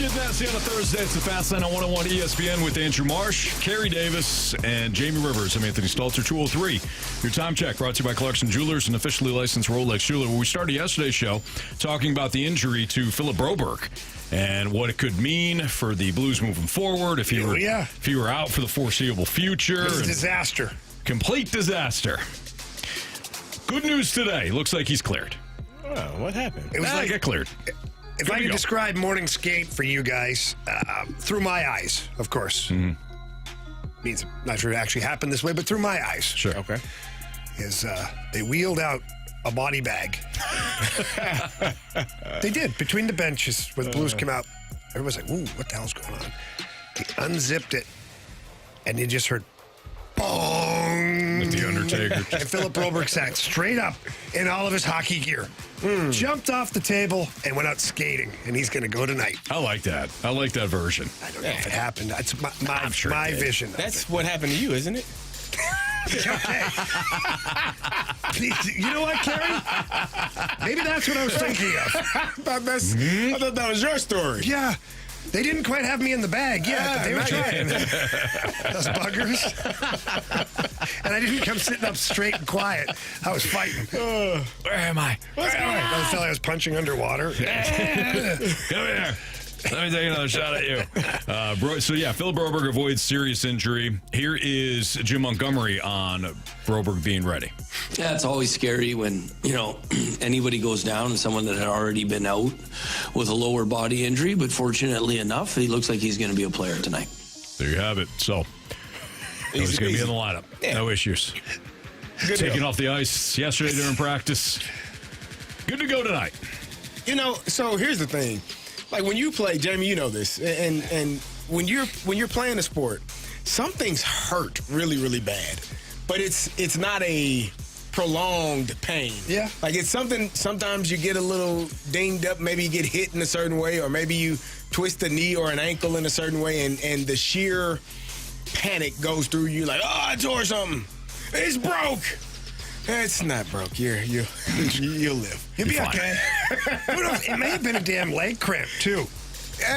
Get nasty on a Thursday. It's the Fast Line on 101 ESPN with Andrew Marsh, Kerry Davis, and Jamie Rivers. I'm Anthony Stalter, 203. Your time check brought to you by Clarkson Jewelers, an officially licensed Rolex jeweler. We started yesterday's show talking about the injury to Philip Broberg and what it could mean for the Blues moving forward if he were out for the foreseeable future. It's a disaster. Complete disaster. Good news today. Looks like he's cleared. Oh, what happened? It was like get cleared. If I could describe morning skate for you guys, through my eyes, of course. Mm-hmm. Means I'm not sure it actually happened this way, but through my eyes. Sure. Okay. Is they wheeled out a body bag. They did, between the benches where the Blues came out. Everybody's like, ooh, what the hell's going on? They unzipped it, and you just heard, bong! Like the Undertaker. And Philip Broberg sat straight up in all of his hockey gear. Jumped off the table and went out skating, and he's going to go tonight. I like that. I like that version. I don't know if it happened. That's I'm sure my vision. That's what happened to you, isn't it? Okay. You know what, Kerry? Maybe that's what I was thinking of. I thought that was your story. Yeah. They didn't quite have me in the bag yet, but they were trying. Those buggers. And I didn't come sitting up straight and quiet. I was fighting. Where am I? What's going on? I felt like I was punching underwater. Come here. Let me take another shot at you. Philip Broberg avoids serious injury. Here is Jim Montgomery on Broberg being ready. Yeah, it's always scary when, anybody goes down and someone that had already been out with a lower body injury, but fortunately enough, he looks like he's going to be a player tonight. There you have it. So, he's going to be in the lineup. Yeah. No issues. Good Taking off the ice yesterday during practice. Good to go tonight. So here's the thing. Like when you play, Jamie, you know this, and when you're playing a sport, some things hurt really, really bad, but it's not a prolonged pain. Yeah. Like it's something. Sometimes you get a little dinged up, maybe you get hit in a certain way, or maybe you twist a knee or an ankle in a certain way, and the sheer panic goes through you, like, oh, I tore something, it's broke. It's not broke. You'll live. You'll be okay. Who knows? It may have been a damn leg cramp, too.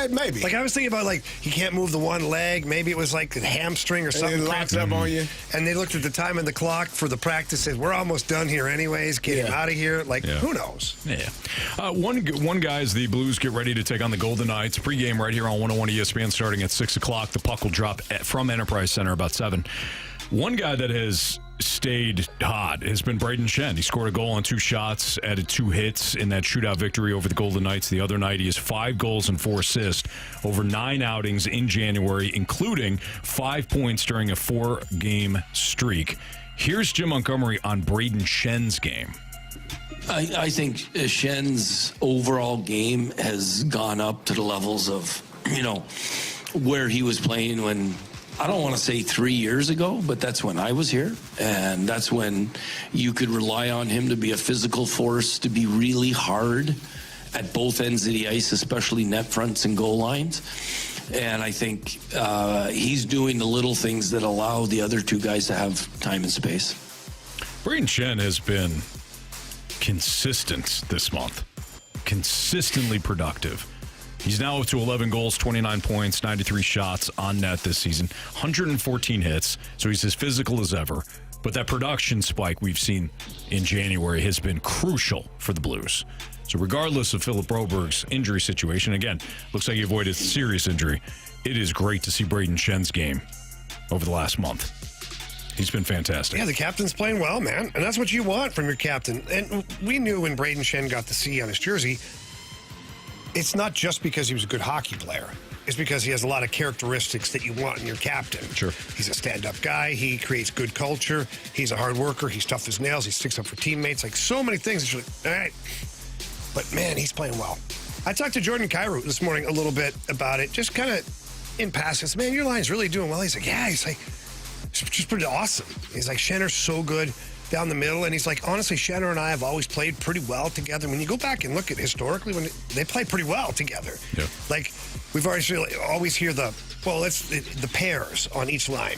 Maybe. Like, I was thinking about, he can't move the one leg. Maybe it was like a hamstring or something. And it locks up on you. And they looked at the time on the clock for the practice, said, we're almost done here anyways. Get him out of here. Who knows? Yeah. One guy, as the Blues get ready to take on the Golden Knights. Pregame right here on 101 ESPN starting at 6 o'clock. The puck will drop from Enterprise Center about 7. One guy that has stayed hot has been Brayden Schenn. He scored a goal on 2 shots, added 2 hits in that shootout victory over the Golden Knights the other night. He has 5 goals and 4 assists over 9 outings in January, including 5 points during a 4-game streak. Here's Jim Montgomery on Brayden Schenn's game. I think Schenn's overall game has gone up to the levels of, where he was playing when, I don't want to say 3 years ago, but that's when I was here. And that's when you could rely on him to be a physical force, to be really hard at both ends of the ice, especially net fronts and goal lines. And I think he's doing the little things that allow the other 2 guys to have time and space. Brayden Schenn has been consistent this month, consistently productive. He's now up to 11 goals, 29 points, 93 shots on net this season, 114 hits, so he's as physical as ever. But that production spike we've seen in January has been crucial for the Blues. So regardless of Philip Broberg's injury situation, again, looks like he avoided serious injury. It is great to see Brayden Schenn's game over the last month. He's been fantastic. Yeah, the captain's playing well, man. And that's what you want from your captain. And we knew when Brayden Schenn got the C on his jersey, it's not just because he was a good hockey player. It's because he has a lot of characteristics that you want in your captain. Sure. He's a stand-up guy. He creates good culture. He's a hard worker. He's tough as nails. He sticks up for teammates. So many things. It's all right. But, man, he's playing well. I talked to Jordan Kyrou this morning a little bit about it, just kind of in passing. Man, your line's really doing well. He's like, yeah. He's like, it's just pretty awesome. He's like, Schenner's so good down the middle. And he's like, honestly, Schenner and I have always played pretty well together. When you go back and look at historically, when they play pretty well together. Yeah. Like, we've always hear the pairs on each line.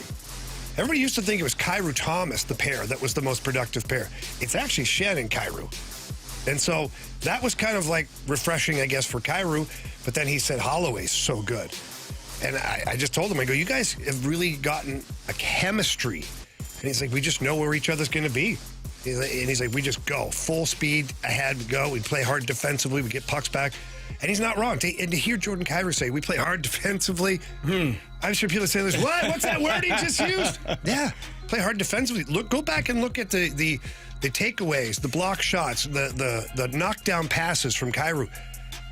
Everybody used to think it was Kyrou Thomas, the pair, that was the most productive pair. It's actually Schenn and Kyrou. And so that was kind of like refreshing, I guess, for Kyrou. But then he said Holloway's so good. And I just told him, I go, you guys have really gotten a chemistry. And he's like, we just know where each other's going to be. And he's like, we just go full speed ahead, we go. We play hard defensively. We get pucks back. And he's not wrong. And to hear Jordan Kyrou say, we play hard defensively. I'm sure people say this, what? What's that word he just used? Yeah, play hard defensively. Go back and look at the takeaways, the block shots, the knockdown passes from Kyrou.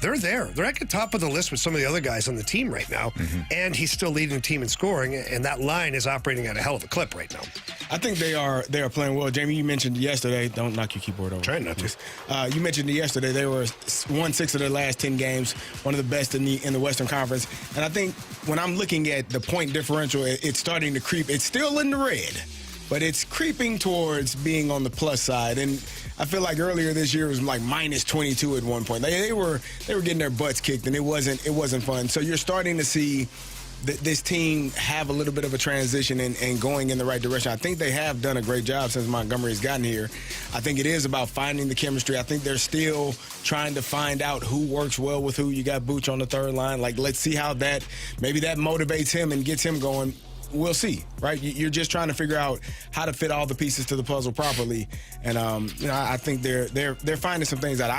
They're there. They're at the top of the list with some of the other guys on the team right now. And he's still leading the team in scoring, and that line is operating at a hell of a clip right now. I think they are playing well. Jamie, you mentioned yesterday. Don't knock your keyboard over. Trying not to. You mentioned yesterday they were 1-6 of their last 10 games, one of the best in the Western Conference. And I think when I'm looking at the point differential, it's starting to creep. It's still in the red, but it's creeping towards being on the plus side. And I feel like earlier this year was like minus 22 at one point. They were getting their butts kicked, and it wasn't fun. So you're starting to see this team have a little bit of a transition and going in the right direction. I think they have done a great job since Montgomery's gotten here. I think it is about finding the chemistry. I think they're still trying to find out who works well with who. You got Booch on the third line. Like, let's see how maybe that motivates him and gets him going. We'll see, right? You're just trying to figure out how to fit all the pieces to the puzzle properly. And, I think they're finding some things that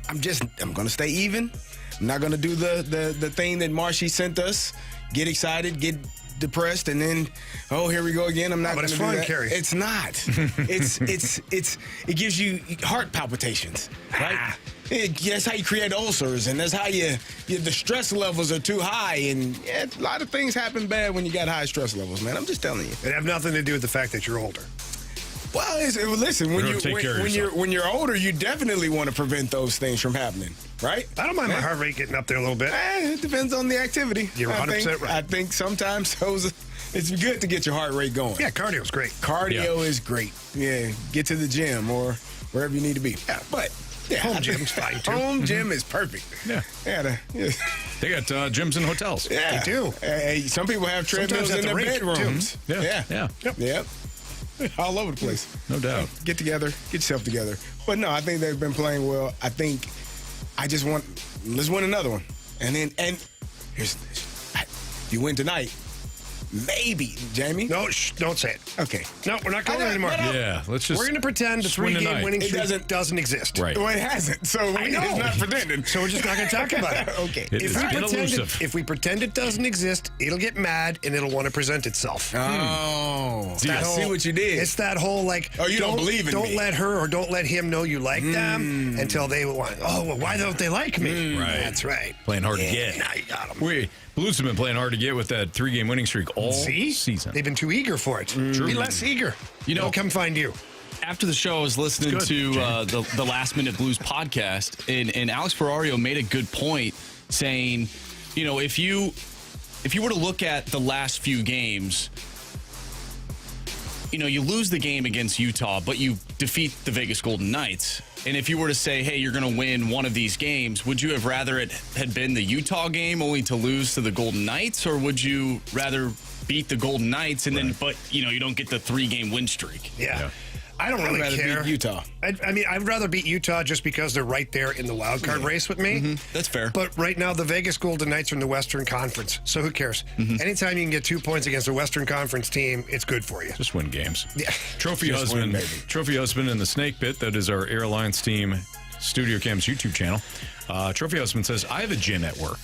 I'm going to stay even. I'm not going to do the thing that Marshy sent us. Get excited, get depressed, and then, here we go again. I'm not going to do that. Carey. It's not. It gives you heart palpitations, right? That's how you create ulcers, and that's how the stress levels are too high, and a lot of things happen bad when you got high stress levels, man. I'm just telling you. It have nothing to do with the fact that you're older. Well, listen, when you're older, you definitely want to prevent those things from happening, right? I don't mind my heart rate getting up there a little bit. It depends on the activity. You're 100% right. I think sometimes it's good to get your heart rate going. Yeah, cardio's great. Cardio is great. Yeah, get to the gym or wherever you need to be. Yeah, but home gym's fine too. Home gym is perfect. Yeah. They got gyms in hotels. Yeah, they do. Some people have treadmills in their bedrooms. Too. Yeah. Yep. All over the place. No doubt. Get together. Get yourself together. But no, I think they've been playing well. Let's win another one. And you win tonight. Maybe, Jamie. No, don't say it. Okay. No, we're not going there anymore. Yeah, let's just. We're going to pretend the three-game winning streak doesn't exist. Right. Well, it hasn't. So it's not pretending. So we're just not going to talk about it. Okay. If we pretend it doesn't exist, it'll get mad and it'll want to present itself. Oh. I see what you did. It's that whole you don't believe in me. Don't let her or don't let him know you like them until they want, why don't they like me? Right. That's right. Playing hard to get. Now you got them. Blues have been playing hard to get with that 3-game winning streak all season. They've been too eager for it. Be less eager. They'll come find you. After the show, I was listening to the Last Minute Blues podcast, and Alex Ferrario made a good point saying, if you were to look at the last few games, you lose the game against Utah, but you defeat the Vegas Golden Knights. And if you were to say, hey, you're going to win one of these games, would you have rather it had been the Utah game only to lose to the Golden Knights, or would you rather beat the Golden Knights but you don't get the 3-game win streak? Yeah. I don't really care. Beat Utah. I'd rather beat Utah just because they're right there in the wild card race with me. Mm-hmm. That's fair. But right now, the Vegas Golden Knights are in the Western Conference, so who cares? Anytime you can get 2 points against a Western Conference team, it's good for you. Just win games. Yeah. Trophy Husband in the Snake Pit. That is our Airlines team Studio Cam's YouTube channel. Trophy Husband says, I have a gym at work.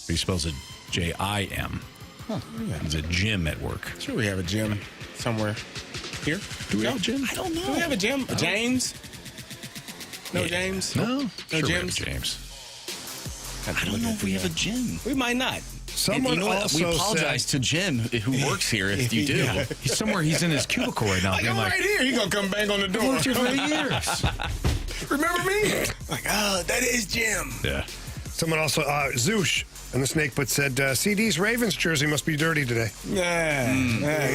He spells it J-I-M. He's a gym at work. Sure, we have a gym somewhere. Here? Do we have a gym? I don't know. Do we have a gym? No. James? No, James? No. No, sure James? I don't know if we have a gym. We might not. Someone we apologize to Jim who works here if you do. He's somewhere. He's in his cubicle right now. I'm right here. He's going to come bang on the door. I've worked here for years. Remember me? That is Jim. Yeah. Someone also, Zoosh and the Snake Pit said, CD's Ravens jersey must be dirty today. Yeah.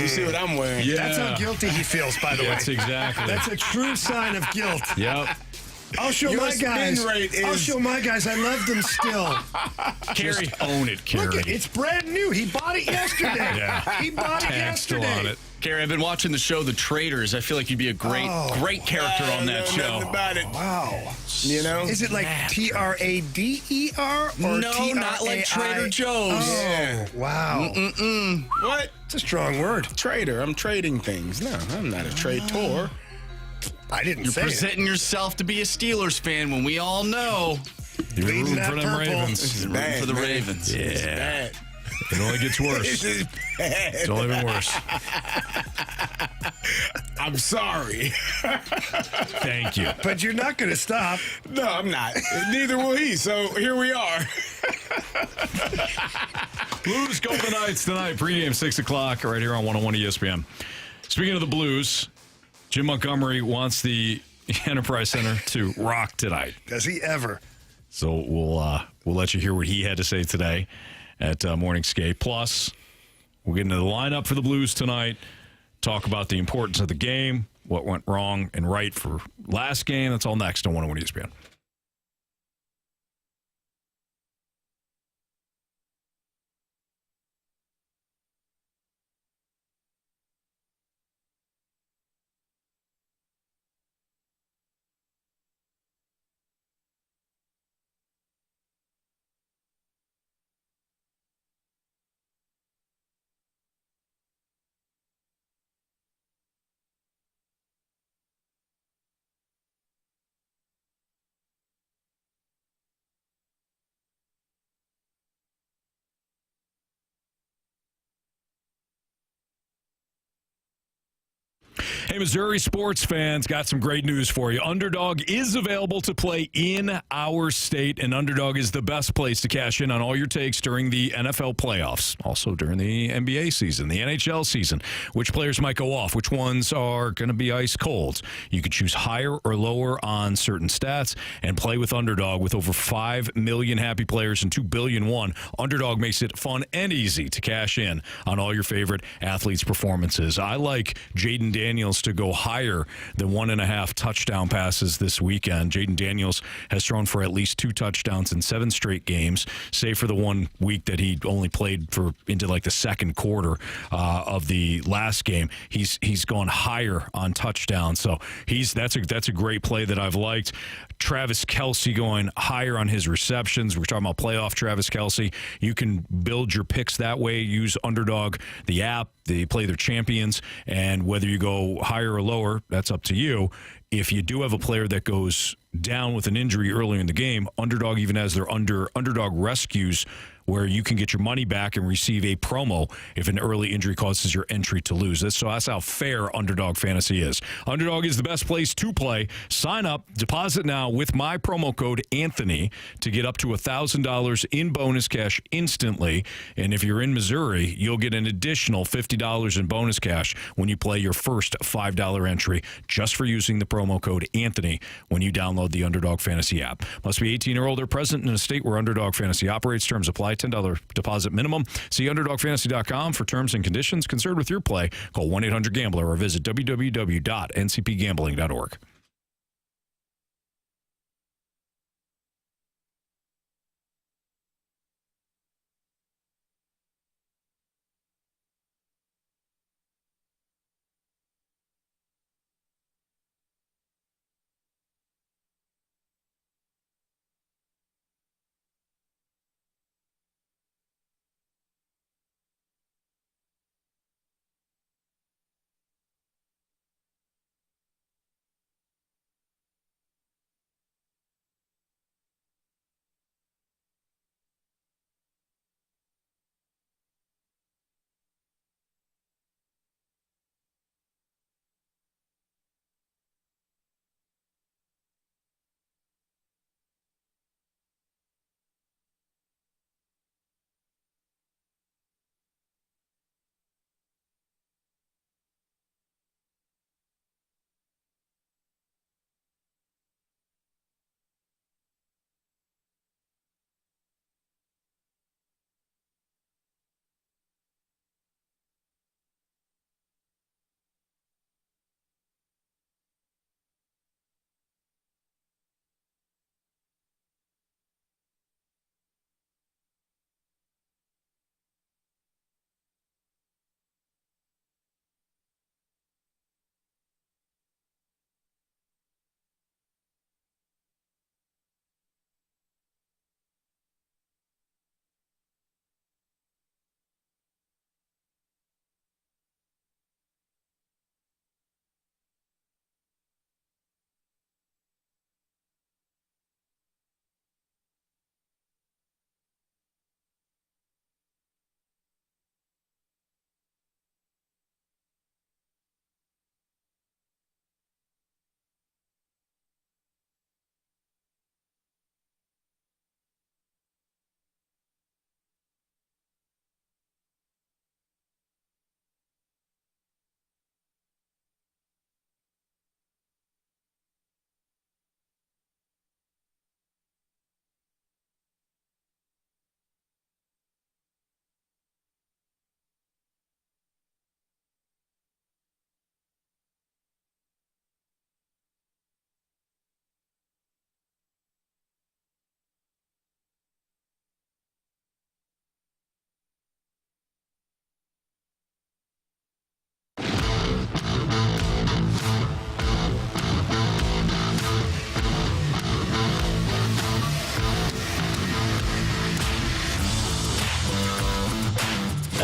You see what I'm wearing. Yeah. That's how guilty he feels, by the way. That's exactly. That's a true sign of guilt. Yep. I'll show Your my guys. spin rate is- I'll show my guys. I love them still. Carey, own it, Carey. Look, it's brand new. He bought it yesterday. Yeah. He bought it Tag still yesterday. on it. Carey, I've been watching the show The Traders. I feel like you'd be a great character on that show. Nothing about it. Wow. You know? Is it like Trader or No, not like Trader Joe's. Oh, Yeah. wow. What? It's a strong word. Trader. I'm trading things. No, I'm not a traitor. I didn't You're say presenting yourself to be a Steelers fan when we all know You're Bleeding rooting that for them purple. Ravens. This is you're rooting bad, for the man. Ravens. It's bad. It only gets This worse. is bad. It's only been worse. I'm sorry. Thank you. But you're not going to stop. No, I'm not. Neither will he. So here we are. Blues Golden Knights tonight, pregame 6 o'clock, right here on 101 ESPN. Speaking of the Blues, Jim Montgomery wants the Enterprise Center to rock tonight. Does he ever? So we'll let you hear what he had to say today at Morning Skate. Plus, we'll get into the lineup for the Blues tonight, talk about the importance of the game, what went wrong and right for last game. That's all next on 101 ESPN. Hey, Missouri sports fans, got some great news for you. Underdog is available to play in our state, and Underdog is the best place to cash in on all your takes during the NFL playoffs, also during the NBA season, the NHL season, which players might go off, which ones are going to be ice cold. You could choose higher or lower on certain stats and play with Underdog. With over 5 million happy players and 2 billion won, Underdog makes it fun and easy to cash in on all your favorite athletes' performances. I like Jaden Daniels to go higher than 1.5 touchdown passes this weekend. Jaden Daniels has thrown for at least 2 touchdowns in 7 straight games, save for the 1 week that he only played for into like the second quarter of the last game. He's gone higher on touchdowns, so that's a great play that I've liked. Travis Kelce going higher on his receptions. We're talking about playoff Travis Kelce. You can build your picks that way. Use Underdog, the app. They play their champions, and whether you go higher or lower, that's up to you. If you do have a player that goes down with an injury early in the game, Underdog even has their Underdog Rescues, where you can get your money back and receive a promo if an early injury causes your entry to lose. So that's how fair Underdog Fantasy is. Underdog is the best place to play. Sign up, deposit now with my promo code Anthony to get up to $1,000 in bonus cash instantly. And if you're in Missouri, you'll get an additional $50 in bonus cash when you play your first $5 entry just for using the promo code Anthony when you download the Underdog Fantasy app. Must be 18 or older, present in a state where Underdog Fantasy operates. Terms apply. $10 deposit minimum. See UnderdogFantasy.com for terms and conditions. Concerned with your play, call 1-800-GAMBLER or visit www.ncpgambling.org.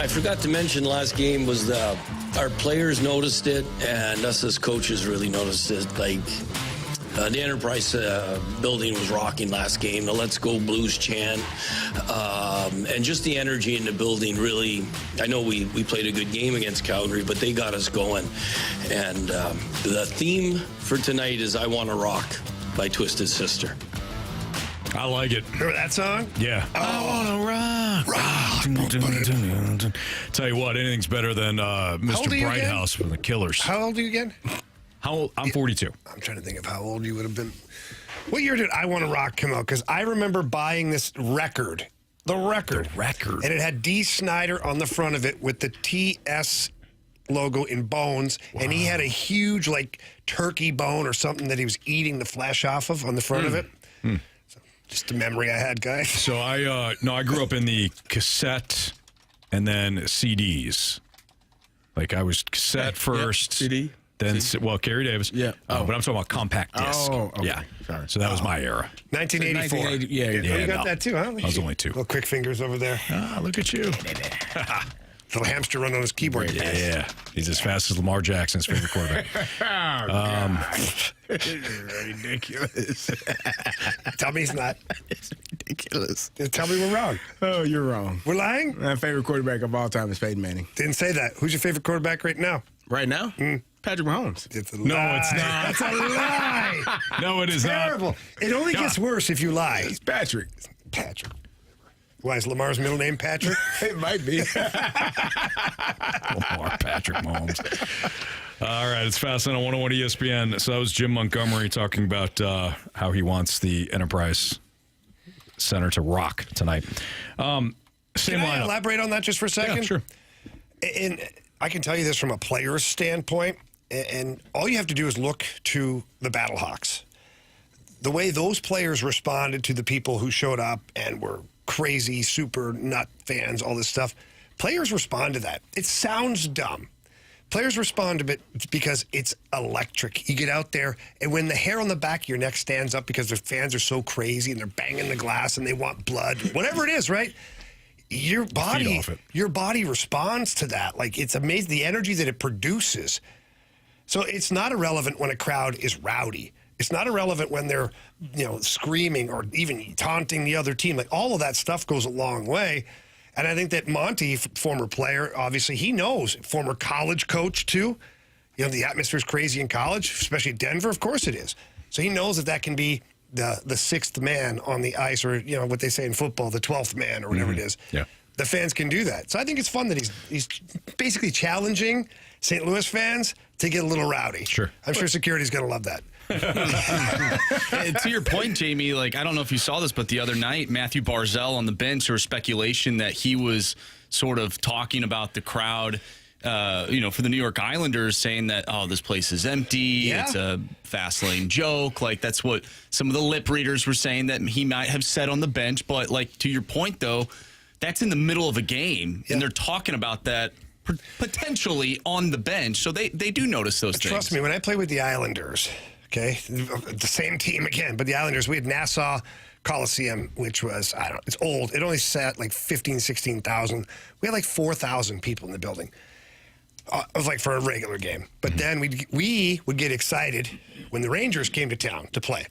I forgot to mention last game was our players noticed it, and us as coaches really noticed it. Like, the Enterprise building was rocking last game. The Let's Go Blues chant, and just the energy in the building really. I know we played a good game against Calgary, but they got us going. And the theme for tonight is "I Want to Rock" by Twisted Sister. I like it. Remember that song? Yeah. I want to rock. Tell you what, anything's better than Mr. Brighthouse from the Killers. How old are you again? How old? I'm 42. I'm trying to think of how old you would have been. What year did I Want to Rock come out? Because I remember buying this record. The record. And it had Dee Snider on the front of it with the TS logo in bones. Wow. And he had a huge, like, turkey bone or something that he was eating the flesh off of on the front of it. So, just a memory I had, guys. So I grew up in the cassette and then CDs. Like, I was cassette first. CD? Then, well, Carey Davis. Yeah. But I'm talking about compact disc. Oh, okay. Yeah. Sorry. So that was my era. 1984. 1980, yeah. You got no. that too, huh? I was only 2. Little quick fingers over there. Ah, look at you. Little hamster running on his keyboard. Yeah. He's as fast as Lamar Jackson's favorite quarterback. Ridiculous. Tell me he's not. It's ridiculous. Tell me we're wrong. Oh, you're wrong. We're lying? My favorite quarterback of all time is Peyton Manning. Didn't say that. Who's your favorite quarterback right now? Right now? Patrick Mahomes. It's a No, lie. it's not. That's a lie. No, it is Terrible. not. It only gets worse if you lie. It's Patrick. Patrick. Why is Lamar's middle name Patrick? It might be. Lamar Patrick Mahomes. All right, it's Fastlane on 101 ESPN. So that was Jim Montgomery talking about how he wants the Enterprise Center to rock tonight. Same Can I lineup. elaborate on that just for a second? Yeah, sure. And I can tell you this from a player's standpoint, and all you have to do is look to the Battlehawks. The way those players responded to the people who showed up and were crazy, super nut fans, all this stuff, players respond to that. It sounds dumb. Players respond to it because it's electric. You get out there, and when the hair on the back of your neck stands up because their fans are so crazy and they're banging the glass and they want blood, whatever it is, right? Your body responds to that. Like, it's amazing the energy that it produces. So it's not irrelevant when a crowd is rowdy. It's not irrelevant when they're, screaming or even taunting the other team. Like, all of that stuff goes a long way. And I think that Monty, former player, obviously, he knows, former college coach, too. The atmosphere's crazy in college, especially Denver. Of course it is. So he knows that can be the sixth man on the ice, or, what they say in football, the 12th man or whatever it is. Yeah. The fans can do that. So I think it's fun that he's basically challenging St. Louis fans to get a little rowdy. Sure. I'm sure security's going to love that. To your point, Jamie, I don't know if you saw this, but the other night, Matthew Barzal on the bench, there was speculation that he was sort of talking about the crowd, for the New York Islanders, saying that, this place is empty. Yeah. It's a fast lane joke. That's what some of the lip readers were saying that he might have said on the bench. But to your point, though, that's in the middle of a game, and they're talking about that potentially on the bench. So they do notice those things. Trust me, when I played with the Islanders, okay, the same team again, but the Islanders, we had Nassau Coliseum, which was, it's old. It only sat 15,000, 16,000. We had 4,000 people in the building. It was for a regular game. But then we would get excited when the Rangers came to town to play.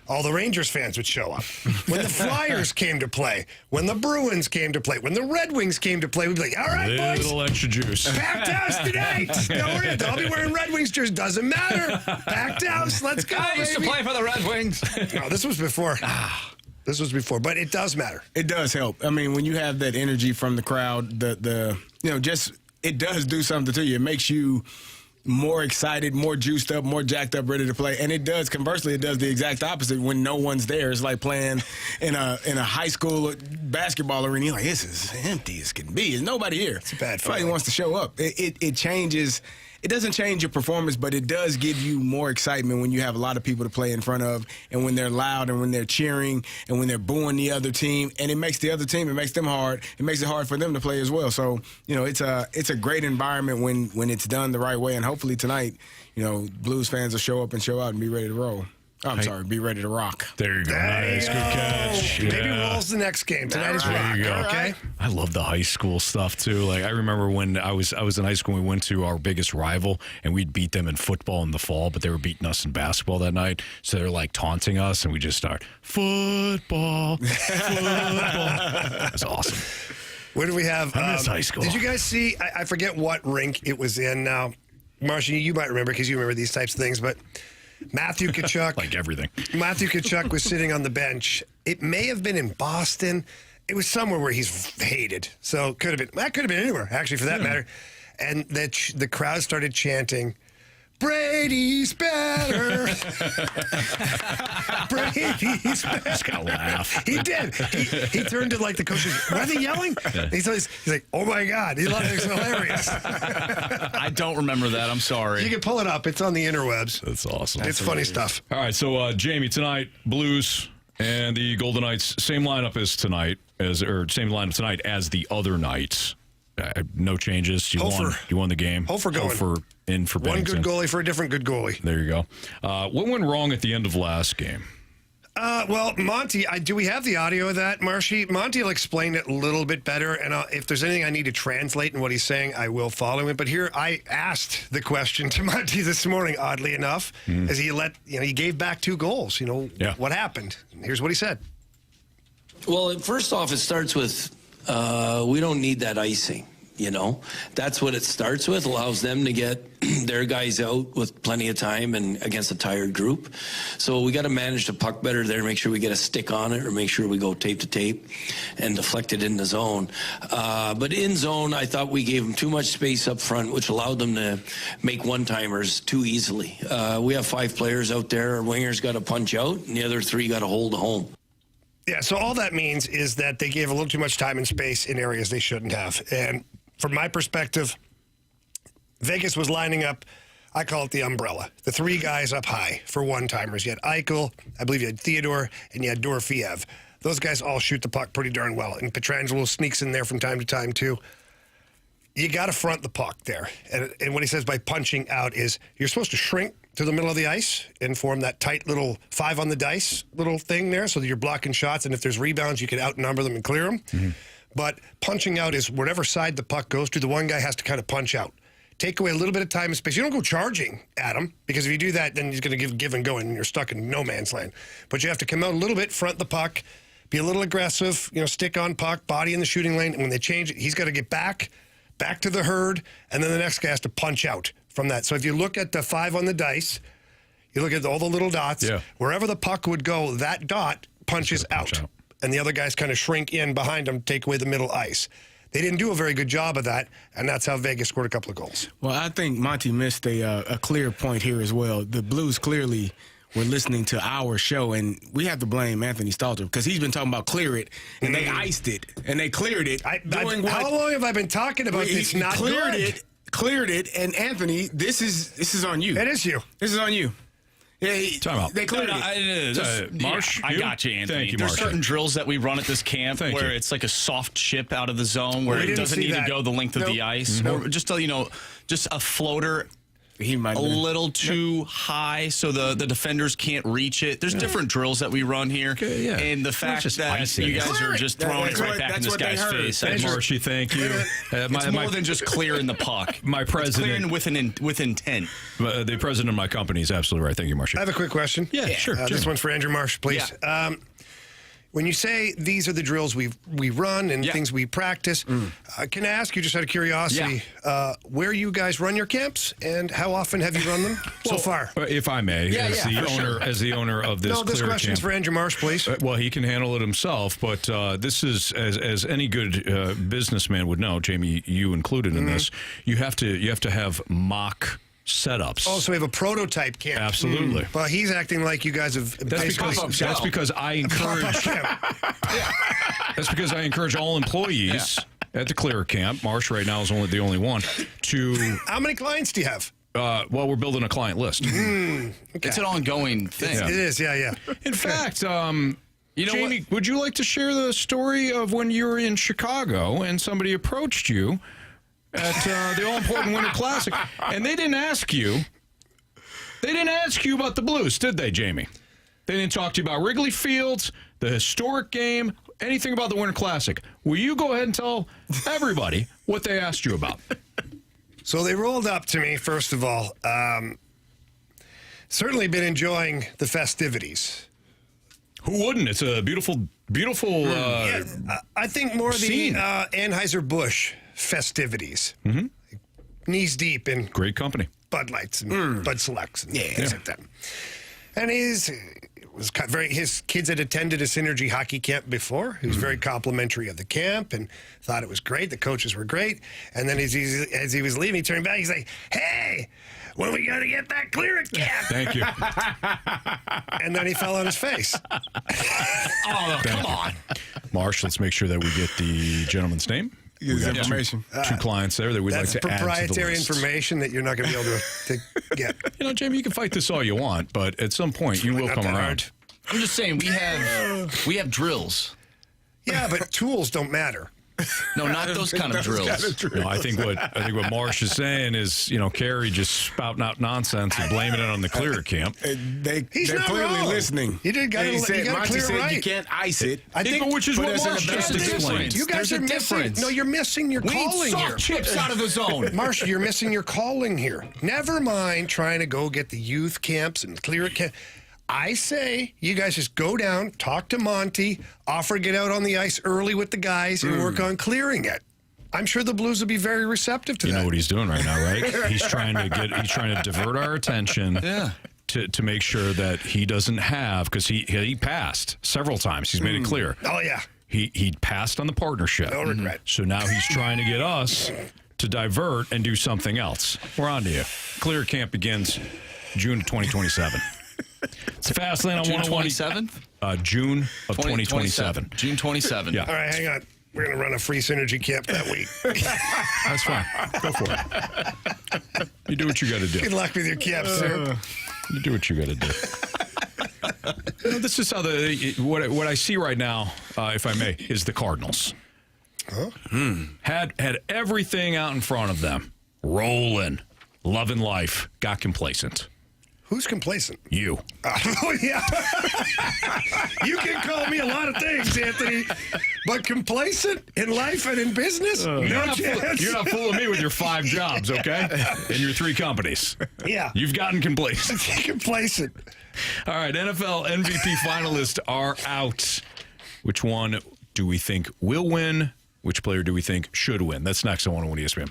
All the Rangers fans would show up. When the Flyers came to play, when the Bruins came to play, when the Red Wings came to play, we'd be like, all right, boys. Little extra juice. Packed house tonight. Don't worry, I'll be wearing Red Wings jerseys. Doesn't matter. Packed house. Let's go, I used to play for the Red Wings. No, this was before. This was before, but it does matter. It does help. I mean, when you have that energy from the crowd, it does do something to you. It makes you more excited, more juiced up, more jacked up, ready to play. And it does, conversely, it does the exact opposite when no one's there. It's like playing in a high school basketball arena. You're like, this is empty as can be. There's nobody here. It's a bad Nobody feeling. wants to show up. It changes. It doesn't change your performance, but it does give you more excitement when you have a lot of people to play in front of, and when they're loud, and when they're cheering, and when they're booing the other team. And it makes the other team, it makes them hard. It makes it hard for them to play as well. So, it's a great environment when it's done the right way. And hopefully tonight, Blues fans will show up and show out and be ready to roll. I'm sorry, be ready to rock. There you go. Nice. Good catch. Maybe Yeah. rolls the next game. Tonight is rock. There you go. Okay. I love the high school stuff too. Like I remember when I was in high school, we went to our biggest rival, and we'd beat them in football in the fall, but they were beating us in basketball that night. So they're like taunting us, and we just start football. That's awesome. What do we have? I miss high school. Did you guys see? I forget what rink it was in now. Marcia, you might remember because you remember these types of things, but Matthew Tkachuk. Like everything. Matthew Tkachuk was sitting on the bench. It may have been in Boston. It was somewhere where he's hated. So that could have been anywhere, actually, for that matter. And the crowd started chanting, Brady's better. Brady's better. Just gotta laugh. He did. He turned to like the coaches. Why are they yelling? He's like, oh my God. It's hilarious. I don't remember that. I'm sorry. You can pull it up. It's on the interwebs. That's awesome. It's funny stuff. All right, so Jamie, tonight, Blues and the Golden Knights, same lineup tonight as the other nights. No changes. You won the game. Hofer going. Hofer in for One Bennington. good goalie for a different good goalie. There you go. What went wrong at the end of last game? Well, Monty, do we have the audio of that, Marshy? Monty will explain it a little bit better, and if there's anything I need to translate in what he's saying, I will follow him. But here, I asked the question to Monty this morning, oddly enough, as he gave back 2 goals. What happened? Here's what he said. Well, first off, it starts with we don't need that icing. That's what it starts with. Allows them to get their guys out with plenty of time and against a tired group. So we got to manage the puck better there, make sure we get a stick on it, or make sure we go tape to tape and deflect it in the zone. But in zone, I thought we gave them too much space up front, which allowed them to make one-timers too easily. We have 5 players out there. Our wingers got to punch out, and the other 3 got to hold home. Yeah, so all that means is that they gave a little too much time and space in areas they shouldn't have. And from my perspective, Vegas was lining up, I call it the umbrella, the 3 guys up high for one-timers. You had Eichel, I believe you had Theodore, and you had Dorofeev. Those guys all shoot the puck pretty darn well. And Pietrangelo sneaks in there from time to time, too. You got to front the puck there. And what he says by punching out is you're supposed to shrink to the middle of the ice and form that tight little 5 on the dice little thing there so that you're blocking shots. And if there's rebounds, you can outnumber them and clear them. Mm-hmm. But punching out is whatever side the puck goes to, the one guy has to kind of punch out. Take away a little bit of time and space. You don't go charging at him, because if you do that, then he's going to give and go, and you're stuck in no man's land. But you have to come out a little bit, front the puck, be a little aggressive, stick on puck, body in the shooting lane. And when they change it, he's got to get back to the herd, and then the next guy has to punch out from that. So if you look at the 5 on the dice, you look at all the little dots, wherever the puck would go, that dot punches out. And the other guys kind of shrink in behind them, take away the middle ice. They didn't do a very good job of that, and that's how Vegas scored a couple of goals. Well, I think Monty missed a clear point here as well. The Blues clearly were listening to our show, and we have to blame Anthony Stalter because he's been talking about clear it, and they iced it, and they cleared it. How long have I been talking about this? Not good. Cleared it, and Anthony, this is on you. It is you. This is on you. Yeah, they cleared it. Marsh, I got you, Anthony. Thank you, There's Marsh. certain drills that we run at this camp where it's like a soft chip out of the zone where it doesn't need to go the length of the ice, or just a floater. He might a little too high so the defenders can't reach it. There's different drills that we run here. Okay, and the fact that you guys are just throwing it right back in this guy's face. Marshy, thank you. It's more than just clearing the puck. My president. It's clearing with intent. The president of my company is absolutely right. Thank you, Marshy. I have a quick question. Yeah, sure. This one's for Andrew Marsh, please. Yeah. When you say these are the drills we run and things we practice, can I ask you, just out of curiosity, where you guys run your camps and how often have you run them so far? If I may, as the owner of this this question's camp. for Andrew Marsh, please. Well, he can handle it himself, but this is, as any good businessman would know, Jamie, you included in this, you have to have mock setups. Oh, so we have a prototype camp. Absolutely. Well, he's acting like you guys have. That's because I encourage. That's because I encourage all employees at the Clear Camp. Marsh right now is the only one to. How many clients do you have? Well, we're building a client list. Okay. It's an ongoing thing. It is, yeah. In fact, Jamie, would you like to share the story of when you were in Chicago and somebody approached you at the all-important Winter Classic, and they didn't ask you about the Blues, did they, Jamie? They didn't talk to you about Wrigley Fields, the historic game, anything about the Winter Classic. Will you go ahead and tell everybody what they asked you about? So they rolled up to me, first of all. Certainly been enjoying the festivities. Who wouldn't? It's a beautiful. I think more scene. the Anheuser-Busch festivities. Mm-hmm. Knees deep in Great company. Bud Lights and Bud Selects and things like that. And his kids had attended a Synergy hockey camp before. He was very complimentary of the camp and thought it was great. The coaches were great. And then as he was leaving, he turned back. He's like, "Hey, when are we going to get that clearance cap?" Thank you. And then he fell on his face. Come on. Marsh, let's make sure that we get the gentleman's name. His information. Two clients there that we'd like That's to add to the proprietary list. information that you're not going to be able to get. Jamie, you can fight this all you want, but at some point you will Not come that around. hard. I'm just saying we have drills. Yeah, but tools don't matter. No, not those kind of drills. No, I think what Marsh is saying is, Carey just spouting out nonsense and blaming it on the clear camp. They're not clearly wrong. listening. You did gotta- you gotta Monty clear it said you right. can't ice it. I think, which is put what us in Marsh a just bad explained. difference. you guys There's a are missing. difference. No, you're missing your calling here. chips out of the zone. Marshall, you're missing your calling here. Never mind trying to go get the youth camps and clear it camp. I say you guys just go down, talk to Monty, offer to get out on the ice early with the guys and work on clearing it. I'm sure the Blues will be very receptive to that. You know what he's doing right now, right? He's trying to divert our attention to make sure that he doesn't have, because he passed several times. He's made it clear. Oh, yeah. He passed on the partnership. No regret. So now he's trying to get us to divert and do something else. We're on to you. Clear camp begins June of 2027. It's Fastlane on June 101. 27th? June of 2027. June 27th. Yeah. All right, hang on. We're going to run a free Synergy camp that week. That's fine. Go for it. You do what you got to do. Good luck with your camp, sir. You do what you got to do. This is how what I see right now, if I may, is the Cardinals. Huh? Had everything out in front of them, rolling, loving life, got complacent. Who's complacent? You. Oh, yeah. You can call me a lot of things, Anthony, but complacent in life and in business? No chance. You're not fooling me with your 5 jobs, okay? And your 3 companies. Yeah. You've gotten complacent. Complacent. All right, NFL MVP finalists are out. Which one do we think will win? Which player do we think should win? That's next on 101 ESPN.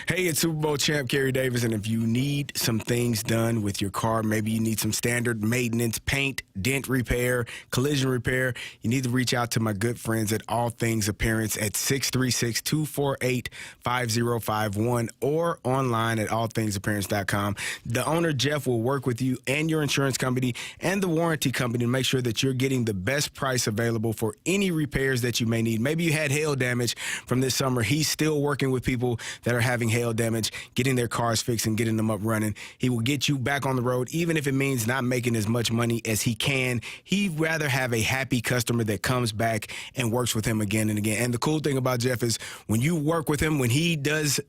Hey, it's Super Bowl champ Kerry Davis, and if you need some things done with your car, maybe you need some standard maintenance, paint, dent repair, collision repair, you need to reach out to my good friends at All Things Appearance at 636-248-5051 or online at allthingsappearance.com. The owner, Jeff, will work with you and your insurance company and the warranty company to make sure that you're getting the best price available for any repairs that you may need. Maybe you had hail damage from this summer. He's still working with people that are having hail damage, getting their cars fixed and getting them up running. He will get you back on the road, even if it means not making as much money as he can. He'd rather have a happy customer that comes back and works with him again and again. And the cool thing about Jeff is when you work with him, when he does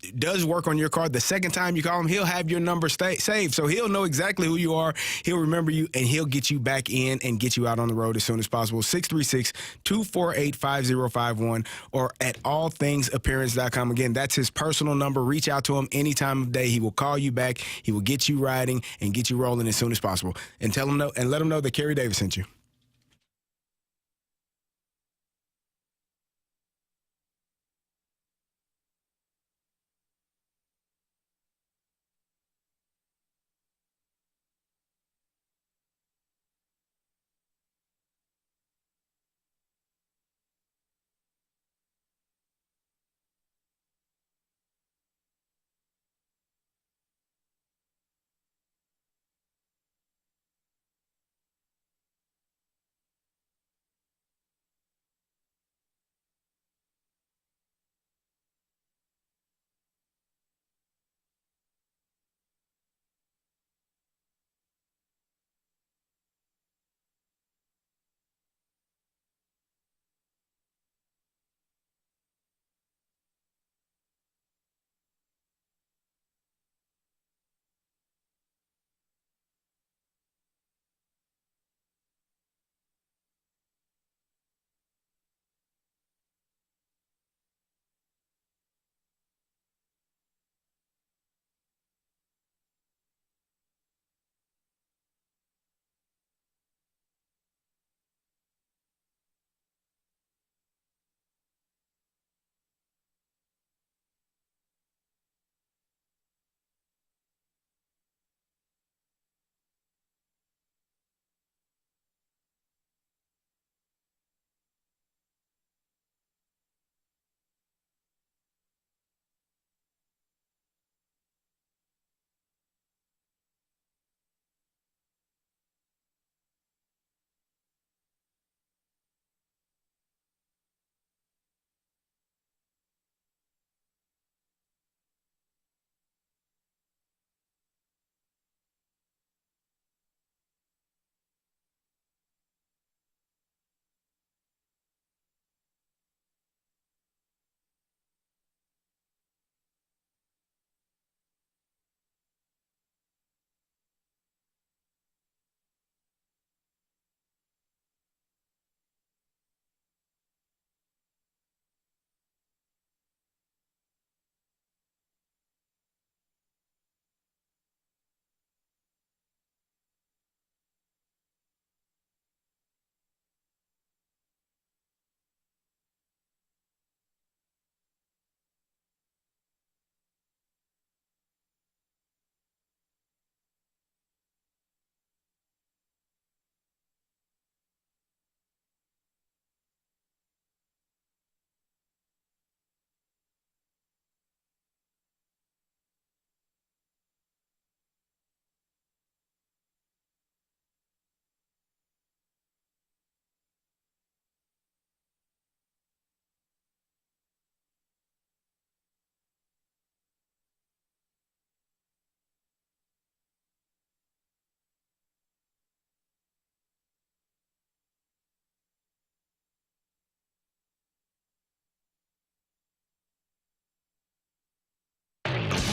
work on your car, the second time you call him, he'll have your number saved. So he'll know exactly who you are. He'll remember you, and he'll get you back in and get you out on the road as soon as possible. 636-248-5051 or at allthingsappearance.com. Again, that's his personal number. Reach out to him any time of day. He will call you back. He will get you riding and get you rolling as soon as possible. And tell him and let him know that Kerry Davis sent you.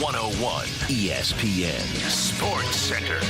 101 ESPN Sports Center.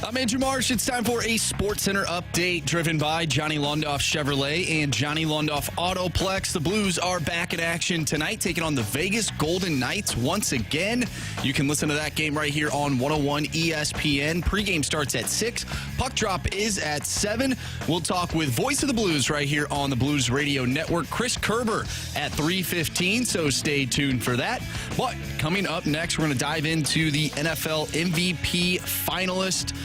I'm Andrew Marsh. It's time for a Sports Center update driven by Johnny Londoff Chevrolet and Johnny Londoff Autoplex. The Blues are back in action tonight, taking on the Vegas Golden Knights once again. You can listen to that game right here on 101 ESPN. Pregame starts at 6. Puck drop is at 7. We'll talk with Voice of the Blues right here on the Blues Radio Network, Chris Kerber at 3:15, so stay tuned for that. But coming up next, we're going to dive into the NFL MVP Finalist.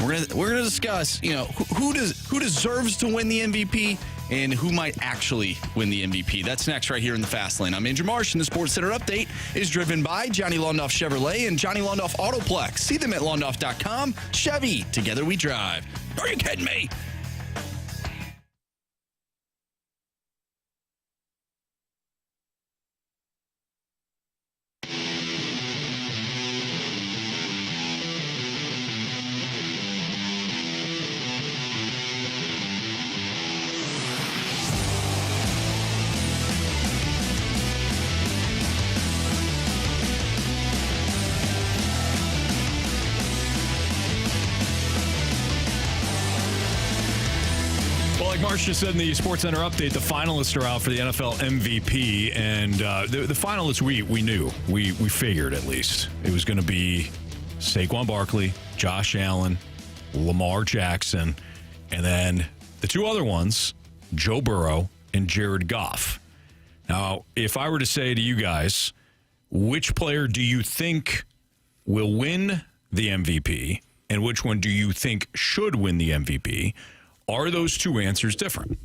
We're gonna discuss, who deserves to win the MVP and who might actually win the MVP. That's next right here in the Fast Lane. I'm Andrew Marsh, and the Sports Center update is driven by Johnny Londoff Chevrolet and Johnny Londoff Autoplex. See them at londoff.com. Chevy, together we drive. Are you kidding me? Marsh just said in the Sports Center update, the finalists are out for the NFL MVP, and the finalists we knew, we figured at least it was going to be Saquon Barkley, Josh Allen, Lamar Jackson, and then the two other ones, Joe Burrow and Jared Goff. Now, if I were to say to you guys, which player do you think will win the MVP, and which one do you think should win the MVP? Are those two answers different?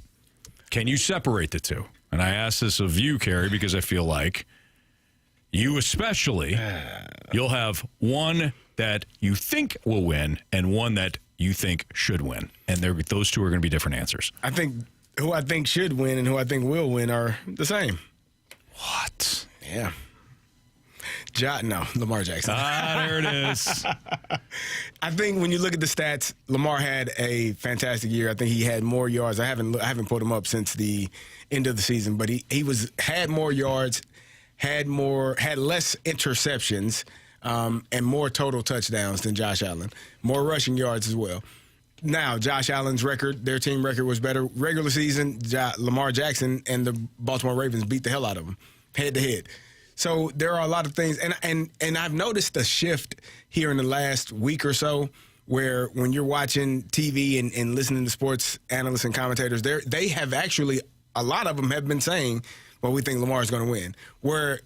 Can you separate the two? And I ask this of you, Carey, because I feel like you especially, you'll have one that you think will win and one that you think should win. And those two are going to be different answers. I think who I think should win and who I think will win are the same. What? Yeah. Lamar Jackson. There it is. I think when you look at the stats, Lamar had a fantastic year. I think he had more yards. I haven't put him up since the end of the season, but he had more yards, had less interceptions, and more total touchdowns than Josh Allen. More rushing yards as well. Now, Josh Allen's record, their team record was better. Regular season, Lamar Jackson and the Baltimore Ravens beat the hell out of him, head to head. So there are a lot of things, and I've noticed a shift here in the last week or so where when you're watching TV and listening to sports analysts and commentators, they have actually, a lot of them have been saying, well, we think Lamar is going to win. Where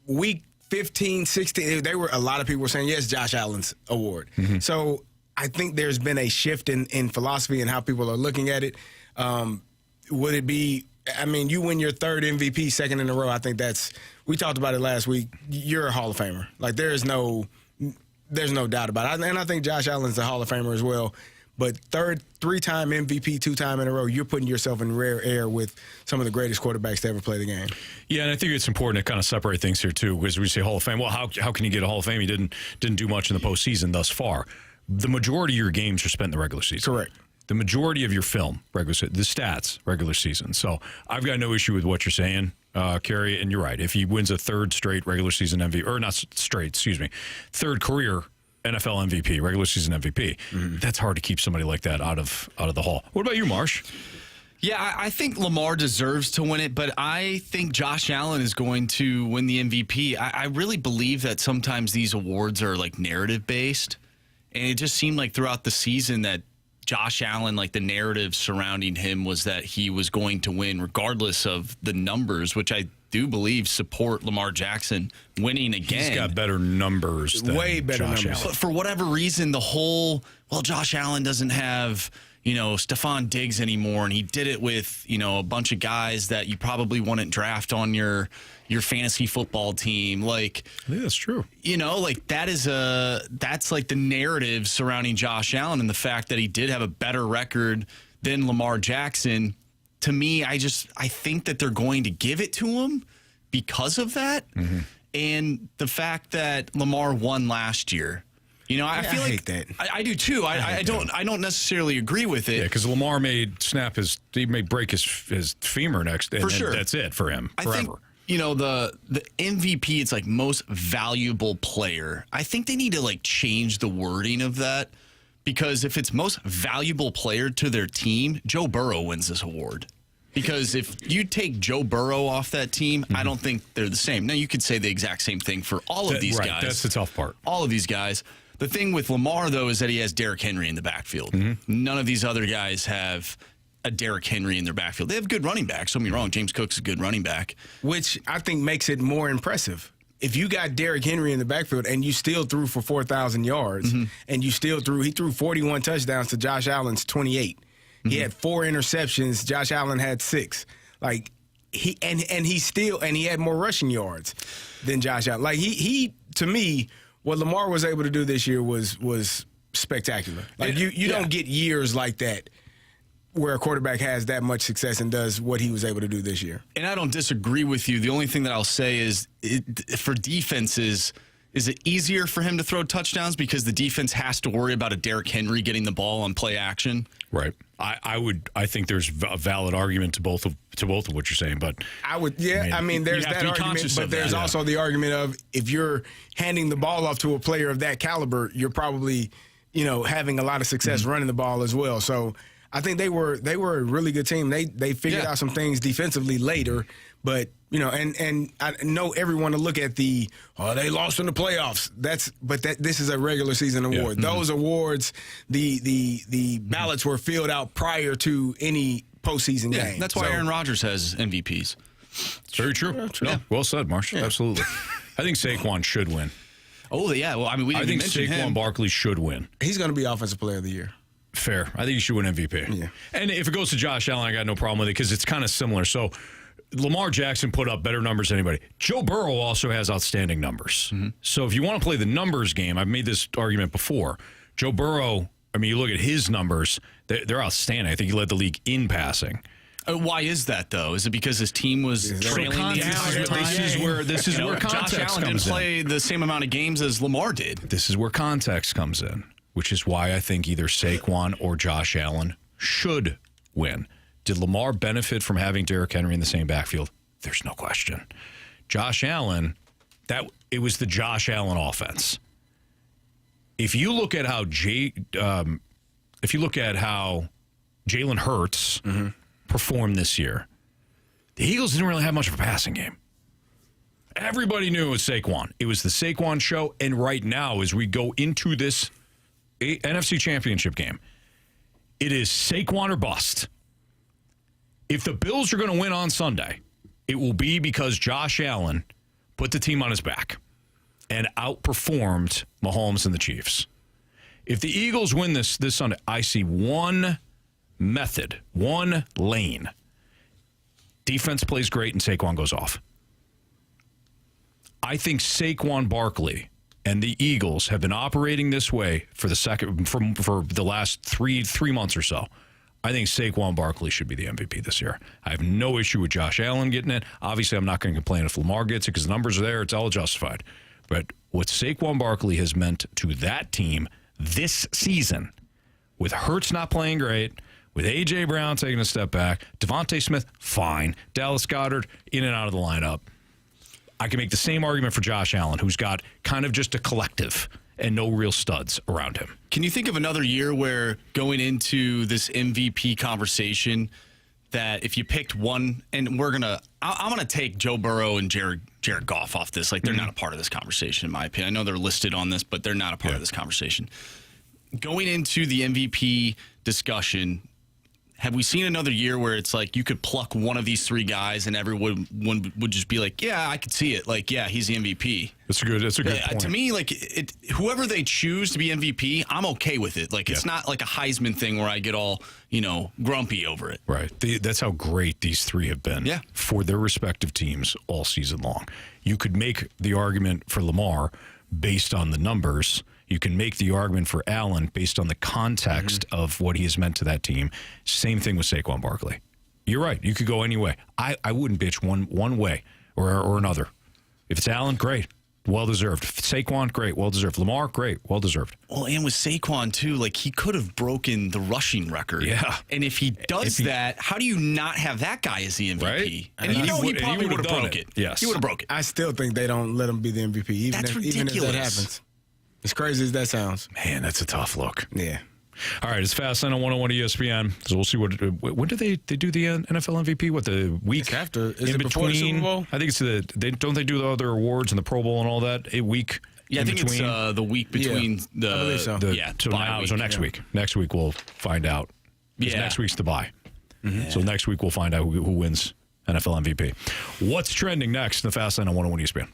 week 15, 16, a lot of people were saying, yes, Josh Allen's award. Mm-hmm. So I think there's been a shift in philosophy and how people are looking at it. Would it be, you win your third MVP, second in a row. I think we talked about it last week. You're a Hall of Famer. Like, there's no doubt about it. And I think Josh Allen's a Hall of Famer as well. But three-time MVP, 2-time in a row, you're putting yourself in rare air with some of the greatest quarterbacks to ever play the game. Yeah, and I think it's important to kind of separate things here, too, because we say Hall of Fame. Well, how can you get a Hall of Fame? He didn't do much in the postseason thus far. The majority of your games are spent in the regular season. Correct. The majority of your film, the stats, regular season. So I've got no issue with what you're saying, Carey, and you're right. If he wins a third straight regular season MVP, or not straight, third career NFL MVP, regular season MVP, that's hard to keep somebody like that out of the Hall. What about you, Marsh? Yeah, I think Lamar deserves to win it, but I think Josh Allen is going to win the MVP. I really believe that sometimes these awards are like narrative based, and it just seemed like throughout the season that Josh Allen, like the narrative surrounding him was that he was going to win regardless of the numbers, which I do believe support Lamar Jackson winning again. He's got better numbers than way better Josh numbers. Allen. But for whatever reason, Josh Allen doesn't have, Stephon Diggs anymore, and he did it with, a bunch of guys that you probably wouldn't draft on your fantasy football team. Like, I think that's true. That's like the narrative surrounding Josh Allen and the fact that he did have a better record than Lamar Jackson. To me, I think that they're going to give it to him because of that. Mm-hmm. And the fact that Lamar won last year. I feel like hate that. I do too. I don't necessarily agree with it. Yeah, because Lamar may break his femur next, and for sure. That's it for him forever. you know, the MVP, it's like most valuable player. I think they need to like change the wording of that, because if it's most valuable player to their team, Joe Burrow wins this award. Because if you take Joe Burrow off that team, I don't think they're the same. Now, you could say the exact same thing for all of these guys. That's the tough part. All of these guys. The thing with Lamar, though, is that he has Derrick Henry in the backfield. None of these other guys have a Derrick Henry in their backfield. They have good running backs. Don't get me wrong. James Cook's a good running back. Which I think makes it more impressive. If you got Derrick Henry in the backfield and you still threw for 4,000 yards and he threw 41 touchdowns to Josh Allen's 28. He had 4 interceptions. Josh Allen had 6. Like he had more rushing yards than Josh Allen. Like he to me, what Lamar was able to do this year was spectacular. Like you don't get years like that where a quarterback has that much success and does what he was able to do this year. And I don't disagree with you. The only thing that I'll say is for defenses, is it easier for him to throw touchdowns because the defense has to worry about a Derrick Henry getting the ball on play action? Right. I think there's a valid argument to both of what you're saying, but I mean there's that argument, but there's also the argument of if you're handing the ball off to a player of that caliber, you're probably, having a lot of success running the ball as well. So I think they were a really good team. They figured out some things defensively later, but and I know everyone to look at they lost in the playoffs. This is a regular season award. Those awards, the ballots were filled out prior to any postseason game. That's why Aaron Rodgers has MVPs. It's very true. No, well said, Marsh. Yeah. Absolutely. I think Saquon should win. Oh yeah. Well, I mean, I think Saquon Barkley should win. He's going to be Offensive Player of the Year. Fair. I think he should win MVP. Yeah. And if it goes to Josh Allen, I got no problem with it because it's kind of similar. So Lamar Jackson put up better numbers than anybody. Joe Burrow also has outstanding numbers. So if you want to play the numbers game, I've made this argument before. Joe Burrow, I mean, you look at his numbers, they're outstanding. I think he led the league in passing. Why is that, though? Is it because his team was trailing the entire time? This is where context Josh Allen comes didn't play the same amount of games as Lamar did. This is where context comes in, which is why I think either Saquon or Josh Allen should win. Did Lamar benefit from having Derrick Henry in the same backfield? There's no question. Josh Allen, it was the Josh Allen offense. If you look at how Jalen Hurts performed this year, the Eagles didn't really have much of a passing game. Everybody knew it was Saquon. It was the Saquon show, and right now, as we go into this NFC Championship game, it is Saquon or bust. If the Bills are going to win on Sunday, it will be because Josh Allen put the team on his back and outperformed Mahomes and the Chiefs. If the Eagles win this Sunday, I see one method, one lane. Defense plays great and Saquon goes off. I think Saquon Barkley and the Eagles have been operating this way for the last three months or so. I think Saquon Barkley should be the MVP this year. I have no issue with Josh Allen getting it. Obviously, I'm not going to complain if Lamar gets it because the numbers are there. It's all justified. But what Saquon Barkley has meant to that team this season, with Hurts not playing great, with A.J. Brown taking a step back, Devontae Smith, fine. Dallas Goedert, in and out of the lineup. I can make the same argument for Josh Allen, who's got kind of just a collective and no real studs around him. Can you think of another year where going into this MVP conversation that if you picked one, and I'm going to take Joe Burrow and Jared Goff off this. Like, they're not a part of this conversation, in my opinion. I know they're listed on this, but they're not a part of this conversation. Going into the MVP discussion, have we seen another year where it's like you could pluck one of these three guys and everyone would just be like, yeah, I could see it. Like, yeah, he's the MVP. That's a good point. To me, like, whoever they choose to be MVP, I'm okay with it. Like, it's not like a Heisman thing where I get all, grumpy over it. Right. That's how great these three have been for their respective teams all season long. You could make the argument for Lamar based on the numbers. You can make the argument for Allen based on the context of what he has meant to that team. Same thing with Saquon Barkley. You're right. You could go any way. I wouldn't bitch one way or another. If it's Allen, great. Well deserved. Saquon, great, well deserved. Lamar, great, well deserved. Well, and with Saquon, too, like he could have broken the rushing record. Yeah. And if he does that, how do you not have that guy as the MVP? Right? And you know he probably would have done broke it. Yes. He would have broke it. I still think they don't let him be the MVP, even That's if ridiculous. that happens. As crazy as that sounds. Man, that's a tough look. Yeah. All right, it's Fast Lane on 101 ESPN. So we'll see when do they do the NFL MVP? What, the week It's after. Is in it before the between? Super Bowl? I think it's don't they do the other awards and the Pro Bowl and all that a week? Yeah, I in think between? it's the week between the. I believe so. So next week. Next week we'll find out. Yeah. Next week's the bye. So next week we'll find out who wins NFL MVP. What's trending next in the Fast Lane on 101 ESPN?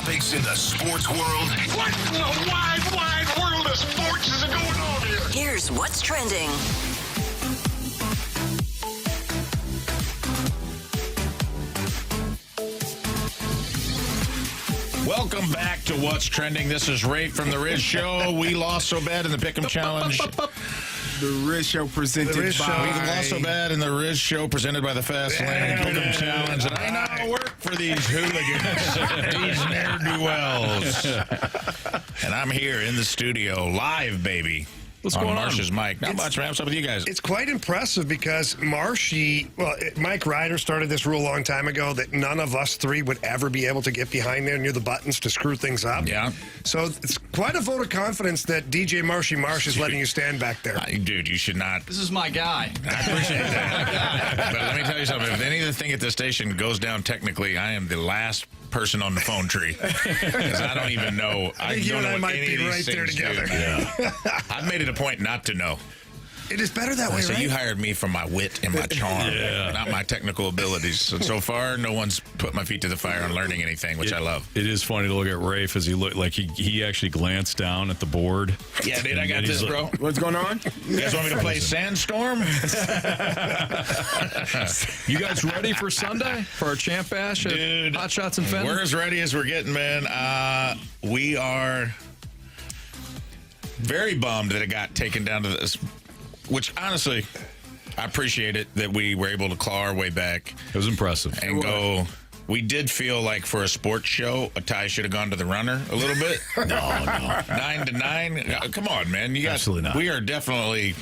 topics in the sports world. What in the wide, wide world of sports is going on here? Here's what's trending. Welcome back to What's Trending. This is Ray from The Riz Show. We lost so bad in the Pick'em Challenge. The Riz Show presented The Riz by... Show. We lost so bad in the Riz Show presented by the Fast Lane Pick'em Challenge. And I know how to work for these hooligans, these ne'er-do-wells. And I'm here in the studio, live, baby. What's on going on? Marsh's mic. Not much, man. What's up with you guys? It's quite impressive because Mike Ryder started this rule a long time ago that none of us three would ever be able to get behind there near the buttons to screw things up. Yeah. So it's quite a vote of confidence that DJ Marshy Marsh is letting you stand back there. Dude, you should not. This is my guy. I appreciate that. But let me tell you something. If anything at this station goes down technically, I am the last person on the phone tree. Because I don't even know. I think you and I might be right there together. I've made it a point not to know. It is better that way, So right? you hired me for my wit and my charm, not my technical abilities. So far, no one's put my feet to the fire on learning anything, which I love. It is funny to look at Rafe as he looked like he actually glanced down at the board. Yeah, dude, I got this, bro. What's going on? You guys want me to play Sandstorm? You guys ready for Sunday for our Champ Bash at Dude, Hot Shots and Fenton? We're as ready as we're getting, man. We are very bummed that it got taken down to this, which honestly, I appreciate it that we were able to claw our way back It was impressive. and go. We did feel like for a sports show, a tie should have gone to the runner a little bit. No. 9-9. Come on, man. Absolutely not. We are definitely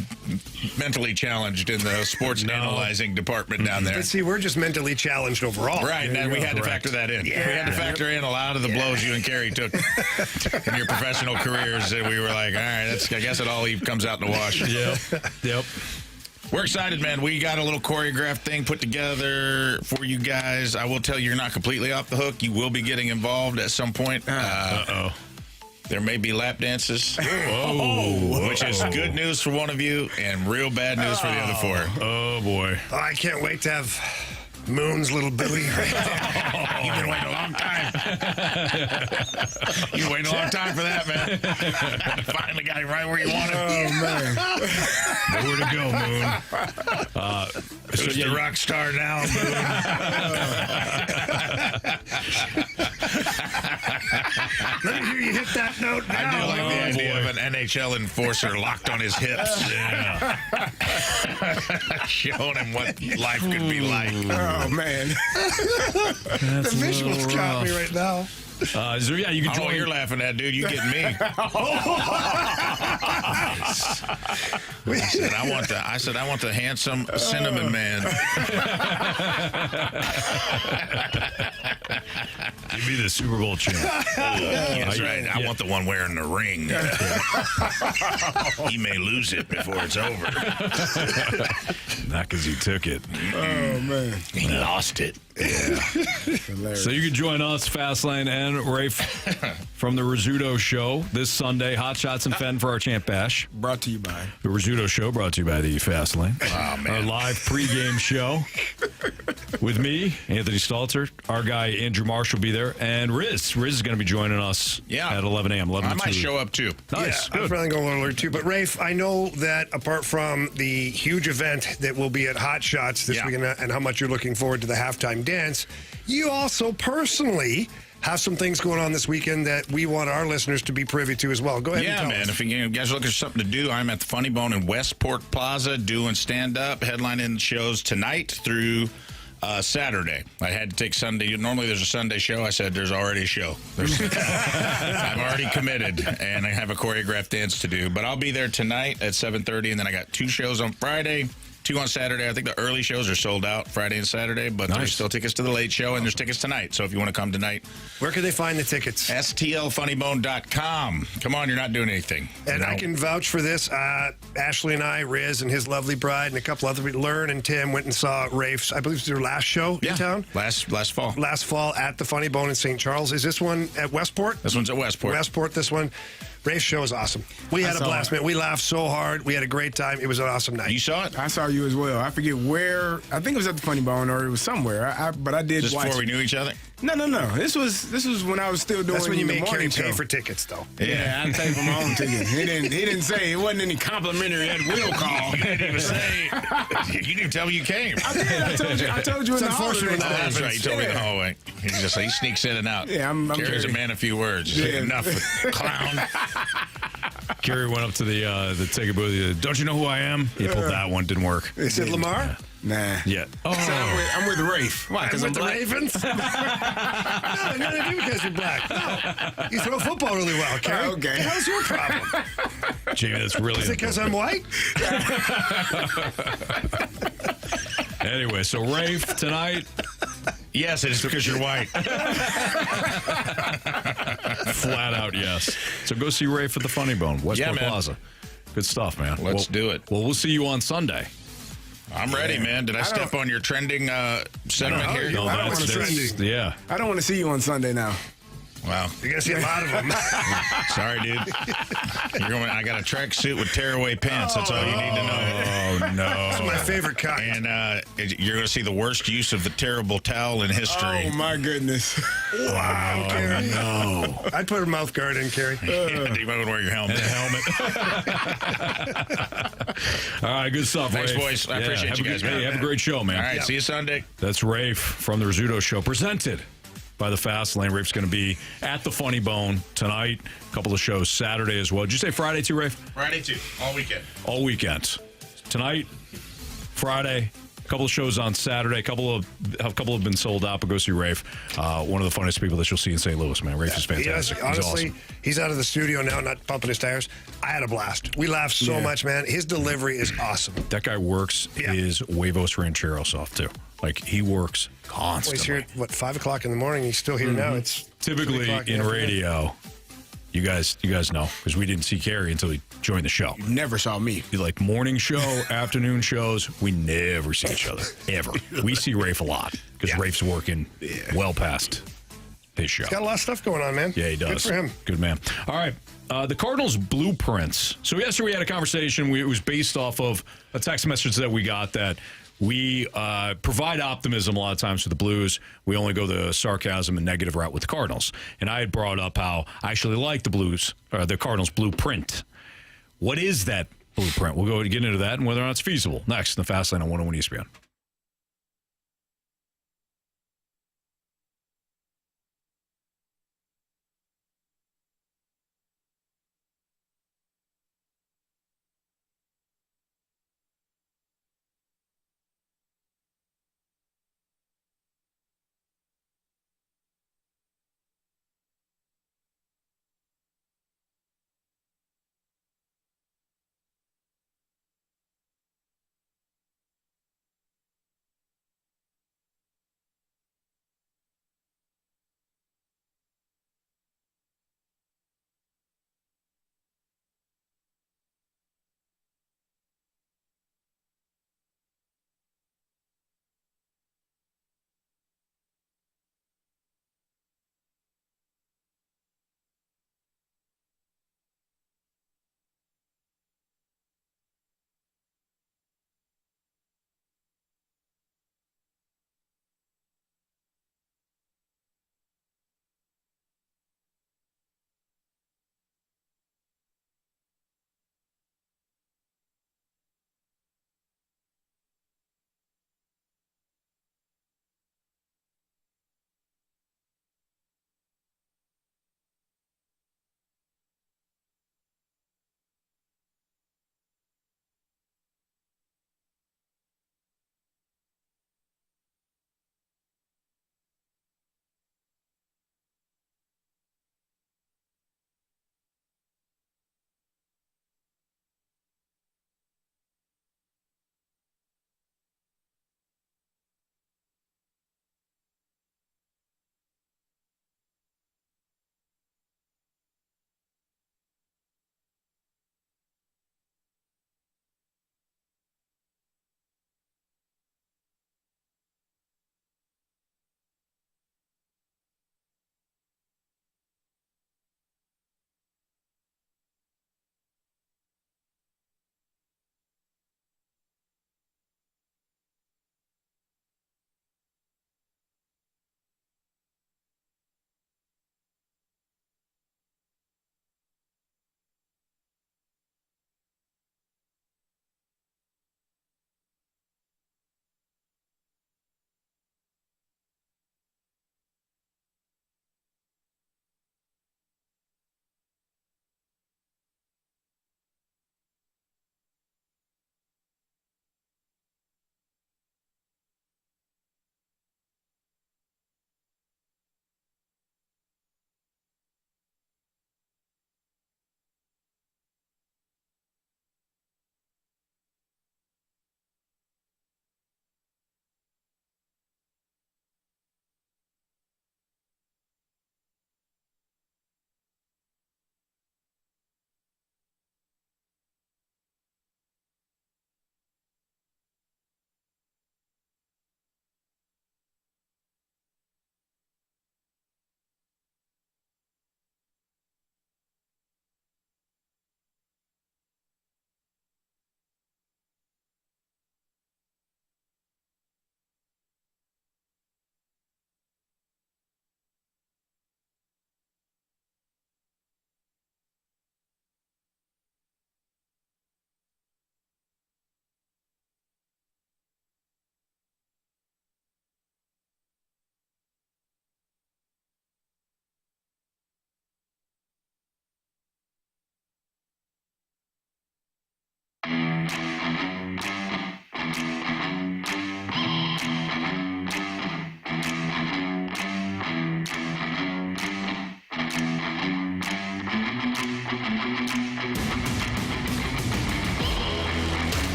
mentally challenged in the sports analyzing department down there. But see, we're just mentally challenged overall. Right, and we had to factor that in. Yeah. We had to factor in a lot of the blows you and Carey took in your professional careers. And we were like, all right, I guess it all comes out in the wash. Yep. We're excited, man. We got a little choreographed thing put together for you guys. I will tell you, you're not completely off the hook. You will be getting involved at some point. There may be lap dances, which is good news for one of you and real bad news for the other four. Oh, boy. Oh, I can't wait to have Moon's little Billy right there. You've been waiting a long time. You've waited a long time for that, man. Finally got him right where you want him. Oh, man. Nowhere to go, Moon. Who's the rock star now, Let me hear you hit that note now. I do like the idea of an NHL enforcer locked on his hips. Showing him what life could be like. Oh, man. The visuals got me right now. You can Oh, join. you're laughing at, dude. You getting me? I said I want the handsome cinnamon man. You'd be the Super Bowl champ. That's right. I want the one wearing the ring. He may lose it before it's over. Not because he took it. Oh, man. He lost it. So you can join us, Fastlane and Rafe, from the Rizzuto Show this Sunday. Hot Shots and Fenton for our Champ Bash. Brought to you by... The Rizzuto Show brought to you by the Fastlane. Oh, man. Our live pregame show with me, Anthony Stalter. Our guy, Andrew Marsh, will be there. And Riz. Riz is going to be joining us at 11 a.m. 11 I to might 2. show up, too. Nice. Yeah, I'm probably going a little early too. But Rafe, I know that apart from the huge event that will be at Hot Shots this weekend and how much you're looking forward to the halftime dance, you also personally have some things going on this weekend that we want our listeners to be privy to as well. Go ahead and tell us. If you guys are looking for something to do, I'm at the Funny Bone in Westport Plaza doing stand-up, headlining shows tonight through Saturday. I had to take Sunday. Normally there's a Sunday show. I said there's already a show. I'm already committed, and I have a choreographed dance to do. But I'll be there tonight at 7:30, and then I got 2 shows on Friday, 2 on Saturday. I think the early shows are sold out Friday and Saturday, but there's still tickets to the late show, and there's tickets tonight. So if you want to come tonight, where can they find the tickets? STLFunnyBone.com. Come on, you're not doing anything. And I can vouch for this. Ashley and I, Riz and his lovely bride, and a couple other people, Learn and Tim, went and saw Rafe's, I believe it was their last show in town. Last fall. Last fall at the Funny Bone in St. Charles. Is this one at Westport? This one's at Westport. Westport, this one. Rafe's show is awesome. We had a blast, man. We laughed so hard. We had a great time. It was an awesome night. You saw it? I saw you as well. I forget where. I think it was at the Funny Bone or it was somewhere. But I did Just watch before we it. knew each other? No. This was when I was still doing. That's when you the made Carey morning pay show. for tickets, though. Yeah, I paid for my own ticket. He didn't say it wasn't any complimentary at will call. You didn't even say. You didn't even tell me you came. I did. I told you in the hallway. Oh, that's right. You told me in the hallway. He sneaks in and out. Yeah, I'm Carey's a Carey. man of few words. Yeah. Enough, clown. Carey went up to the ticket booth. He said, "Don't you know who I am?" He pulled that one. Didn't work. Is it Lamar? Nah. Yeah. Oh. So I'm with Rafe. Why? Because I'm With the black. Ravens? No, nothing to do because you're black. No. You throw football really well, Carey. Okay. How's your problem? Jamie, that's really. Is it because I'm white? Anyway, so Rafe tonight. Yes, it's because you're white. Flat out, yes. So go see Rafe at the Funny Bone, Westport man. Plaza. Good stuff, man. Let's do it. Well, we'll see you on Sunday. I'm ready, man. Did I step on your trending sentiment here? No, I don't wanna see you. yeah. I don't want to see you on Sunday now. Wow. You're going to see a lot of them. Sorry, dude. I got a tracksuit with tearaway pants. That's all you need to know. Oh, no. That's my favorite cut. And you're going to see the worst use of the terrible towel in history. Oh my goodness. Wow, Carey. No. I'd put a mouth guard in, Carey. Yeah, you might want to wear your helmet. And a helmet. All right, good stuff, Thanks, Rafe. boys. I appreciate have you a guys, good- man. Hey, have a great show, man. All right, see you Sunday. That's Rafe from the Rizzuto Show, presented by the Fast Lane. Rafe's going to be at the Funny Bone tonight. A couple of shows Saturday as well. Did you say Friday too, Rafe? Friday, too. All weekend. All weekend. Tonight, Friday, a couple of shows on Saturday. A couple have been sold out, but go see Rafe. One of the funniest people that you'll see in St. Louis, man. Rafe is fantastic. Honestly, He's awesome. he's out of the studio now, not pumping his tires. I had a blast. We laughed so much, man. His delivery is awesome. That guy works his huevos rancheros off, too. Like, he works Well, he's constantly. here at, 5 o'clock in the morning. He's still here now. It's 3 Typically, o'clock in the afternoon. radio, you guys know, because we didn't see Carey until he joined the show. You never saw me. Be like morning show, afternoon shows. We never see each other ever. We see Rafe a lot because Rafe's working well past his show. He's got a lot of stuff going on, man. Yeah, he does. Good for him. Good man. All right. The Cardinals blueprints. So yesterday we had a conversation. It was based off of a text message that we got that we provide optimism a lot of times for the Blues. We only go the sarcasm and negative route with the Cardinals. And I had brought up how I actually like the Cardinals blueprint. What is that blueprint? We'll go get into that and whether or not it's feasible. Next in the Fast Lane on 101 ESPN.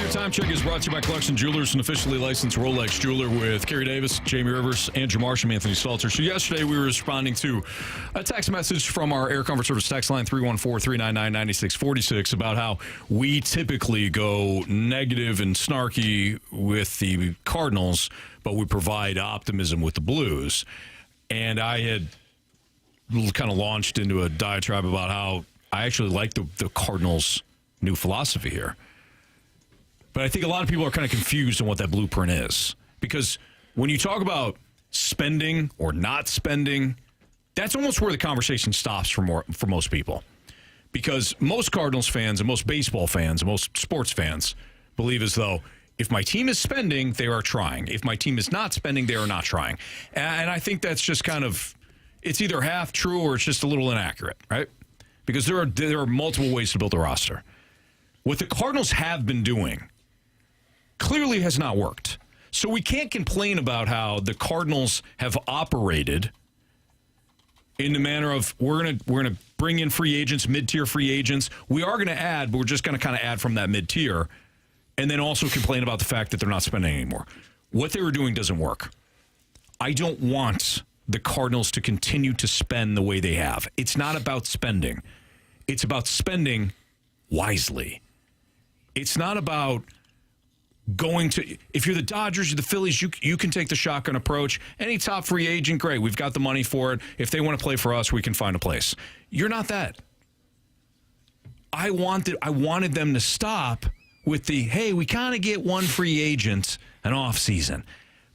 Your time check is brought to you by Clarkson Jewelers, an officially licensed Rolex jeweler, with Kerry Davis, Jamie Rivers, Andrew Marsham, Anthony Stalter. So yesterday we were responding to a text message from our Air Comfort Service text line 314-399-9646 about how we typically go negative and snarky with the Cardinals, but we provide optimism with the Blues. And I had kind of launched into a diatribe about how I actually like the Cardinals' new philosophy here. But I think a lot of people are kind of confused on what that blueprint is. Because when you talk about spending or not spending, that's almost where the conversation stops for most people. Because most Cardinals fans and most baseball fans and most sports fans believe as though if my team is spending, they are trying. If my team is not spending, they are not trying. And I think that's just kind of, it's either half true or it's just a little inaccurate, right? Because there are multiple ways to build a roster. What the Cardinals have been doing clearly has not worked. So we can't complain about how the Cardinals have operated in the manner of we're gonna bring in free agents, mid-tier free agents. We are going to add, but we're just going to kind of add from that mid-tier, and then also complain about the fact that they're not spending anymore. What they were doing doesn't work. I don't want the Cardinals to continue to spend the way they have. It's not about spending. It's about spending wisely. It's not about going to, if you're the Dodgers or the Phillies, you can take the shotgun approach. Any top free agent, great. We've got the money for it. If they want to play for us, we can find a place. You're not that. I wanted them to stop with the, hey, we kind of get one free agent an off season,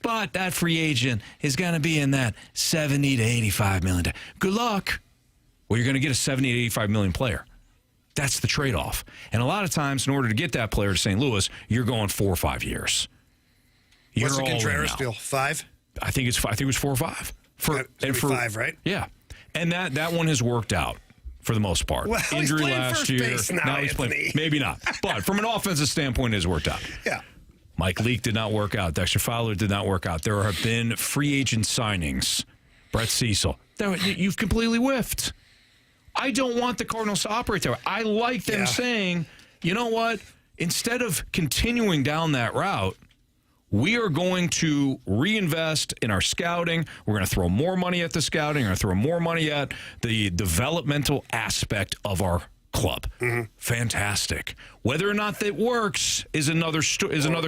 but that free agent is going to be in that 70 to 85 million. Good luck. Well, you're going to get a 70 to 85 million player. That's the trade-off. And a lot of times, in order to get that player to St. Louis, you're going 4 or 5 years. What's the Contreras deal? 5? I think it was 4 or 5. For 5, right? Yeah, and that one has worked out for the most part. Well, Injury he's last first year. base now He's playing. Maybe not, but from an offensive standpoint, it has worked out. Yeah. Mike Leake did not work out. Dexter Fowler did not work out. There have been free agent signings. Brett Cecil. You've completely whiffed. I don't want the Cardinals to operate that way. I like them saying, you know what? Instead of continuing down that route, we are going to reinvest in our scouting. We're going to throw more money at the scouting. We're going to throw more money at the developmental aspect of our club. Mm-hmm. Fantastic. Whether or not that works is another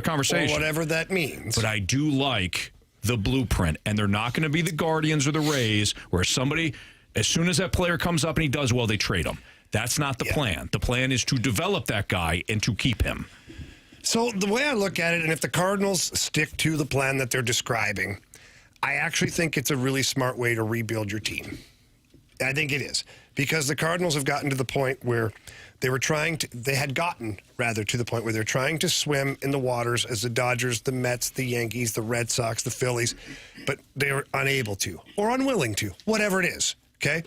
conversation. Or whatever that means. But I do like the blueprint, and they're not going to be the Guardians or the Rays where somebody, as soon as that player comes up and he does well, they trade him. That's not the plan. The plan is to develop that guy and to keep him. So the way I look at it, and if the Cardinals stick to the plan that they're describing, I actually think it's a really smart way to rebuild your team. I think it is. Because the Cardinals have gotten to the point where they had gotten to the point where they're trying to swim in the waters as the Dodgers, the Mets, the Yankees, the Red Sox, the Phillies, but they were unable to or unwilling to, whatever it is. Okay?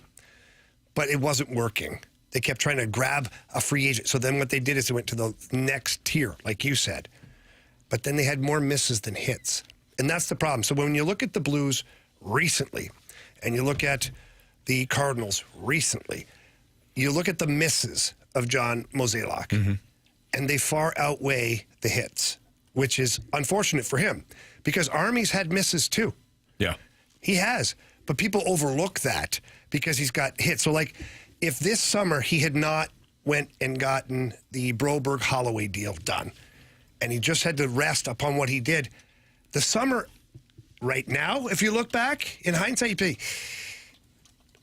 But it wasn't working. They kept trying to grab a free agent. So then what they did is they went to the next tier, like you said. But then they had more misses than hits. And that's the problem. So when you look at the Blues recently, and you look at the Cardinals recently, you look at the misses of John Mozeliak, and they far outweigh the hits, which is unfortunate for him. Because Army's had misses too. Yeah. He has. But people overlook that because he's got hits. So, like, if this summer he had not went and gotten the Broberg-Holloway deal done, and he just had to rest upon what he did, the summer right now, if you look back, in hindsight, you say,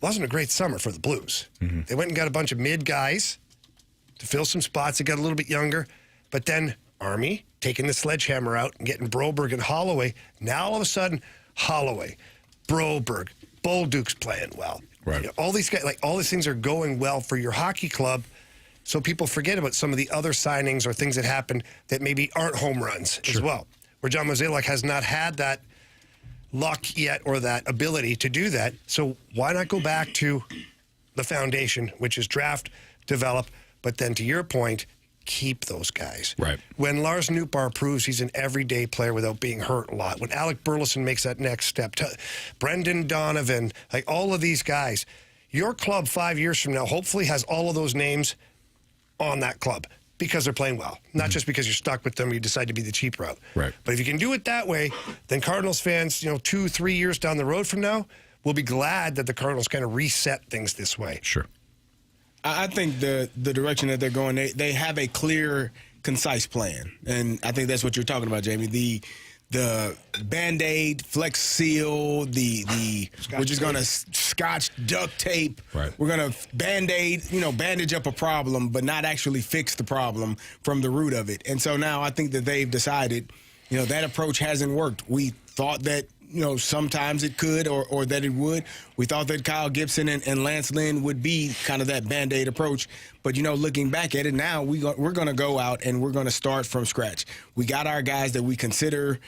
wasn't a great summer for the Blues. Mm-hmm. They went and got a bunch of mid guys to fill some spots. They got a little bit younger. But then Army taking the sledgehammer out and getting Broberg and Holloway. Now, all of a sudden, Holloway, Broberg, Bolduc's playing well. Right. You know, all these guys, like, all these things are going well for your hockey club. So people forget about some of the other signings or things that happened that maybe aren't home runs as well. Where John Mozeliak has not had that luck yet or that ability to do that. So why not go back to the foundation, which is draft, develop, but then to your point, keep those guys. Right. When Lars Nootbaar proves he's an everyday player without being hurt a lot, when Alec Burleson makes that next step, Brendan Donovan, like all of these guys, your club 5 years from now hopefully has all of those names on that club because they're playing well, not just because you're stuck with them or you decide to be the cheap route. Right. But if you can do it that way, then Cardinals fans, 2-3 years down the road from now, will be glad that the Cardinals kind of reset things this way. Sure. I think the direction that they're going, they have a clear, concise plan, and I think that's what you're talking about, Jamie. The Band-Aid, Flex Seal, we're just going to Scotch duct tape. Right. We're going to Band-Aid, bandage up a problem, but not actually fix the problem from the root of it. And so now I think that they've decided, that approach hasn't worked. We thought that, sometimes it could or that it would. We thought that Kyle Gibson and Lance Lynn would be kind of that Band-Aid approach. But, looking back at it now, we're going to go out and we're going to start from scratch. We got our guys that we consider,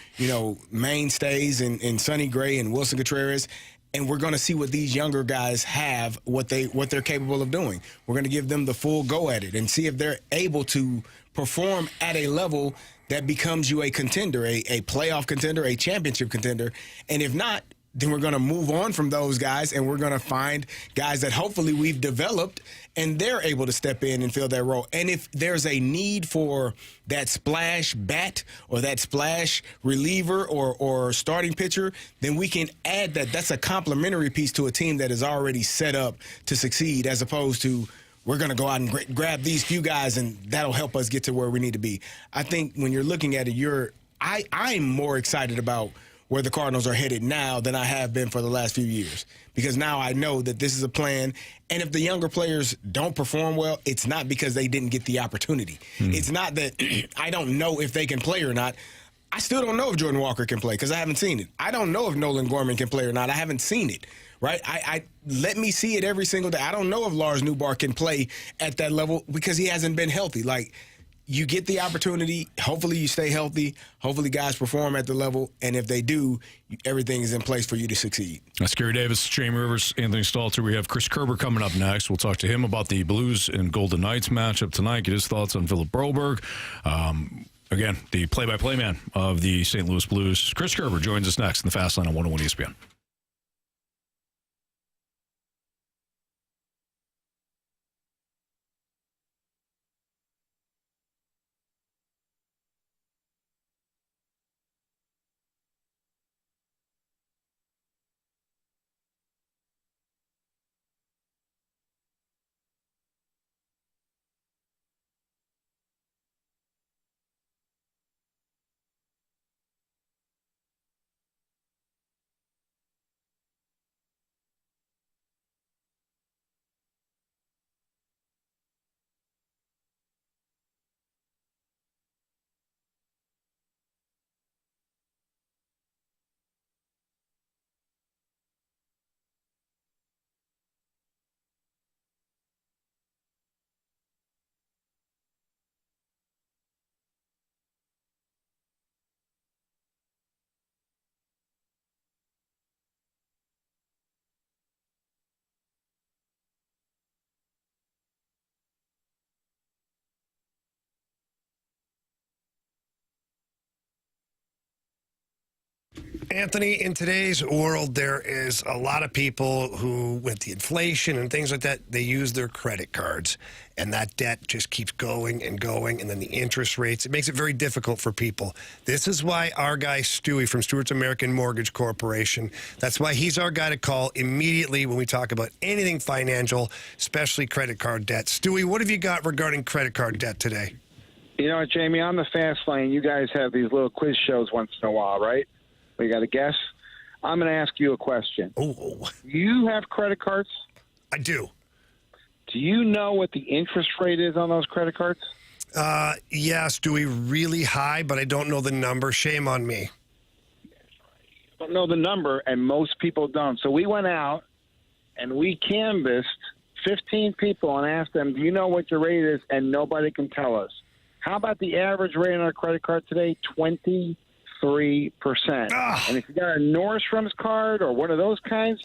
mainstays in Sonny Gray and Wilson Contreras. And we're going to see what these younger guys have, what they're capable of doing. We're going to give them the full go at it and see if they're able to perform at a level that becomes you a contender, a playoff contender, a championship contender. And if not, then we're going to move on from those guys and we're going to find guys that hopefully we've developed and they're able to step in and fill that role. And if there's a need for that splash bat or that splash reliever or starting pitcher, then we can add that. That's a complementary piece to a team that is already set up to succeed, as opposed to we're going to go out and grab these few guys and that'll help us get to where we need to be. I think when you're looking at it, I'm more excited about where the Cardinals are headed now than I have been for the last few years, because now I know that this is a plan. And if the younger players don't perform well, it's not because they didn't get the opportunity. It's not that I don't know if they can play or not. I still don't know if Jordan Walker can play because I haven't seen it. I don't know if Nolan Gorman can play or not. I haven't seen it, right? I let me see it every single day. I don't know if Lars Nootbaar can play at that level because he hasn't been healthy. Like, you get the opportunity. Hopefully you stay healthy. Hopefully guys perform at the level. And if they do, everything is in place for you to succeed. That's Kerry Davis, Jamie Rivers, Anthony Stalter. We have Chris Kerber coming up next. We'll talk to him about the Blues and Golden Knights matchup tonight, get his thoughts on Philip Broberg. Again, the play-by-play man of the St. Louis Blues. Chris Kerber joins us next in the Fast Line on 101 ESPN. Anthony, in today's world, there is a lot of people who, with the inflation and things like that, they use their credit cards. And that debt just keeps going and going. And then the interest rates, it makes it very difficult for people. This is why our guy, Stewie, from Stewart's American Mortgage Corporation, that's why he's our guy to call immediately when we talk about anything financial, especially credit card debt. Stewie, what have you got regarding credit card debt today? You know what, Jamie, on the Fast Lane, you guys have these little quiz shows once in a while, right? We got to guess. I'm going to ask you a question. Oh, you have credit cards? I do. Do you know what the interest rate is on those credit cards? Yes, Stewie, really high, but I don't know the number. Shame on me. I don't know the number, and most people don't. So we went out and we canvassed 15 people and asked them, do you know what your rate is? And nobody can tell us. How about the average rate on our credit card today? 23%. And if you got a Nordstrom's card or one of those kinds,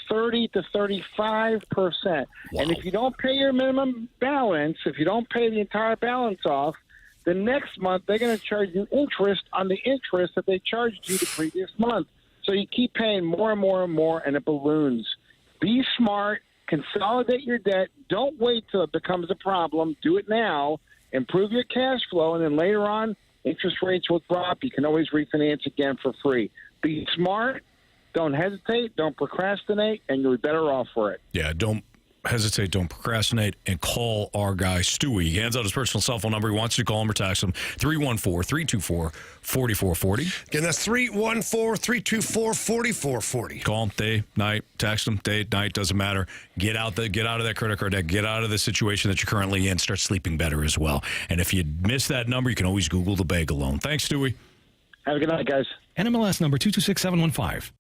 30 to 35%. And if you don't pay your minimum balance, if you don't pay the entire balance off, the next month they're going to charge you interest on the interest that they charged you the previous month. So you keep paying more and more and more, and it balloons. Be smart. Consolidate your debt. Don't wait till it becomes a problem. Do it now. Improve your cash flow, and then later on, interest rates will drop. You can always refinance again for free. Be smart. Don't hesitate. Don't procrastinate, and you'll be better off for it. Yeah, don't hesitate, don't procrastinate, and call our guy Stewie. He hands out his personal cell phone number. He wants you to call him or text him. 314-324-4440. Again, that's 314-324-4440. Call him day, night, text him day, night, doesn't matter. Get out of that credit card debt. Get out of the situation that you're currently in. Start sleeping better as well. And if you miss that number, you can always Google the bagel loan. Thanks, Stewie. Have a good night, guys. NMLS number 226715.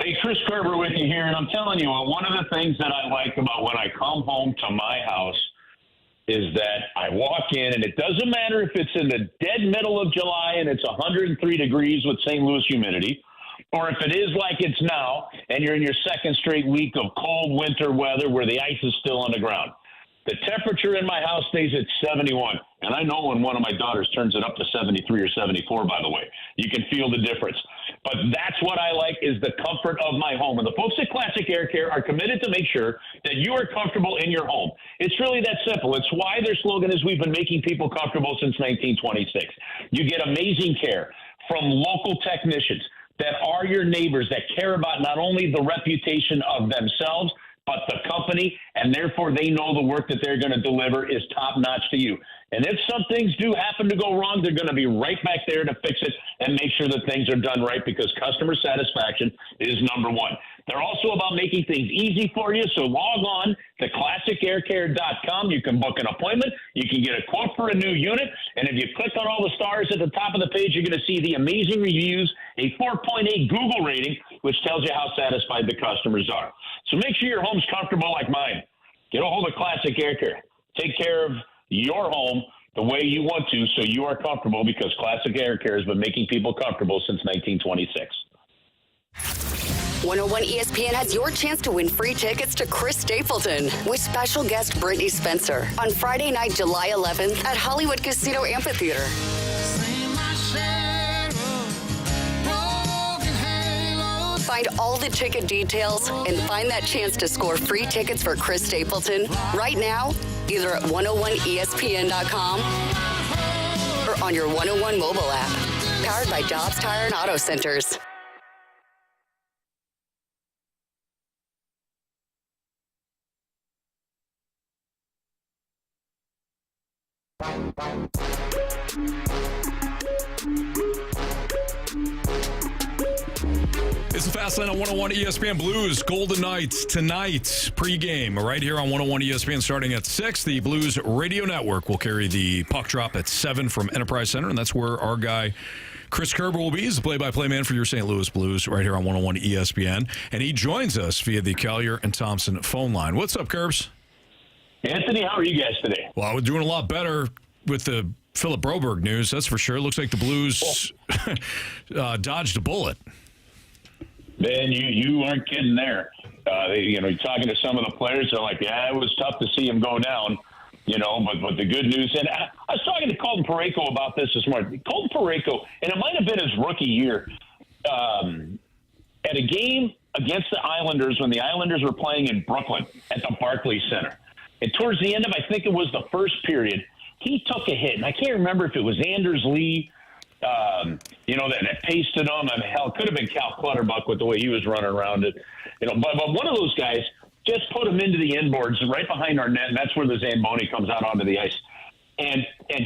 Hey, Chris Kerber with you here, and I'm telling you, one of the things that I like about when I come home to my house is that I walk in, and it doesn't matter if it's in the dead middle of July and it's 103 degrees with St. Louis humidity, or if it is like it's now and you're in your second straight week of cold winter weather where the ice is still on the ground. The temperature in my house stays at 71, and I know when one of my daughters turns it up to 73 or 74, by the way. You can feel the difference. But that's what I like is the comfort of my home. And the folks at Classic Air Care are committed to make sure that you are comfortable in your home. It's really that simple. It's why their slogan is we've been making people comfortable since 1926. You get amazing care from local technicians that are your neighbors, that care about not only the reputation of themselves, but the company, and therefore they know the work that they're going to deliver is top-notch to you. And if some things do happen to go wrong, they're going to be right back there to fix it and make sure that things are done right, because customer satisfaction is number one. They're also about making things easy for you, so log on to ClassicAirCare.com. You can book an appointment. You can get a quote for a new unit, and if you click on all the stars at the top of the page, you're going to see the amazing reviews, a 4.8 Google rating, which tells you how satisfied the customers are. So make sure your home's comfortable like mine. Get a hold of Classic Air Care. Take care of your home the way you want to so you are comfortable, because Classic Air Care has been making people comfortable since 1926. 101 ESPN has your chance to win free tickets to Chris Stapleton with special guest Brittany Spencer on Friday night, July 11th at Hollywood Casino Amphitheater. Find all the ticket details and find that chance to score free tickets for Chris Stapleton right now, either at 101ESPN.com or on your 101 mobile app. Powered by Dobbs Tire and Auto Centers. It's the Fast Lane on 101 ESPN Blues. Golden Knights tonight, pregame, right here on 101 ESPN starting at 6. The Blues Radio Network will carry the puck drop at 7 from Enterprise Center, and that's where our guy Chris Kerber will be. He's the play-by-play man for your St. Louis Blues right here on 101 ESPN. And he joins us via the Collier and Thompson phone line. What's up, Kerbs? Anthony, how are you guys today? Well, we're doing a lot better with the Philip Broberg news, that's for sure. Looks like the Blues dodged a bullet. Man, you aren't kidding there. You're talking to some of the players, they're like, yeah, it was tough to see him go down, but the good news, and I was talking to Colton Parayko about this morning. Colton Parayko, and it might have been his rookie year, at a game against the Islanders when the Islanders were playing in Brooklyn at the Barclays Center. And towards the end of, I think it was the first period, he took a hit, and I can't remember if it was Anders Lee, that pasted him. I mean, hell, it could have been Cal Clutterbuck with the way he was running around it. But one of those guys just put him into the inboards right behind our net, and that's where the Zamboni comes out onto the ice. And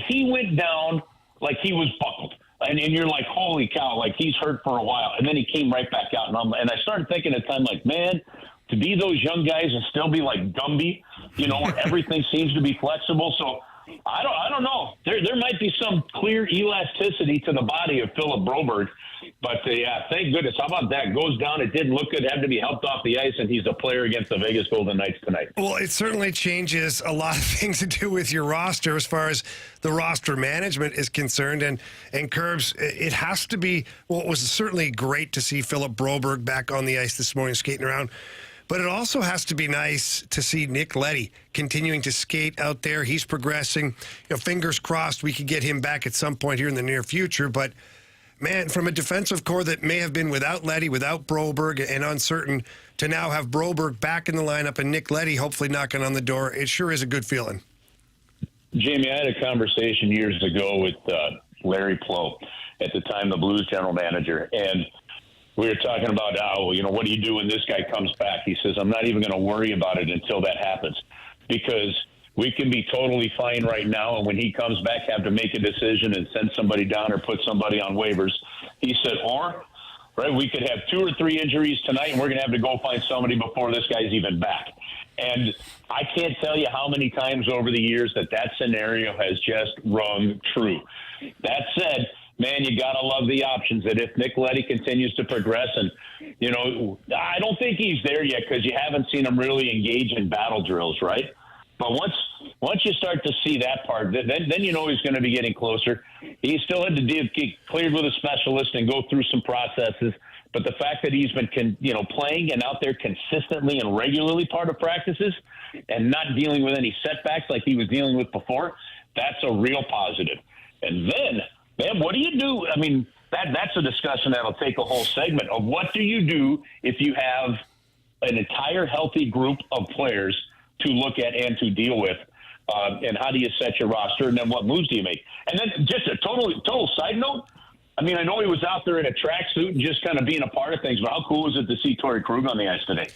he went down like he was buckled. And you're like, holy cow, like he's hurt for a while. And then he came right back out. And I started thinking at the time, like, man, to be those young guys and still be like Gumby, where everything seems to be flexible. So I don't know. There might be some clear elasticity to the body of Philip Broberg. But, yeah, thank goodness. How about that? Goes down. It didn't look good. Had to be helped off the ice, and he's a player against the Vegas Golden Knights tonight. Well, it certainly changes a lot of things to do with your roster as far as the roster management is concerned. And Kerbs, it has to be, well, it was certainly great to see Philip Broberg back on the ice this morning skating around. But it also has to be nice to see Nick Leddy continuing to skate out there. He's progressing. Fingers crossed we could get him back at some point here in the near future. But, man, from a defensive core that may have been without Leddy, without Broberg, and uncertain, to now have Broberg back in the lineup and Nick Leddy hopefully knocking on the door, it sure is a good feeling. Jamie, I had a conversation years ago with Larry Plow, at the time the Blues general manager, and we were talking about, what do you do when this guy comes back? He says, I'm not even going to worry about it until that happens, because we can be totally fine right now, and when he comes back, have to make a decision and send somebody down or put somebody on waivers. He said, we could have 2 or 3 injuries tonight, and we're going to have to go find somebody before this guy's even back. And I can't tell you how many times over the years that scenario has just rung true. That said, man, you got to love the options that if Nick Leddy continues to progress, and, I don't think he's there yet because you haven't seen him really engage in battle drills, right? But once you start to see that part, then you know he's going to be getting closer. He still had to get cleared with a specialist and go through some processes. But the fact that he's been, playing and out there consistently and regularly part of practices and not dealing with any setbacks like he was dealing with before, that's a real positive. And then, man, what do you do? I mean, that's a discussion that'll take a whole segment of what do you do if you have an entire healthy group of players to look at and to deal with, and how do you set your roster, and then what moves do you make? And then just a total side note, I mean, I know he was out there in a tracksuit and just kind of being a part of things, but how cool was it to see Torrey Krug on the ice today?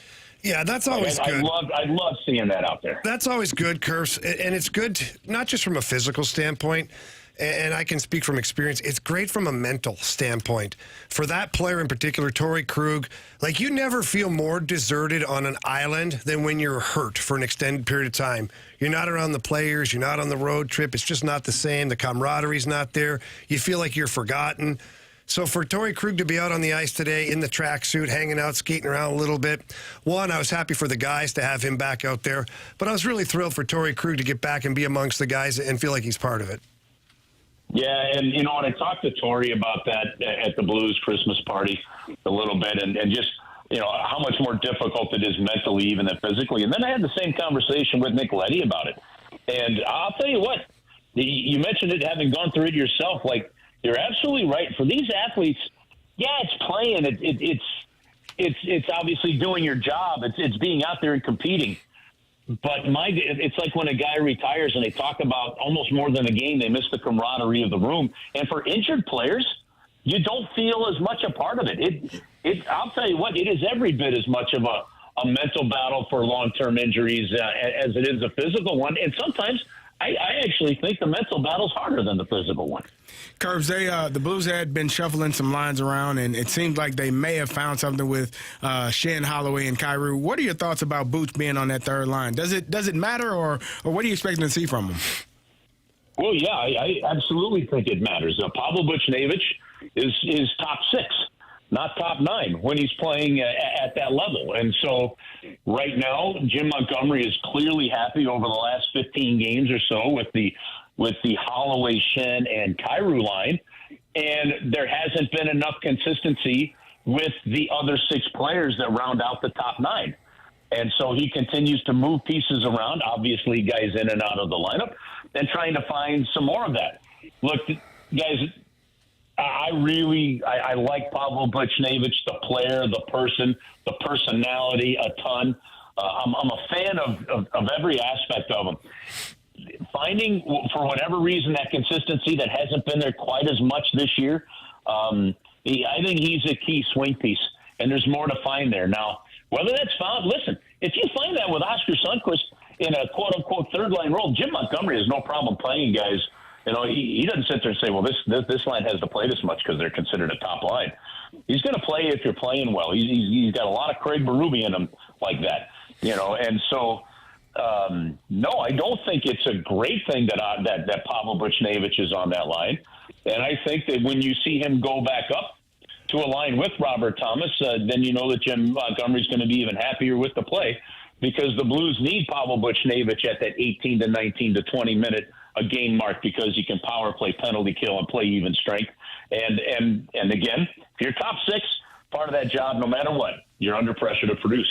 Yeah, that's always good. I love seeing that out there. That's always good, Kerbs, and it's good not just from a physical standpoint, and I can speak from experience. It's great from a mental standpoint. For that player in particular, Torrey Krug, like you never feel more deserted on an island than when you're hurt for an extended period of time. You're not around the players. You're not on the road trip. It's just not the same. The camaraderie's not there. You feel like you're forgotten. So for Torrey Krug to be out on the ice today in the tracksuit, hanging out, skating around a little bit, one, I was happy for the guys to have him back out there, but I was really thrilled for Torrey Krug to get back and be amongst the guys and feel like he's part of it. Yeah, and, when I talked to Torrey about that at the Blues Christmas party a little bit and just, how much more difficult it is mentally even than physically. And then I had the same conversation with Nick Leddy about it. And I'll tell you what, you mentioned it having gone through it yourself. Like, you're absolutely right. For these athletes, yeah, it's playing. It's obviously doing your job. It's being out there and competing. But it's like when a guy retires and they talk about almost more than a game, they miss the camaraderie of the room. And for injured players, you don't feel as much a part of it. I'll tell you what, it is every bit as much of a mental battle for long-term injuries as it is a physical one. And sometimes I actually think the mental battle's harder than the physical one. Curbs, the Blues had been shuffling some lines around, and it seems like they may have found something with Schenn, Holloway, and Carey. What are your thoughts about Boots being on that third line? Does it matter, or what are you expecting to see from him? Well, yeah, I absolutely think it matters. Pavel Buchnevich is top 6, not top 9 when he's playing at that level. And so right now, Jim Montgomery is clearly happy over the last 15 games or so with the Holloway, Schenn, and Carey line. And there hasn't been enough consistency with the other 6 players that round out the top 9. And so he continues to move pieces around, obviously guys in and out of the lineup, and trying to find some more of that. Look, guys, I like Pavel Buchnevich, the player, the person, the personality, a ton. I'm a fan of every aspect of him. Finding, for whatever reason, that consistency that hasn't been there quite as much this year, I think he's a key swing piece, and there's more to find there. Now, whether that's found, listen, if you find that with Oscar Sundqvist in a quote-unquote third-line role, Jim Montgomery has no problem playing guys. You know, he doesn't sit there and say, well, this line has to play this much because they're considered a top line. He's going to play if you're playing well. He's got a lot of Craig Berube in him like that, you know. And so, no, I don't think it's a great thing that Pavel Buchnevich is on that line. And I think that when you see him go back up to a line with Robert Thomas, then you know that Jim Montgomery's going to be even happier with the play, because the Blues need Pavel Buchnevich at that 18 to 19 to 20 minute a game mark, because he can power play, penalty kill, and play even strength. And again, if you're top 6, part of that job, no matter what, you're under pressure to produce.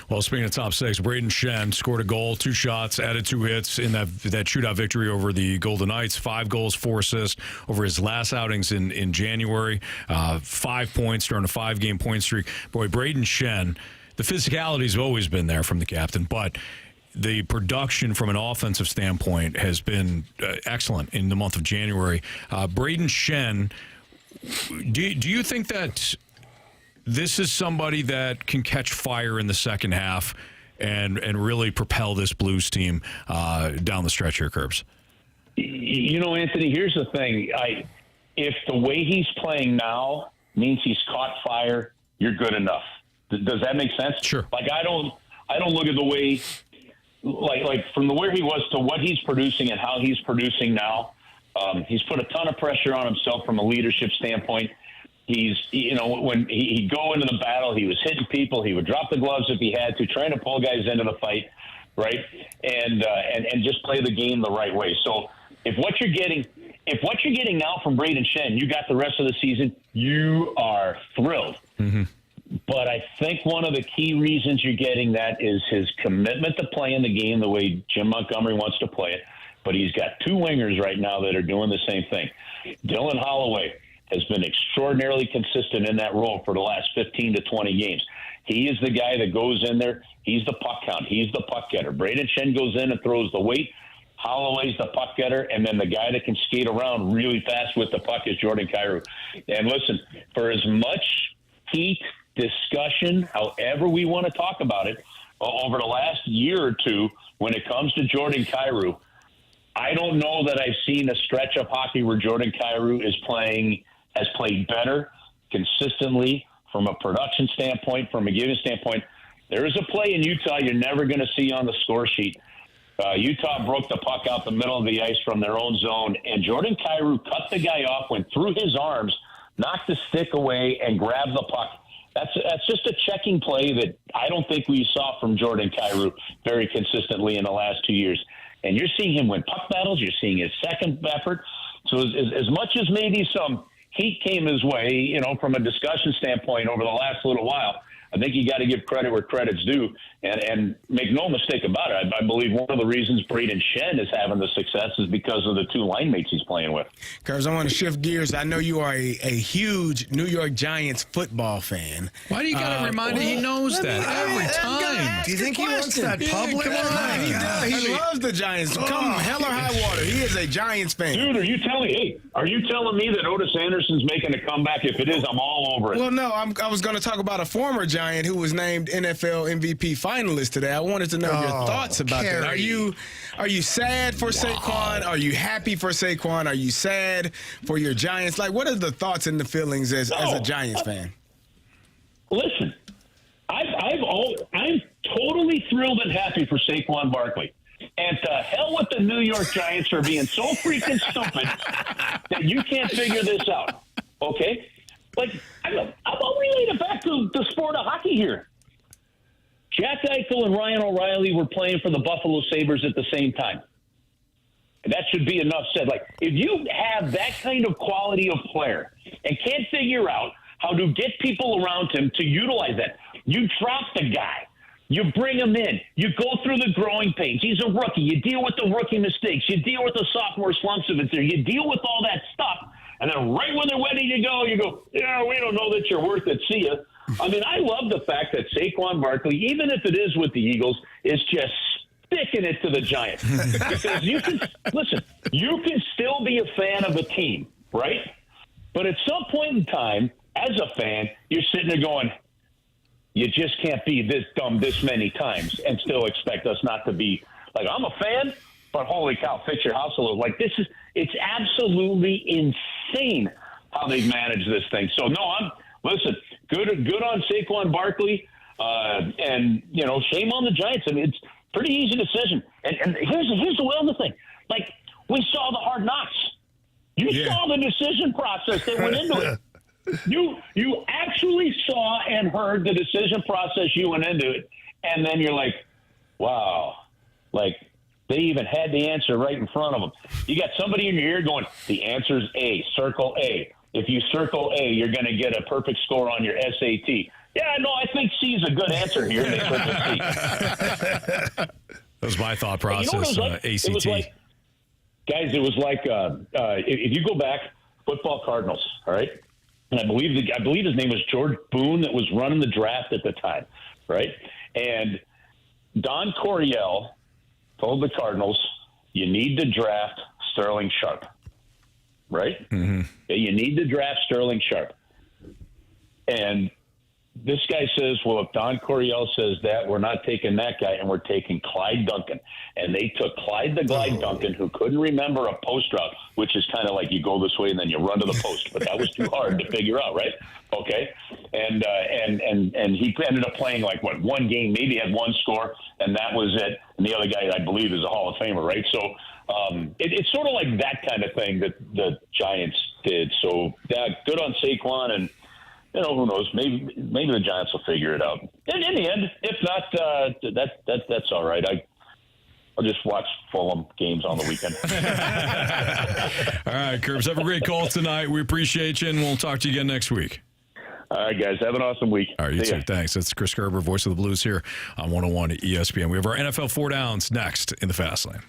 Well, speaking of top 6, Brayden Schenn scored a goal, 2 shots, added 2 hits in that shootout victory over the Golden Knights. 5 goals, 4 assists over his last outings in January. 5 points during a 5-game point streak. Boy, Brayden Schenn, the physicality's always been there from the captain, but the production from an offensive standpoint has been excellent in the month of January. Brayden Schenn, do you think that this is somebody that can catch fire in the second half and really propel this Blues team down the stretch here, Curbs? You know, Anthony, here's the thing. If the way he's playing now means he's caught fire, you're good enough. Does that make sense? Sure. Like, I don't look at the way, like from where he was to what he's producing and how he's producing now. He's put a ton of pressure on himself from a leadership standpoint. He's, you know, when he'd go into the battle, he was hitting people. He would drop the gloves if he had to, trying to pull guys into the fight, right? And just play the game the right way. So if what you're getting now from Brayden Schenn, you got the rest of the season, you are thrilled. Mm-hmm. But I think one of the key reasons you're getting that is his commitment to playing the game the way Jim Montgomery wants to play it. But he's got 2 wingers right now that are doing the same thing. Dylan Holloway has been extraordinarily consistent in that role for the last 15 to 20 games. He is the guy that goes in there. He's the puck count. He's the puck getter. Brayden Schenn goes in and throws the weight. Holloway's the puck getter, and then the guy that can skate around really fast with the puck is Jordan Carey. And listen, for as much heat, discussion, however we want to talk about it, over the last year or two, when it comes to Jordan Carey, I don't know that I've seen a stretch of hockey where Jordan Carey has played better consistently from a production standpoint, from a giving standpoint. There is a play in Utah you're never going to see on the score sheet. Utah broke the puck out the middle of the ice from their own zone, and Jordan Carey cut the guy off, went through his arms, knocked the stick away, and grabbed the puck. That's just a checking play that I don't think we saw from Jordan Carey very consistently in the last 2 years. And you're seeing him win puck battles. You're seeing his second effort. So as much as maybe some heat came his way, you know, from a discussion standpoint over the last little while, I think you got to give credit where credit's due, and make no mistake about it. I believe one of the reasons Brayden Schenn is having the success is because of the 2 line mates he's playing with. Curves, I want to shift gears. I know you are a huge New York Giants football fan. Why do you got to remind him? He knows that every time. Do you think he wants that public? Come on, he loves the Giants. Come on, hell or high water. He is a Giants fan. Dude, are you telling me that Otis Anderson's making a comeback? If it is, I'm all over it. Well, no, I was going to talk about a former Giants Giant who was named NFL MVP finalist today. I wanted to know your thoughts about that. Are you sad for Saquon? Are you happy for Saquon? Are you sad for your Giants? Like, what are the thoughts and the feelings as a Giants fan? Listen, I'm totally thrilled and happy for Saquon Barkley. And to hell with the New York Giants for being so freaking stupid that you can't figure this out. Okay? Like, I'll relate it back to the sport of hockey here. Jack Eichel and Ryan O'Reilly were playing for the Buffalo Sabres at the same time. And that should be enough said. Like, if you have that kind of quality of player and can't figure out how to get people around him to utilize that, you drop the guy. You bring him in. You go through the growing pains. He's a rookie. You deal with the rookie mistakes. You deal with the sophomore slumps of it there. You deal with all that stuff. And then right when they're ready to go, you go, yeah, we don't know that you're worth it. See ya. I mean, I love the fact that Saquon Barkley, even if it is with the Eagles, is just sticking it to the Giants. Because you can still be a fan of a team, right? But at some point in time, as a fan, you're sitting there going, you just can't be this dumb this many times and still expect us not to be like, I'm a fan, but holy cow, fix your house a little. Like, it's absolutely insane how they've managed this thing. So no, listen, good on Saquon Barkley. And shame on the Giants. I mean, it's a pretty easy decision. And here's the other thing. Like, we saw the Hard Knocks. You saw the decision process that went into it. You actually saw and heard the decision process you went into it, and then you're like, wow, like they even had the answer right in front of them. You got somebody in your ear going, the answer's A, circle A. If you circle A, you're going to get a perfect score on your SAT. Yeah, no, I think C is a good answer here. They circle C. That was my thought process, ACT. It was like, guys, it was like if you go back, football Cardinals, all right? And I believe his name was George Boone that was running the draft at the time, right? And Don Coryell told the Cardinals, you need to draft Sterling Sharp, right? Mm-hmm. You need to draft Sterling Sharp. And this guy says, well, if Don Coryell says that, we're not taking that guy, and we're taking Clyde Duncan. And they took Clyde the Glide Duncan, who couldn't remember a post route, which is kind of like you go this way and then you run to the post. But that was too hard to figure out, right? Okay. And he ended up playing one game, maybe had one score, and that was it. And the other guy, I believe, is a Hall of Famer, right? So it's sort of like that kind of thing that the Giants did. So good on Saquon, and who knows? Maybe the Giants will figure it out. And in the end, if not, that's all right. I'll just watch Fulham games on the weekend. All right, Curbs, have a great call tonight. We appreciate you, and we'll talk to you again next week. All right, guys. Have an awesome week. All right, you too. Thanks. That's Chris Kerber, voice of the Blues here on 101 ESPN. We have our NFL 4 Downs next in the Fast Lane.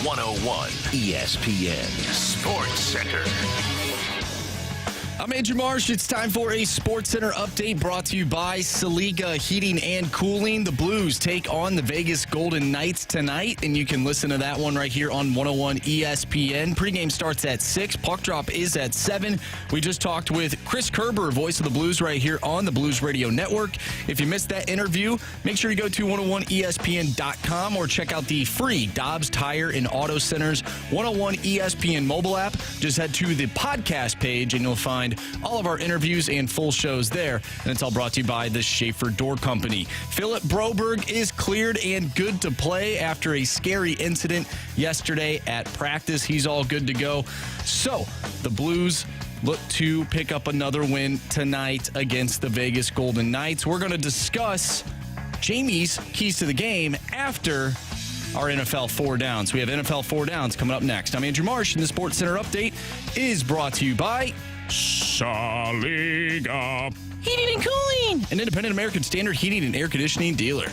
101 ESPN Sports Center. I'm Andrew Marsh. It's time for a Sports Center update brought to you by Saliga Heating and Cooling. The Blues take on the Vegas Golden Knights tonight, and you can listen to that one right here on 101 ESPN. Pregame starts at 6. Puck drop is at 7. We just talked with Chris Kerber, voice of the Blues, right here on the Blues Radio Network. If you missed that interview, make sure you go to 101ESPN.com or check out the free Dobbs Tire and Auto Centers 101 ESPN mobile app. Just head to the podcast page, and you'll find all of our interviews and full shows there. And it's all brought to you by the Schaefer Door Company. Philip Broberg is cleared and good to play after a scary incident yesterday at practice. He's all good to go. So the Blues look to pick up another win tonight against the Vegas Golden Knights. We're going to discuss Jamie's keys to the game after our NFL 4 Downs. We have NFL 4 Downs coming up next. I'm Andrew Marsh, and the Sports Center update is brought to you by Saliga Heating and Cooling, an independent American Standard heating and air conditioning dealer.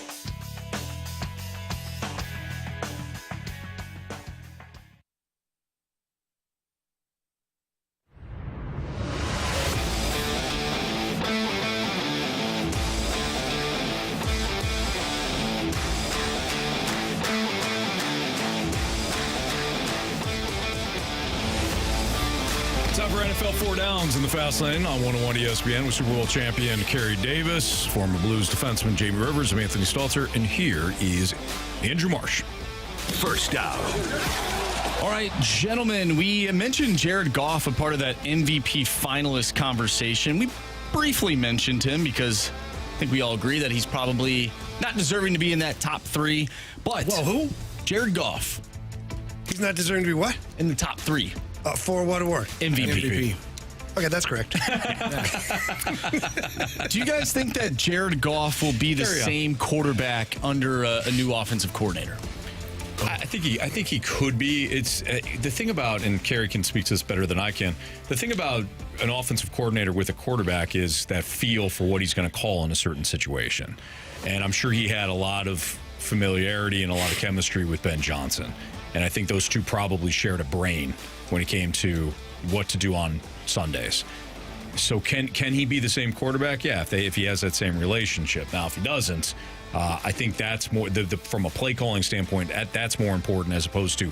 Time for NFL 4 Downs in the fast lane on 101 ESPN with Super Bowl champion Carey Davis, former Blues defenseman Jamie Rivers, I'm Anthony Stalter, and here is Andrew Marsh. First down. All right, gentlemen, we mentioned Jared Goff, a part of that MVP finalist conversation. We briefly mentioned him because I think we all agree that he's probably not deserving to be in that top 3. But Whoa, who? Jared Goff. He's not deserving to be what? In the top 3. For what award? MVP. Okay, that's correct. Do you guys think that Jared Goff will be the same quarterback under a new offensive coordinator? I think he could be. It's the thing about, and Carey can speak to this better than I can. The thing about an offensive coordinator with a quarterback is that feel for what he's going to call in a certain situation. And I'm sure he had a lot of familiarity and a lot of chemistry with Ben Johnson. And I think those two probably shared a brain when it came to what to do on Sundays. So can he be the same quarterback? Yeah, if he has that same relationship. Now, if he doesn't, I think that's more from a play calling standpoint. That's more important as opposed to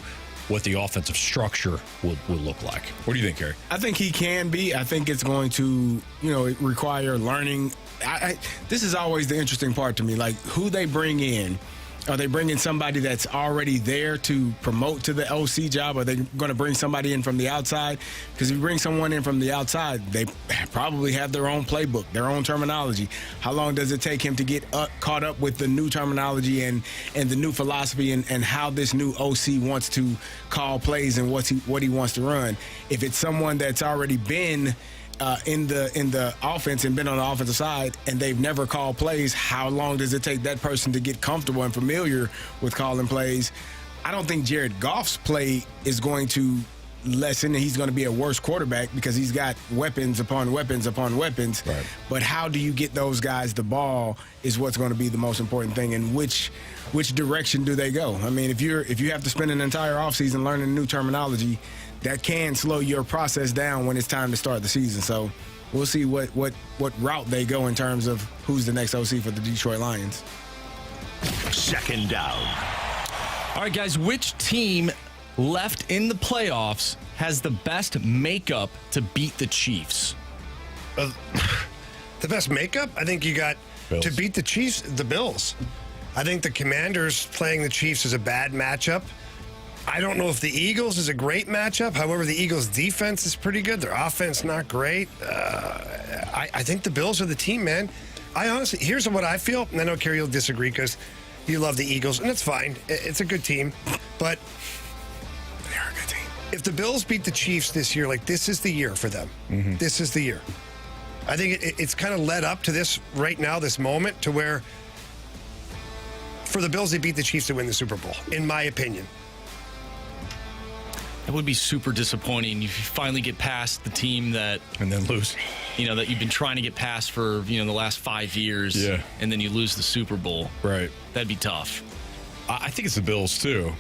what the offensive structure will look like. What do you think, Carey? I think he can be. I think it's going to, require learning. This is always the interesting part to me, like who they bring in. Are they bringing somebody that's already there to promote to the OC job? Are they going to bring somebody in from the outside? Because if you bring someone in from the outside, they probably have their own playbook, their own terminology. How long does it take him to get caught up with the new terminology and the new philosophy and how this new OC wants to call plays and what he wants to run? If it's someone that's already been in the offense and been on the offensive side and they've never called plays, how long does it take that person to get comfortable and familiar with calling plays? I don't think Jared Goff's play is going to lessen and he's going to be a worse quarterback because he's got weapons upon weapons upon weapons. Right. But how do you get those guys the ball is what's going to be the most important thing, and which direction do they go? I mean, if you have to spend an entire offseason learning new terminology, that can slow your process down when it's time to start the season. So we'll see what route they go in terms of who's the next OC for the Detroit Lions. Second down. All right, guys, which team left in the playoffs has the best makeup to beat the Chiefs? The best makeup? I think you got Bills. to beat the Chiefs, the Bills. I think the Commanders playing the Chiefs is a bad matchup. I don't know if the Eagles is a great matchup. However, the Eagles' defense is pretty good. Their offense not great. I think the Bills are the team, man. I honestly, here's what I feel, and I know Carey will disagree because you love the Eagles, and it's fine. It's a good team, but they are a good team. If the Bills beat the Chiefs this year, like this is the year for them. Mm-hmm. This is the year. I think it's kind of led up to this right now, this moment, to where for the Bills, they beat the Chiefs to win the Super Bowl, in my opinion. It would be super disappointing if you finally get past the team that And then lose. that you've been trying to get past for the last 5 years, Yeah. and then you lose the Super Bowl. Right. That'd be tough. I think it's the Bills, too.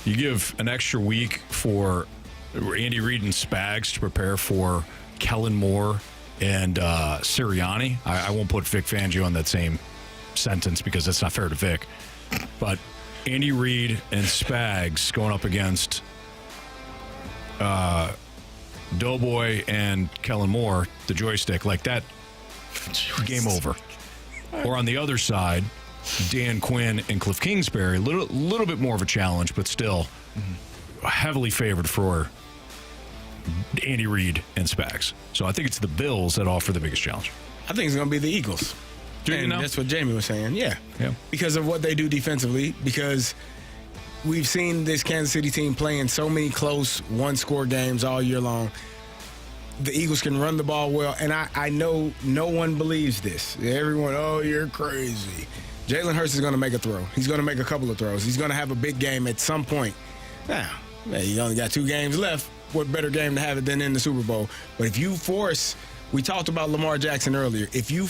You give an extra week for Andy Reid and Spags to prepare for Kellen Moore and Sirianni. I won't put Vic Fangio in that same sentence because that's not fair to Vic. But Andy Reid and Spags going up against Doughboy and Kellen Moore, the joystick, like that, game over. Or on the other side, Dan Quinn and Cliff Kingsbury, a little bit more of a challenge, but still heavily favored for Andy Reid and Spags. So I think it's the Bills that offer the biggest challenge. I think it's going to be the Eagles. And that's what Jamie was saying. Yeah. Because of what they do defensively, because we've seen this Kansas City team play in so many close one-score games all year long. The Eagles can run the ball well, and I know no one believes this. Everyone, oh, you're crazy. Jalen Hurts is going to make a throw. He's going to make a couple of throws. He's going to have a big game at some point. Now, you only got 2 games left. What better game to have it than in the Super Bowl? But if you force, we talked about Lamar Jackson earlier. If you're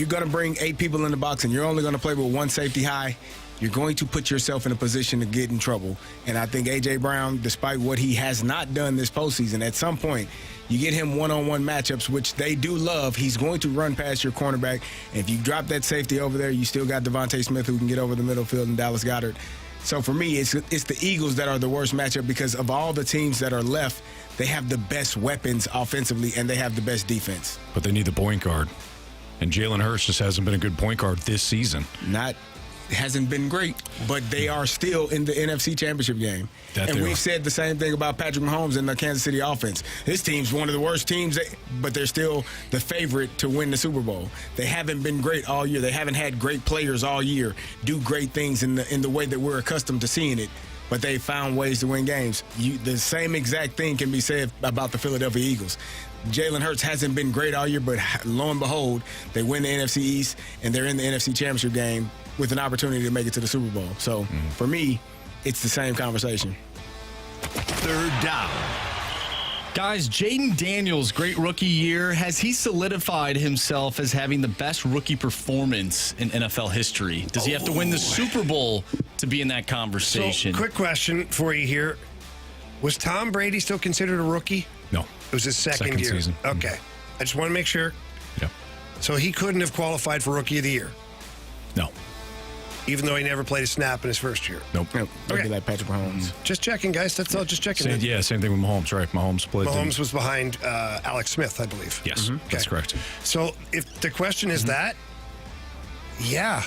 going to bring 8 people in the box and you're only going to play with 1 safety high, you're going to put yourself in a position to get in trouble. And I think A.J. Brown, despite what he has not done this postseason, at some point, you get him one-on-one matchups, which they do love. He's going to run past your cornerback. And if you drop that safety over there, you still got Devontae Smith who can get over the middle field and Dallas Goedert. So for me, it's the Eagles that are the worst matchup because of all the teams that are left, they have the best weapons offensively and they have the best defense. But they need the point guard. And Jalen Hurts just hasn't been a good point guard this season. Hasn't been great, but they are still in the NFC Championship game. And we've said the same thing about Patrick Mahomes and the Kansas City offense. This team's one of the worst teams, but they're still the favorite to win the Super Bowl. They haven't been great all year. They haven't had great players all year do great things in the way that we're accustomed to seeing it, but they found ways to win games. The same exact thing can be said about the Philadelphia Eagles. Jalen Hurts hasn't been great all year, but lo and behold, they win the NFC East, and they're in the NFC Championship game with an opportunity to make it to the Super Bowl. So, for me, it's the same conversation. 3rd down. Guys, Jaden Daniels, great rookie year. Has he solidified himself as having the best rookie performance in NFL history? Does he have to win the Super Bowl to be in that conversation? So, quick question for you here. Was Tom Brady still considered a rookie? No. It was his second year. Season. Okay. I just want to make sure. Yeah. So he couldn't have qualified for Rookie of the Year? No. Even though he never played a snap in his first year? Nope. Okay. Like Patrick Mahomes. Just checking, guys. That's all. Just checking. Same thing with Mahomes, right? Mahomes was behind Alex Smith, I believe. Yes, that's correct. So if the question is that, yeah,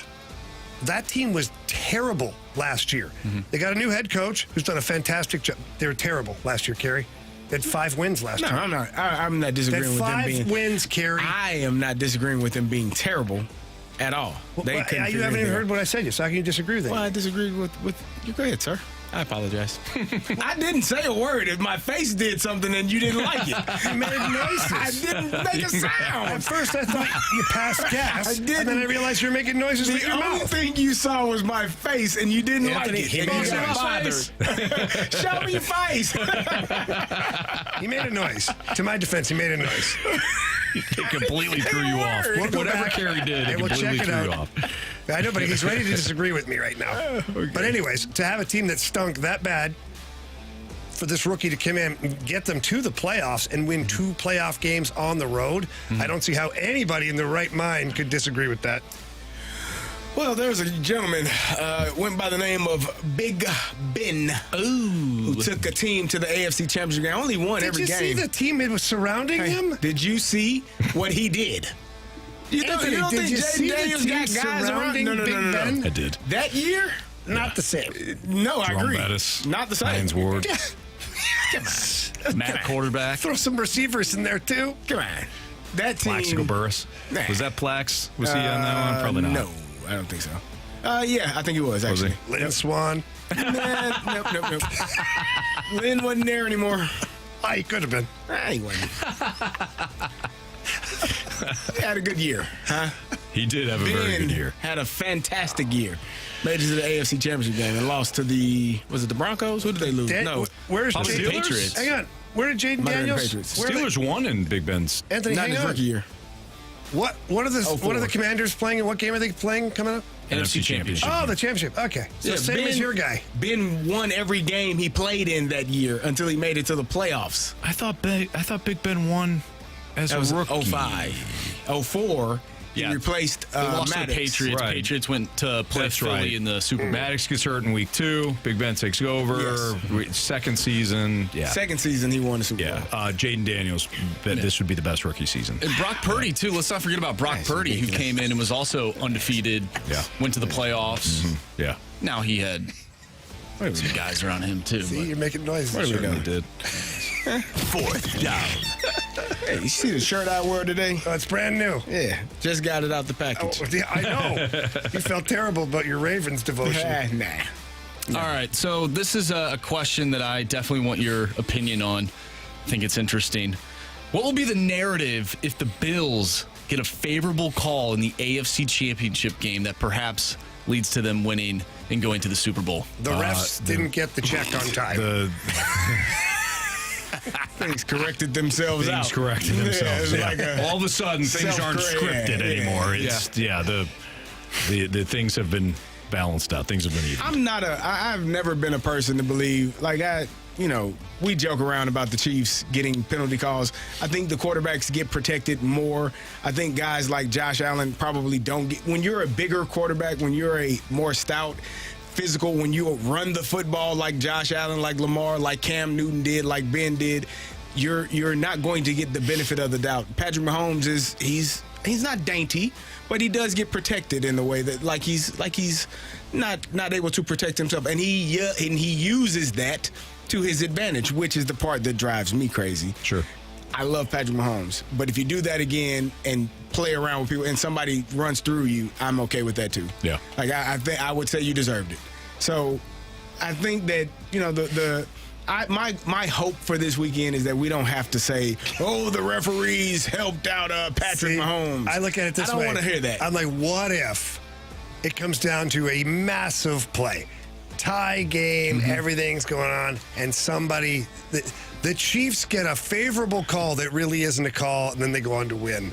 that team was terrible last year. They got a new head coach who's done a fantastic job. They were terrible last year, Kerry. They had 5 wins last year. I'm not disagreeing with them being 5 wins, Kerry. I am not disagreeing with them being terrible at all. You haven't even heard what I said yet, so how can you disagree with that? Well, I disagreed with you. Go ahead, sir. I apologize. I didn't say a word. If my face did something and you didn't like it, you made noises. I didn't make a sound. At first, I thought you passed gas. I didn't. And then I realized you were making noises with your mouth. The only thing you saw was my face, and you didn't like it. He made got bothered. Show me your face. He made a noise. To my defense, he made a noise. It completely threw you off. Whatever Kerry did, it completely threw you off. I know, but he's ready to disagree with me right now. Okay. But anyways, to have a team that stunk that bad, for this rookie to come in and get them to the playoffs and win 2 playoff games on the road, I don't see how anybody in their right mind could disagree with that. Well, there's a gentleman went by the name of Big Ben, who took a team to the AFC Championship game. Only won every game. Did you see the team that was surrounding him? Did you see what he did? You don't think Jaden Daniels got guys surrounding Big Ben? I did. That year? Not the same. No, I agree. Bettis, not the same. Hines Ward. Come on. Matt quarterback. Throw some receivers in there, too. Come on. That team. Plaxico Burress. Was that Plax? Was he on that one? Probably not. No, I don't think so. Yeah, I think he was, actually. Lynn Swan. Nope. Lynn wasn't there anymore. He could have been. He wasn't. He had a good year, huh? He did have a very good year. Had a fantastic year. Made it to the AFC Championship game and lost to the Broncos? Who did they lose? Where's the Patriots? Hang on. Where did Jaden Daniels? Steelers won in Big Ben's. Anthony, not his rookie year. What are the Commanders playing, and what game are they playing coming up? NFC Championship. Oh, the championship. Okay. So same as your guy. Ben won every game he played in that year until he made it to the playoffs. I thought Big Ben won as a rookie. 05. 04. He replaced They lost to the Maddox. Patriots. Right. Patriots went to play That's Philly right. in the Super Bowl. Maddox gets hurt in week 2. Big Ben takes over. Second season. Yeah. Second season, he won the Super Bowl. Jaden Daniels, this would be the best rookie season. And Brock Purdy, too. Let's not forget about Brock Purdy, who came in and was also undefeated. Yeah. Went to the playoffs. Mm-hmm. Yeah. Now he had some guys around him, too. See, you're making noises. What are we did. 4th down. Hey, you see the shirt I wore today? Oh, it's brand new. Yeah, just got it out the package. Oh, yeah, I know. You felt terrible about your Ravens devotion. Nah. All right, so this is a question that I definitely want your opinion on. I think it's interesting. What will be the narrative if the Bills get a favorable call in the AFC Championship game that perhaps leads to them winning and going to the Super Bowl? The refs didn't get the check on time. Things corrected themselves out. Things corrected themselves. Yeah, it's like All of a sudden, things aren't scripted anymore. It's the things have been balanced out. Things have been even. I've never been a person to believe, we joke around about the Chiefs getting penalty calls. I think the quarterbacks get protected more. I think guys like Josh Allen probably don't get, when you're a bigger quarterback, when you're a more stout, physical, when you run the football like Josh Allen, like Lamar, like Cam Newton did, like Ben did, you're not going to get the benefit of the doubt. Patrick Mahomes he's not dainty, but he does get protected in the way that he's not able to protect himself, and he uses that to his advantage, which is the part that drives me crazy. Sure. I love Patrick Mahomes, but if you do that again and play around with people and somebody runs through you, I'm okay with that too. Yeah. Like I think I would say you deserved it. So I think that my hope for this weekend is that we don't have to say, "Oh, the referees helped out Patrick Mahomes." I look at it this way. I don't want to hear that. I'm like, what if it comes down to a massive play, tie game, everything's going on, and somebody the Chiefs get a favorable call that really isn't a call, and then they go on to win.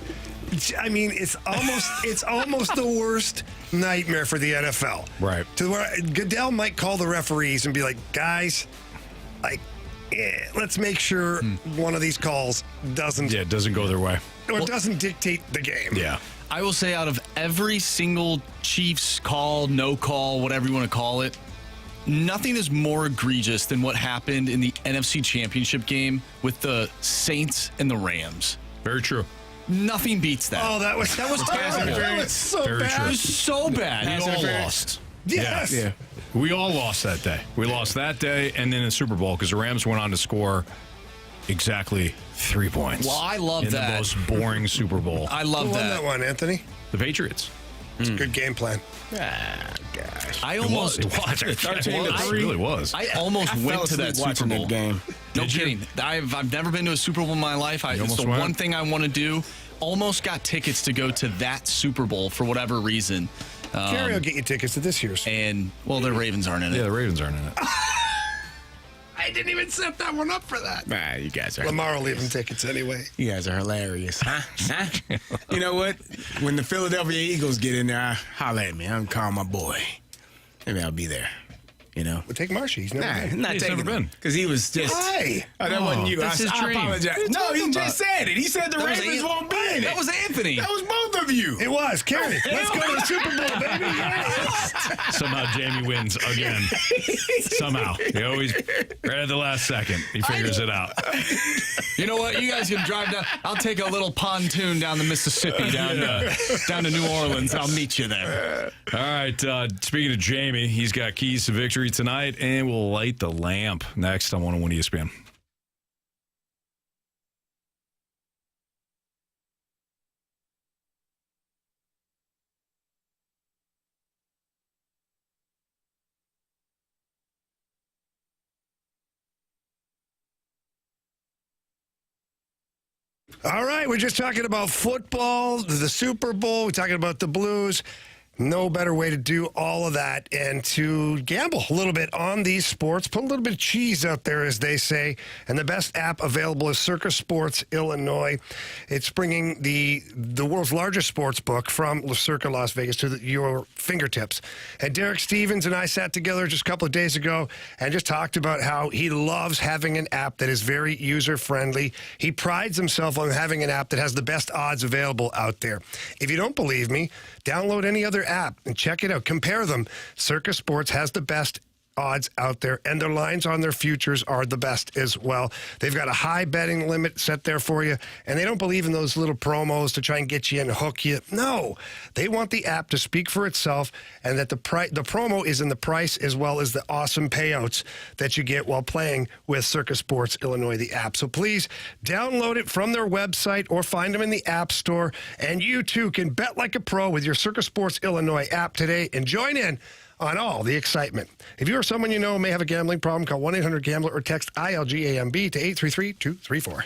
I mean, it's almost the worst nightmare for the NFL. Right. To where Goodell might call the referees and be like, guys, let's make sure one of these calls doesn't go their way. Or doesn't dictate the game. Yeah. I will say out of every single Chiefs call, no call, whatever you want to call it, nothing is more egregious than what happened in the NFC Championship game with the Saints and the Rams. Very true. Nothing beats that. Oh, that was terrible. That was so Very bad. true. It was so bad. We all lost. Yes. Yeah. We all lost that day. We lost that day and then the Super Bowl because the Rams went on to score exactly 3 points. Well, I love in that. the most boring Super Bowl. I love Who won that. that one, Anthony? The Patriots. It's a good game plan. Gosh. I almost It was. It really was. I almost went to that Super Bowl game. No kidding. I've never been to a Super Bowl in my life. It's almost the went? one thing I want to do. Almost got tickets to go to that Super Bowl for whatever reason. Carey will get you tickets to this year's. And, well, the Ravens aren't in it. Yeah, the Ravens aren't in it. I didn't even set that one up for that. Nah, you guys are. Lamar will leave him tickets anyway. You guys are hilarious, huh? You know what? When the Philadelphia Eagles get in there, holla at me. I'm calling my boy. Maybe I'll be there. You know? We'll take Marshy. He's never been. Not He's taking never been. Because he was just. Why? Oh, that wasn't you. That's his I dream. apologize. No, he just said it. He said the Ravens won't be in it. That was Anthony. That was both of you. It was. Carey, let's go to the Super Bowl, baby. Yes. Somehow Jamie wins again. Somehow. He always, right at the last second, he figures it out. You know what? You guys can drive down. I'll take a little pontoon down the Mississippi, down to New Orleans. I'll meet you there. All right. Speaking of Jamie, he's got keys to victory tonight, and we'll light the lamp next on 101 ESPN. All right, we're just talking about football, the Super Bowl. We're talking about the Blues. No better way to do all of that and to gamble a little bit on these sports, put a little bit of cheese out there, as they say. And the best app available is Circa Sports Illinois. It's bringing the world's largest sports book from Circa Las Vegas to your fingertips. And Derek Stevens and I sat together just a couple of days ago and just talked about how he loves having an app that is very user-friendly. He prides himself on having an app that has the best odds available out there. If you don't believe me, download any other app and check it out. Compare them. Circa Sports has the best odds out there, and their lines on their futures are the best as well. They've got a high betting limit set there for you, and they don't believe in those little promos to try and get you and hook you. No, they want the app to speak for itself, and that the promo is in the price as well as the awesome payouts that you get while playing with Circa Sports Illinois, the app. So please download it from their website or find them in the App Store, and you too can bet like a pro with your Circa Sports Illinois app today and join in on all the excitement. If you or someone you know may have a gambling problem, call 1-800-GAMBLER or text ILGAMB to 833-234.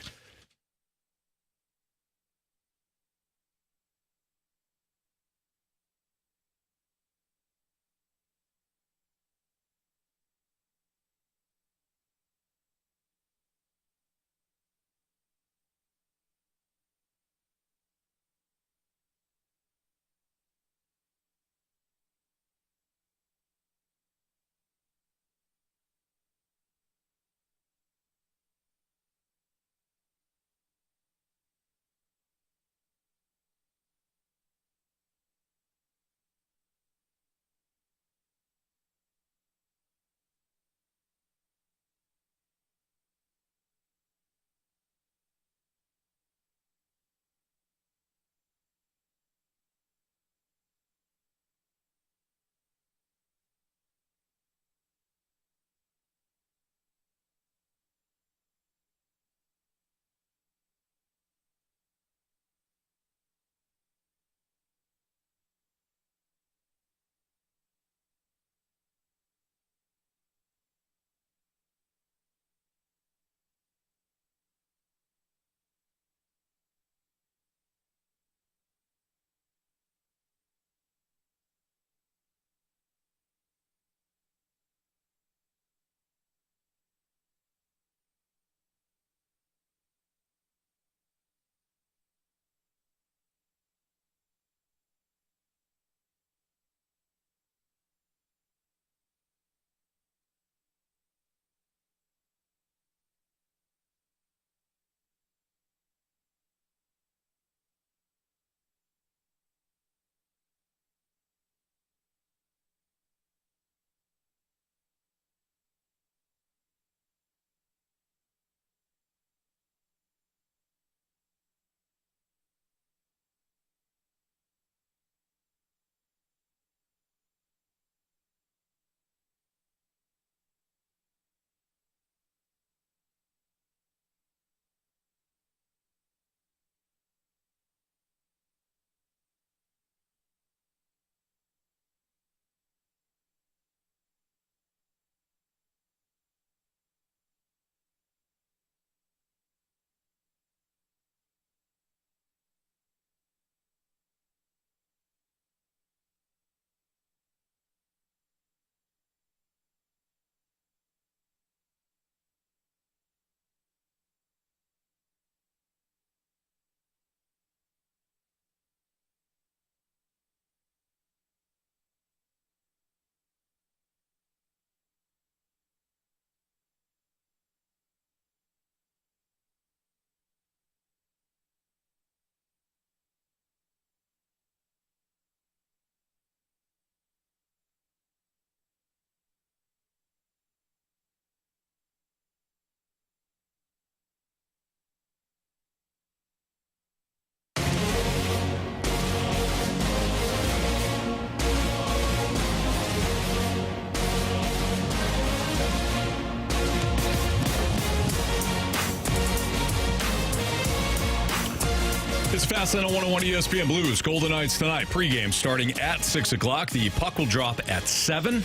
It's Fast on 101 ESPN Blues. Golden Knights tonight. Pregame starting at 6 o'clock. The puck will drop at 7.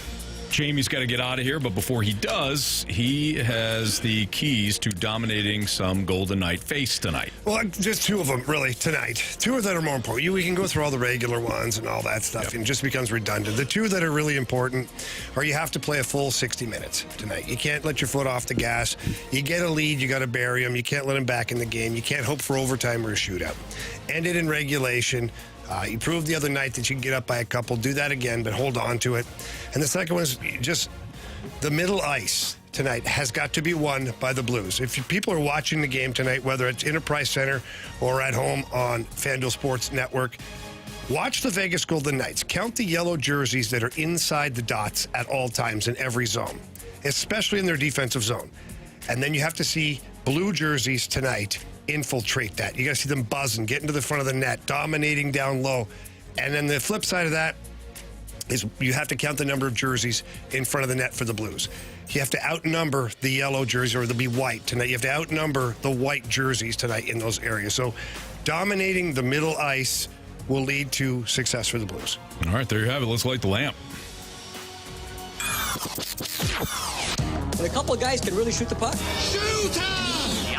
Jamie's got to get out of here, but before he does, he has the keys to dominating some Golden Knight face tonight. Well, just two of them, really, tonight. Two that are more important. We can go through all the regular ones and all that stuff, and it just becomes redundant. The two that are really important are you have to play a full 60 minutes tonight. You can't let your foot off the gas. You get a lead, you got to bury them. You can't let them back in the game. You can't hope for overtime or a shootout. End it in regulation. You proved the other night that you can get up by a couple. Do that again, but hold on to it. And the second one is just the middle ice tonight has got to be won by the Blues. If people are watching the game tonight, whether it's Enterprise Center or at home on FanDuel Sports Network, watch the Vegas Golden Knights. Count the yellow jerseys that are inside the dots at all times in every zone, especially in their defensive zone. And then you have to see blue jerseys tonight infiltrate that. You got to see them buzzing, getting to the front of the net, dominating down low. And then the flip side of that is you have to count the number of jerseys in front of the net for the Blues. You have to outnumber the yellow jersey, or they'll be white tonight. You have to outnumber the white jerseys tonight in those areas. So dominating the middle ice will lead to success for the Blues. All right, there you have it. Let's light the lamp. And a couple of guys can really shoot the puck. Shoot!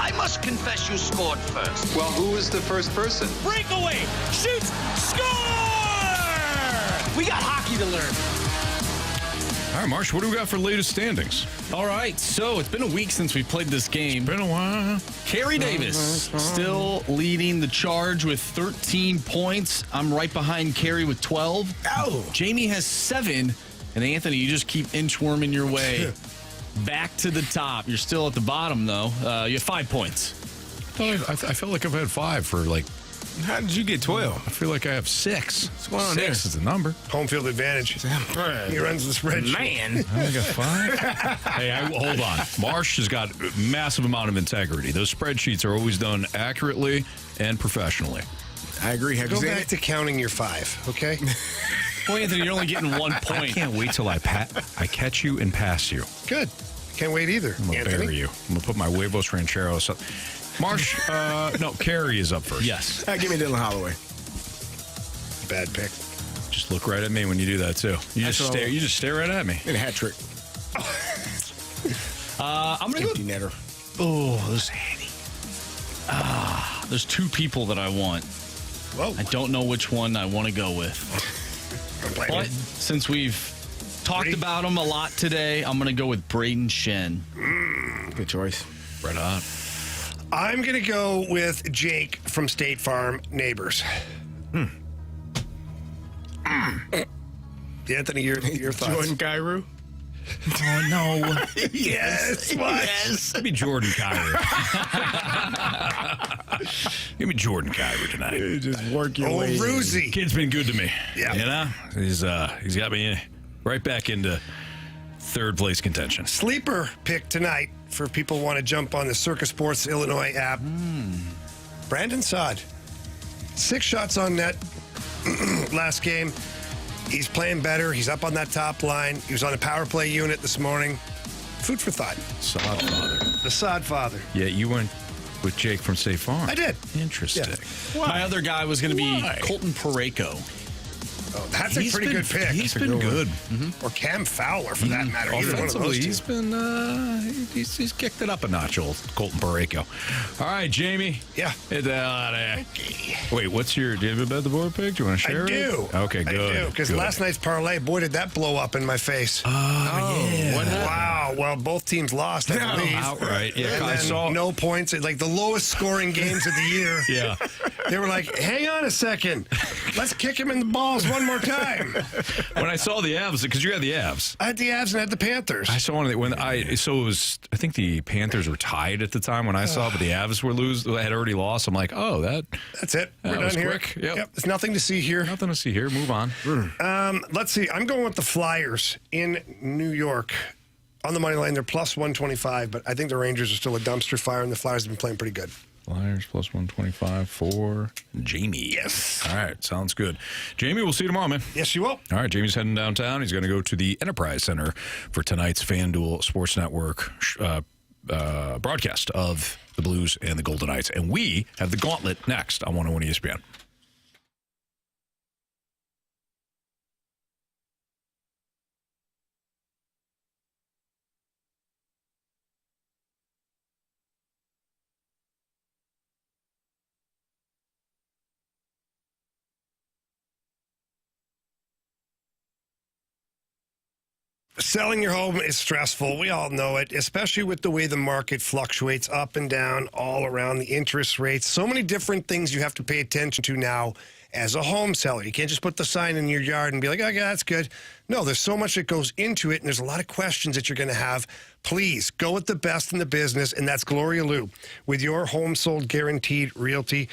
I must confess you scored first. Well, who was the first person? Breakaway! Shoots! Score! We got hockey to learn. All right, Marsh, what do we got for latest standings? All right, so it's been a week since we played this game. Been a while. Carey Davis still leading the charge with 13 points. I'm right behind Carey with 12. Ow. Jamie has 7. And Anthony, you just keep inchworming your way back to the top. You're still at the bottom, though. You have 5 points. I felt like I've had 5 for like. How did you get 12? I feel like I have 6. What's going on 6 is the number. Home field advantage. He runs the spreadsheet. Man. I got 5. Hey, hold on. Marsh has got a massive amount of integrity. Those spreadsheets are always done accurately and professionally. I agree. Have Go you seen back it? to counting your 5, okay? Well, Anthony, you're only getting 1 I point. can't wait till I catch you and pass you. Good. Can't wait either. I'm going to bury you. I'm going to put my huevos rancheros up. Marsh, no, Carey is up first. Yes. Give me Dylan Holloway. Bad pick. Just look right at me when you do that, too. You just stare right at me. And a hat trick. I'm going to Empty netter. Oh, there's 2 people that I want. Whoa. I don't know which one I want to go with. But since we've talked about him a lot today, I'm going to go with Brayden Schenn. Good choice. Right on. I'm going to go with Jake from State Farm Neighbors. Anthony, your thoughts? Jordan Cairo. Oh, no. Yes. What? Yes. Give me Jordan Kyrie. Give me Jordan Kyrie tonight. You just work your way in. Roozy. Kid's been good to me. Yeah. You know? He's got me right back into third place contention. Sleeper pick tonight for people who want to jump on the Circus Sports Illinois app. Brandon Saad. 6 shots on net last game. He's playing better. He's up on that top line. He was on a power play unit this morning. Food for thought. Sod father. The Sod father. Yeah, you went with Jake from State Farm. I did. Interesting. Yeah. My other guy was going to be Why? Colton Parayko. Oh, that's a pretty good pick. He's been good. Or Cam Fowler, for that matter. Either one of those Offensively, two. he's been he's kicked it up a notch, old Colton Parayko. All right, Jamie. Yeah. Get the hell out of there. Wait, what's your? Do you have a bet the board pick? Do you want to share I do. it? Okay, good. I do, because last night's parlay, boy, did that blow up in my face. Yeah. What wow. Well, both teams lost, I believe. Outright. Yeah, And I then saw. no points. Like the lowest scoring games of the year. Yeah. They were like, hang on a second. Let's kick him in the balls one more time. When I saw the Avs, because you had the Avs. I had the Avs and I had the Panthers. I saw one of the, so it was, I think the Panthers were tied at the time when I saw, but the Avs had already lost. I'm like, oh, that's it. We're that done was here. quick. Yep. There's nothing to see here. Nothing to see here. Move on. Let's see. I'm going with the Flyers in New York. On the money line, they're plus 125, but I think the Rangers are still a dumpster fire, and the Flyers have been playing pretty good. Flyers plus 125 for Jamie. Yes. All right. Sounds good. Jamie, we'll see you tomorrow, man. Yes, you will. All right. Jamie's heading downtown. He's going to go to the Enterprise Center for tonight's FanDuel Sports Network broadcast of the Blues and the Golden Knights. And we have the Gauntlet next on 101 ESPN. Selling your home is stressful. We all know it, especially with the way the market fluctuates up and down all around, the interest rates. So many different things you have to pay attention to now as a home seller. You can't just put the sign in your yard and be like, okay, that's good. No, there's so much that goes into it, and there's a lot of questions that you're going to have. Please go with the best in the business, and that's Gloria Liu with your Home Sold Guaranteed Realty.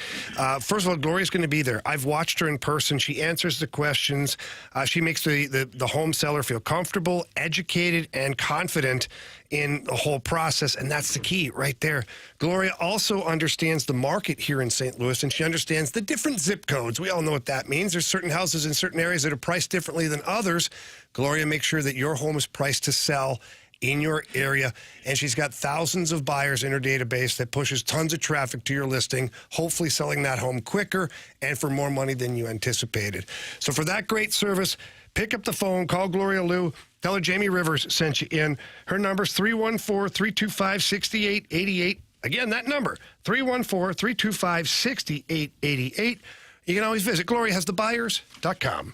First of all, Gloria's going to be there. I've watched her in person. She answers the questions. She makes the home seller feel comfortable, educated, and confident in the whole process, and that's the key right there. Gloria also understands the market here in St. Louis, and she understands the different zip codes. We all know what that means. There's certain houses in certain areas that are priced differently than others. Gloria makes sure that your home is priced to sell in your area, and she's got thousands of buyers in her database that pushes tons of traffic to your listing, hopefully selling that home quicker and for more money than you anticipated. So for that great service, pick up the phone, call Gloria Liu, tell her Jamie Rivers sent you in. Her number's 314-325-6888. Again, that number, 314-325-6888. You can always visit GloriaHasTheBuyers.com.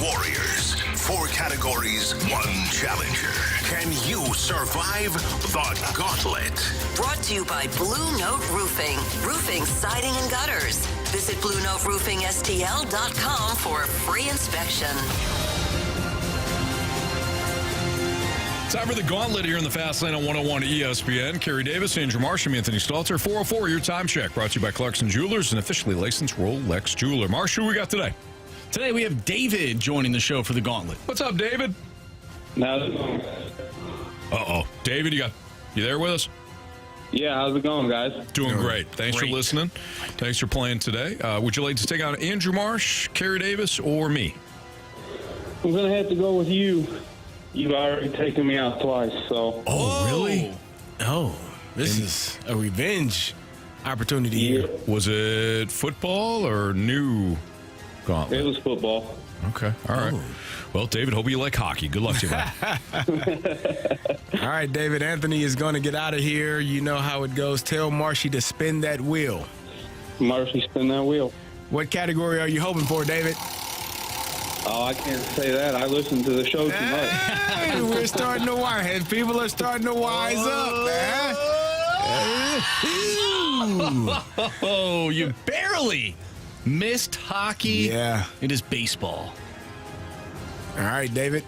Warriors. 4 categories, 1 challenger. Can you survive the Gauntlet? Brought to you by Blue Note Roofing. Roofing, siding, and gutters. Visit BlueNoteRoofingSTL.com for a free inspection. Time for the Gauntlet here in the Fast Lane on 101 ESPN. Kerry Davis, Andrew Marsh, and Anthony Stalter. 404, your time check. Brought to you by Clarkson Jewelers, an officially licensed Rolex jeweler. Marsh, who we got today? Today we have David joining the show for the Gauntlet. What's up, David? Uh-oh. David, you there with us? Yeah, how's it going, guys? Doing great. Thanks for listening. Thanks for playing today. Would you like to take on Andrew Marsh, Kerry Davis, or me? I'm going to have to go with you. You've already taken me out twice, so. Oh, really? Oh, this is a revenge opportunity here. Was it football or new Gauntlet. It was football. Okay. All right. Well, David, hope you like hockey. Good luck to you, man. All right, David. Anthony is going to get out of here. You know how it goes. Tell Marshy to spin that wheel. Marshy, spin that wheel. What category are you hoping for, David? Oh, I can't say that. I listen to the show too much. Hey, we're starting to wise. People are starting to wise up, man. Oh, you barely missed hockey. Yeah. It is baseball. All right, David.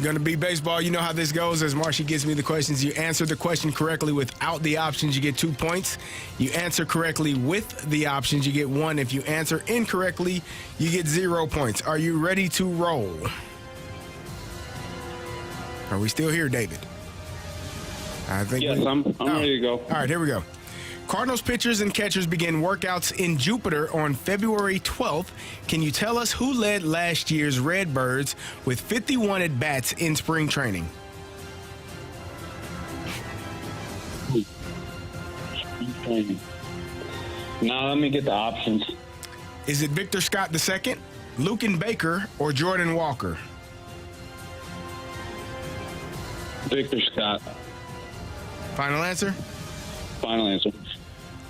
Going to be baseball. You know how this goes. As Marshy gives me the questions, you answer the question correctly without the options, you get 2 points. You answer correctly with the options, you get 1. If you answer incorrectly, you get 0 points. Are you ready to roll? Are we still here, David? I think. Yes, I'm ready to go. All right, here we go. Cardinals pitchers and catchers begin workouts in Jupiter on February 12th. Can you tell us who led last year's Redbirds with 51 at-bats in spring training? Now let me get the options. Is it Victor Scott II, Luken Baker, or Jordan Walker? Victor Scott. Final answer? Final answer.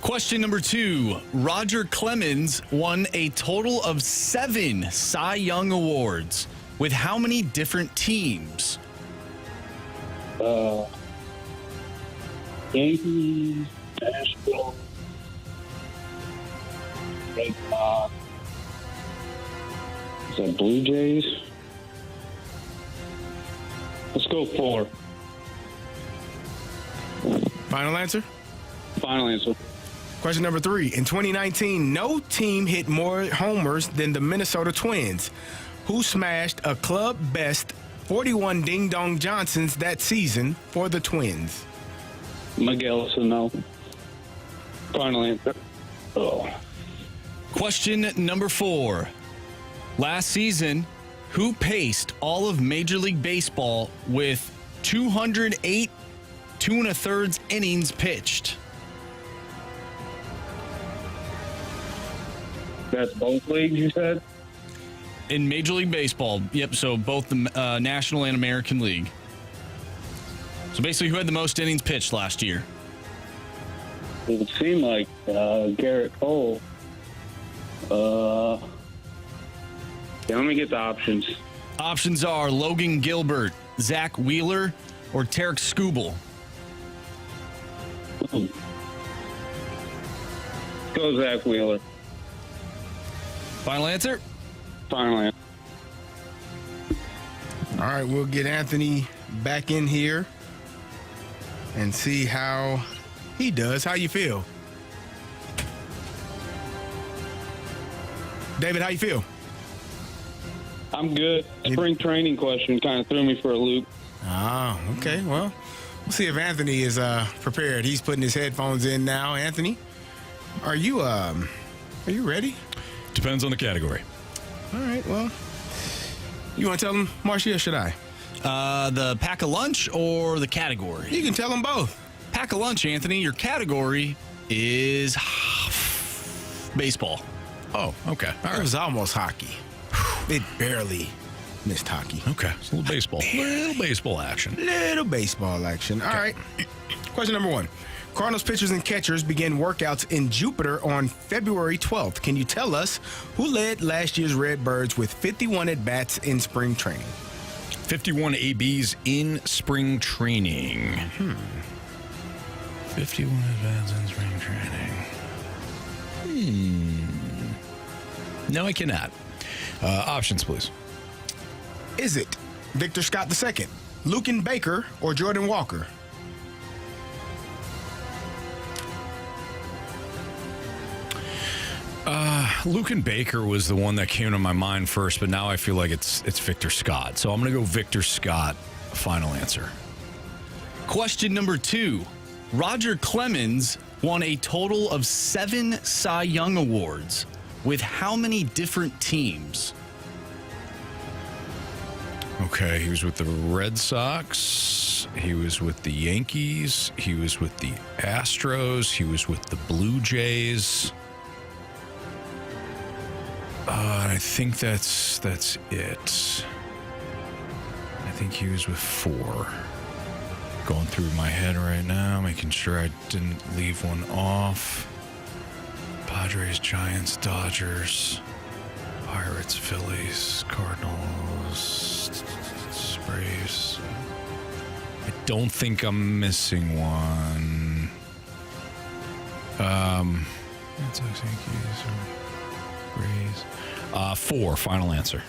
Question number 2. Roger Clemens won a total of 7 Cy Young Awards. With how many different teams? Yankees, Nashville, Red Sox. Is that Blue Jays? Let's go 4. Final answer? Final answer. Question number 3. In 2019, no team hit more homers than the Minnesota Twins, who smashed a club best 41 Ding Dong Johnsons that season for the Twins. Miguel Sano. Final answer. Oh. Question number 4. Last season, who paced all of Major League Baseball with 208 2 1/3 innings pitched? That's both leagues, you said? In Major League Baseball, yep, so both the National and American League. So basically, who had the most innings pitched last year? It would seem like Garrett Cole. Yeah, let me get the options. Options are Logan Gilbert, Zach Wheeler, or Tarek Skubal. Go Zach Wheeler. Final answer? Final answer. All right, we'll get Anthony back in here and see how he does. How you feel? David, how you feel? I'm good. Spring training question kind of threw me for a loop. Ah, okay. Well, we'll see if Anthony is prepared. He's putting his headphones in now. Anthony, are you ready? Depends on the category. All right. Well, you want to tell him, Marshy, or should I? The pack of lunch or the category? You can tell them both. Pack of lunch, Anthony. Your category is baseball. Oh, okay. All right. It was almost hockey. It barely missed hockey. Okay. It's a little baseball. Little baseball action. Little baseball action. All right. Question number 1. Cardinals pitchers and catchers begin workouts in Jupiter on February 12th. Can you tell us who led last year's Redbirds with 51 at-bats in spring training? 51 ABs in spring training. 51 at-bats in spring training. No, I cannot. Options, please. Is it Victor Scott II, Luken Baker, or Jordan Walker? Luken Baker was the one that came to my mind first, but now I feel like it's Victor Scott. So I'm going to go Victor Scott. Final answer. Question number 2. Roger Clemens won a total of 7 Cy Young Awards. With how many different teams? Okay, he was with the Red Sox. He was with the Yankees. He was with the Astros. He was with the Blue Jays. I think that's it. I think he was with 4. Going through my head right now, making sure I didn't leave one off. Padres, Giants, Dodgers, Pirates, Phillies, Cardinals, Braves. I don't think I'm missing one. Red Sox, Yankees, Rays. 4, final answer.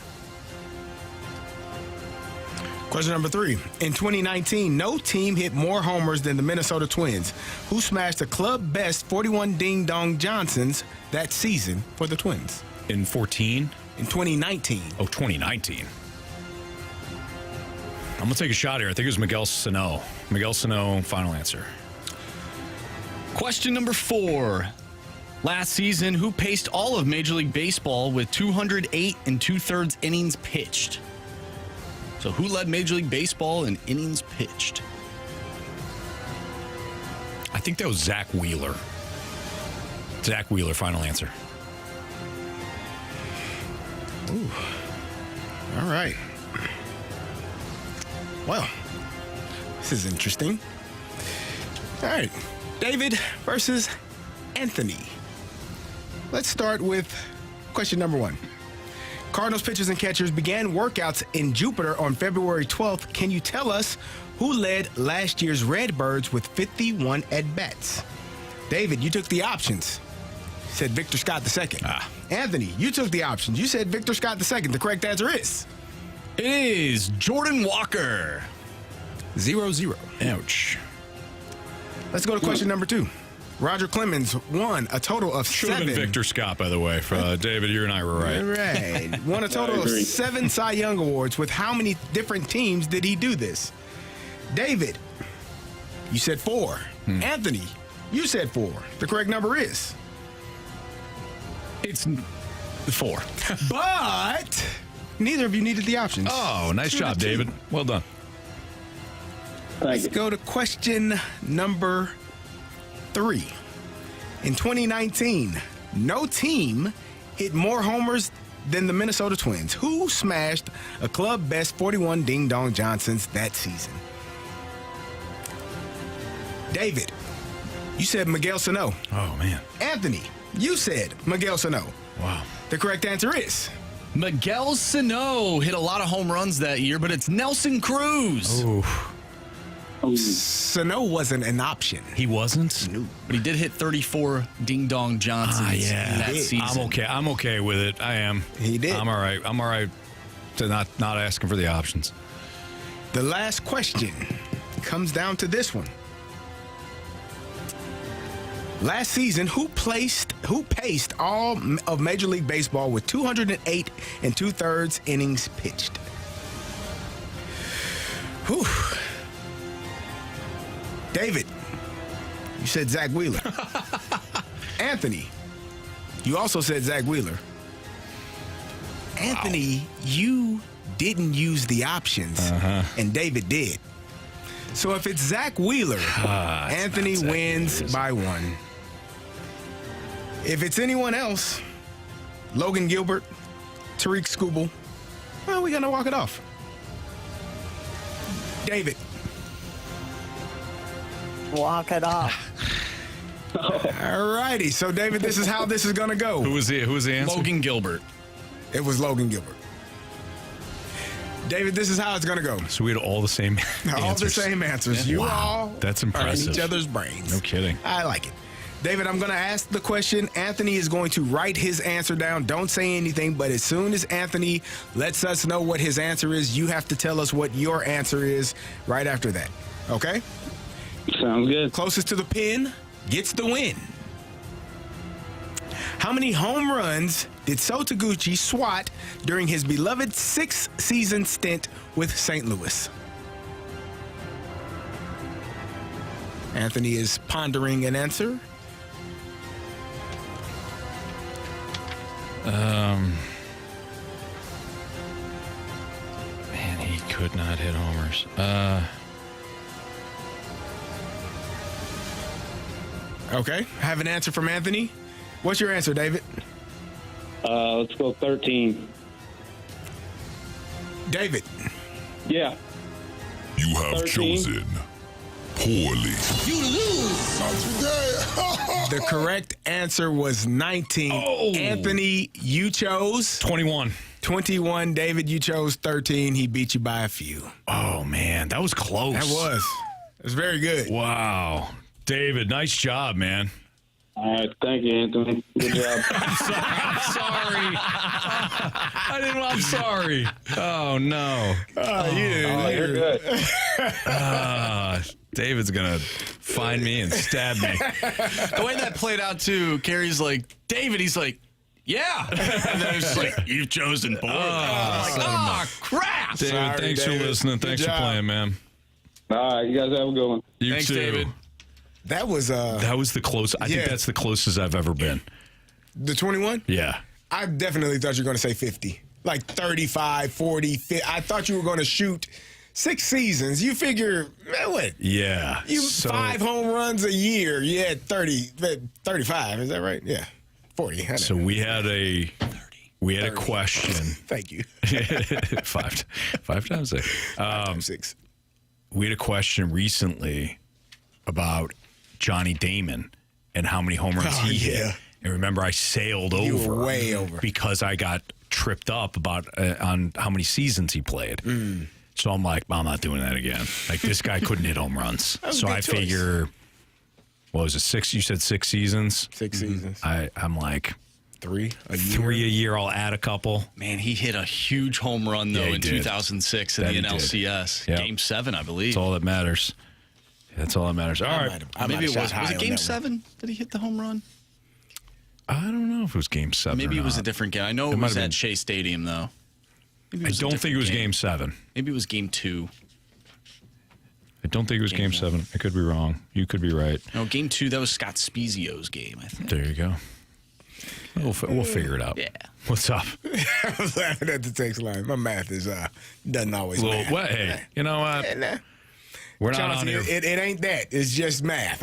Question number 3. In 2019, no team hit more homers than the Minnesota Twins, who smashed a club best 41 ding-dong Johnsons that season for the Twins. In 14? In 2019. Oh, 2019. I'm going to take a shot here. I think it was Miguel Sano. Miguel Sano, final answer. Question number 4. Last season, who paced all of Major League Baseball with 208 2/3 innings pitched? So who led Major League Baseball in innings pitched? I think that was Zach Wheeler. Zach Wheeler, final answer. Ooh. All right. Well, this is interesting. All right. David versus Anthony. Let's start with question number 1. Cardinals pitchers and catchers began workouts in Jupiter on February 12th. Can you tell us who led last year's Redbirds with 51 at-bats? David, you took the options. You said Victor Scott II. Anthony, you took the options. You said Victor Scott II. The correct answer is? It is Jordan Walker. 0-0. Ouch. Let's go to question number 2. Roger Clemens won a total of Should have 7. been Victor Scott, by the way. David, you and I were right. Right. Won a total of 7 Cy Young Awards. With how many different teams did he do this? David, you said 4. Anthony, you said 4. The correct number is? It's 4. But neither of you needed the options. Oh, nice job, David. Well done. Let's go to question number 3. In 2019, no team hit more homers than the Minnesota Twins, who smashed a club best 41 ding-dong Johnsons that season. David, you said Miguel Sano. Oh, man. Anthony, you said Miguel Sano. Wow. The correct answer is? Miguel Sano hit a lot of home runs that year, but it's Nelson Cruz. Oh. Sano wasn't an option. He wasn't? No. But he did hit 34 ding-dong Johnsons in that season. I'm okay with it. I am. He did. I'm all right to not asking for the options. The last question comes down to this one. Last season, who paced all of Major League Baseball with 208 2/3 innings pitched? Whew. David, you said Zach Wheeler. Anthony, you also said Zach Wheeler. Anthony, you didn't use the options, and David did. So if it's Zach Wheeler, Anthony wins by 1. If it's anyone else, Logan Gilbert, Tariq Skubal, well, we're going to walk it off. David. Walk it off. All righty. So, David, this is how this is going to go. Who was the answer? Logan Gilbert. It was Logan Gilbert. David, this is how it's going to go. So we had all the same answers. All the same answers. Yeah. You Wow. all That's are in impressive. each other's brains. No kidding. I like it. David, I'm going to ask the question. Anthony is going to write his answer down. Don't say anything, but as soon as Anthony lets us know what his answer is, you have to tell us what your answer is right after that. Okay? Sounds good. Closest to the pin gets the win. How many home runs did So Taguchi swat during his beloved 6-season stint with St. Louis? Anthony is pondering an answer. Man, he could not hit homers. Okay, I have an answer from Anthony. What's your answer, David? Let's go 13. David. Yeah. You have 13. chosen poorly. You lose. Not today. The correct answer was 19. Oh. Anthony, you chose 21. 21. David, you chose 13. He beat you by a few. Oh, man. That was close. That was. It was very good. Wow. David, nice job, man. All right. Thank you, Anthony. Good job. I'm sorry. I'm sorry. Oh, no. You're good. David's going to find me and stab me. The way that played out, too, Carey's like, David, he's like, yeah. And then it's like, you've chosen board. Crap. David, Sorry, thanks David. for listening. Thanks Good for job. playing, man. All right. You guys have a good one. You Thanks, too. David. That was the closest. I think Yeah. that's the closest I've ever been. the 21? Yeah. I definitely thought you were going to say 50. Like 35, 40, 50. I thought you were going to shoot 6 seasons. You figure, man, what? Yeah. You 5 home runs a year. You had 35. Is that right? Yeah. 40. So we had a question. Thank you. 5 times 6. 6. We had a question recently about Johnny Damon and how many home runs he hit. And remember, I sailed over. You were way over. Because I got tripped up about on how many seasons he played. So I'm like, I'm not doing that again. Like, this guy couldn't hit home runs. was a So good I choice. figure, what was it, 6? You said 6 seasons? 6 seasons. I'm like, 3 a year. 3 a year. I'll add a couple. Man, he hit a huge home run, though, Yeah, he in did. 2006 in That the he did. NLCS. Yep. Game 7, I believe. That's all that matters. That's all that matters. All right. Maybe it was. Was it Game 7 that he hit the home run? I don't know if it was Game 7 Maybe or it was a not. different game. I know it might was have at been- Shea Stadium, though. Maybe I was a don't think it was different Game 7. Maybe it was Game 2. I don't think it was Game 7. I could be wrong. You could be right. No, Game 2, that was Scott Spezio's game, I think. There you go. We'll figure it out. Yeah. What's up? I was laughing at the text line. My math is doesn't always Well, math. what? Hey, you know what? Nah. We're not on Chauncey, here. it ain't that. It's just math.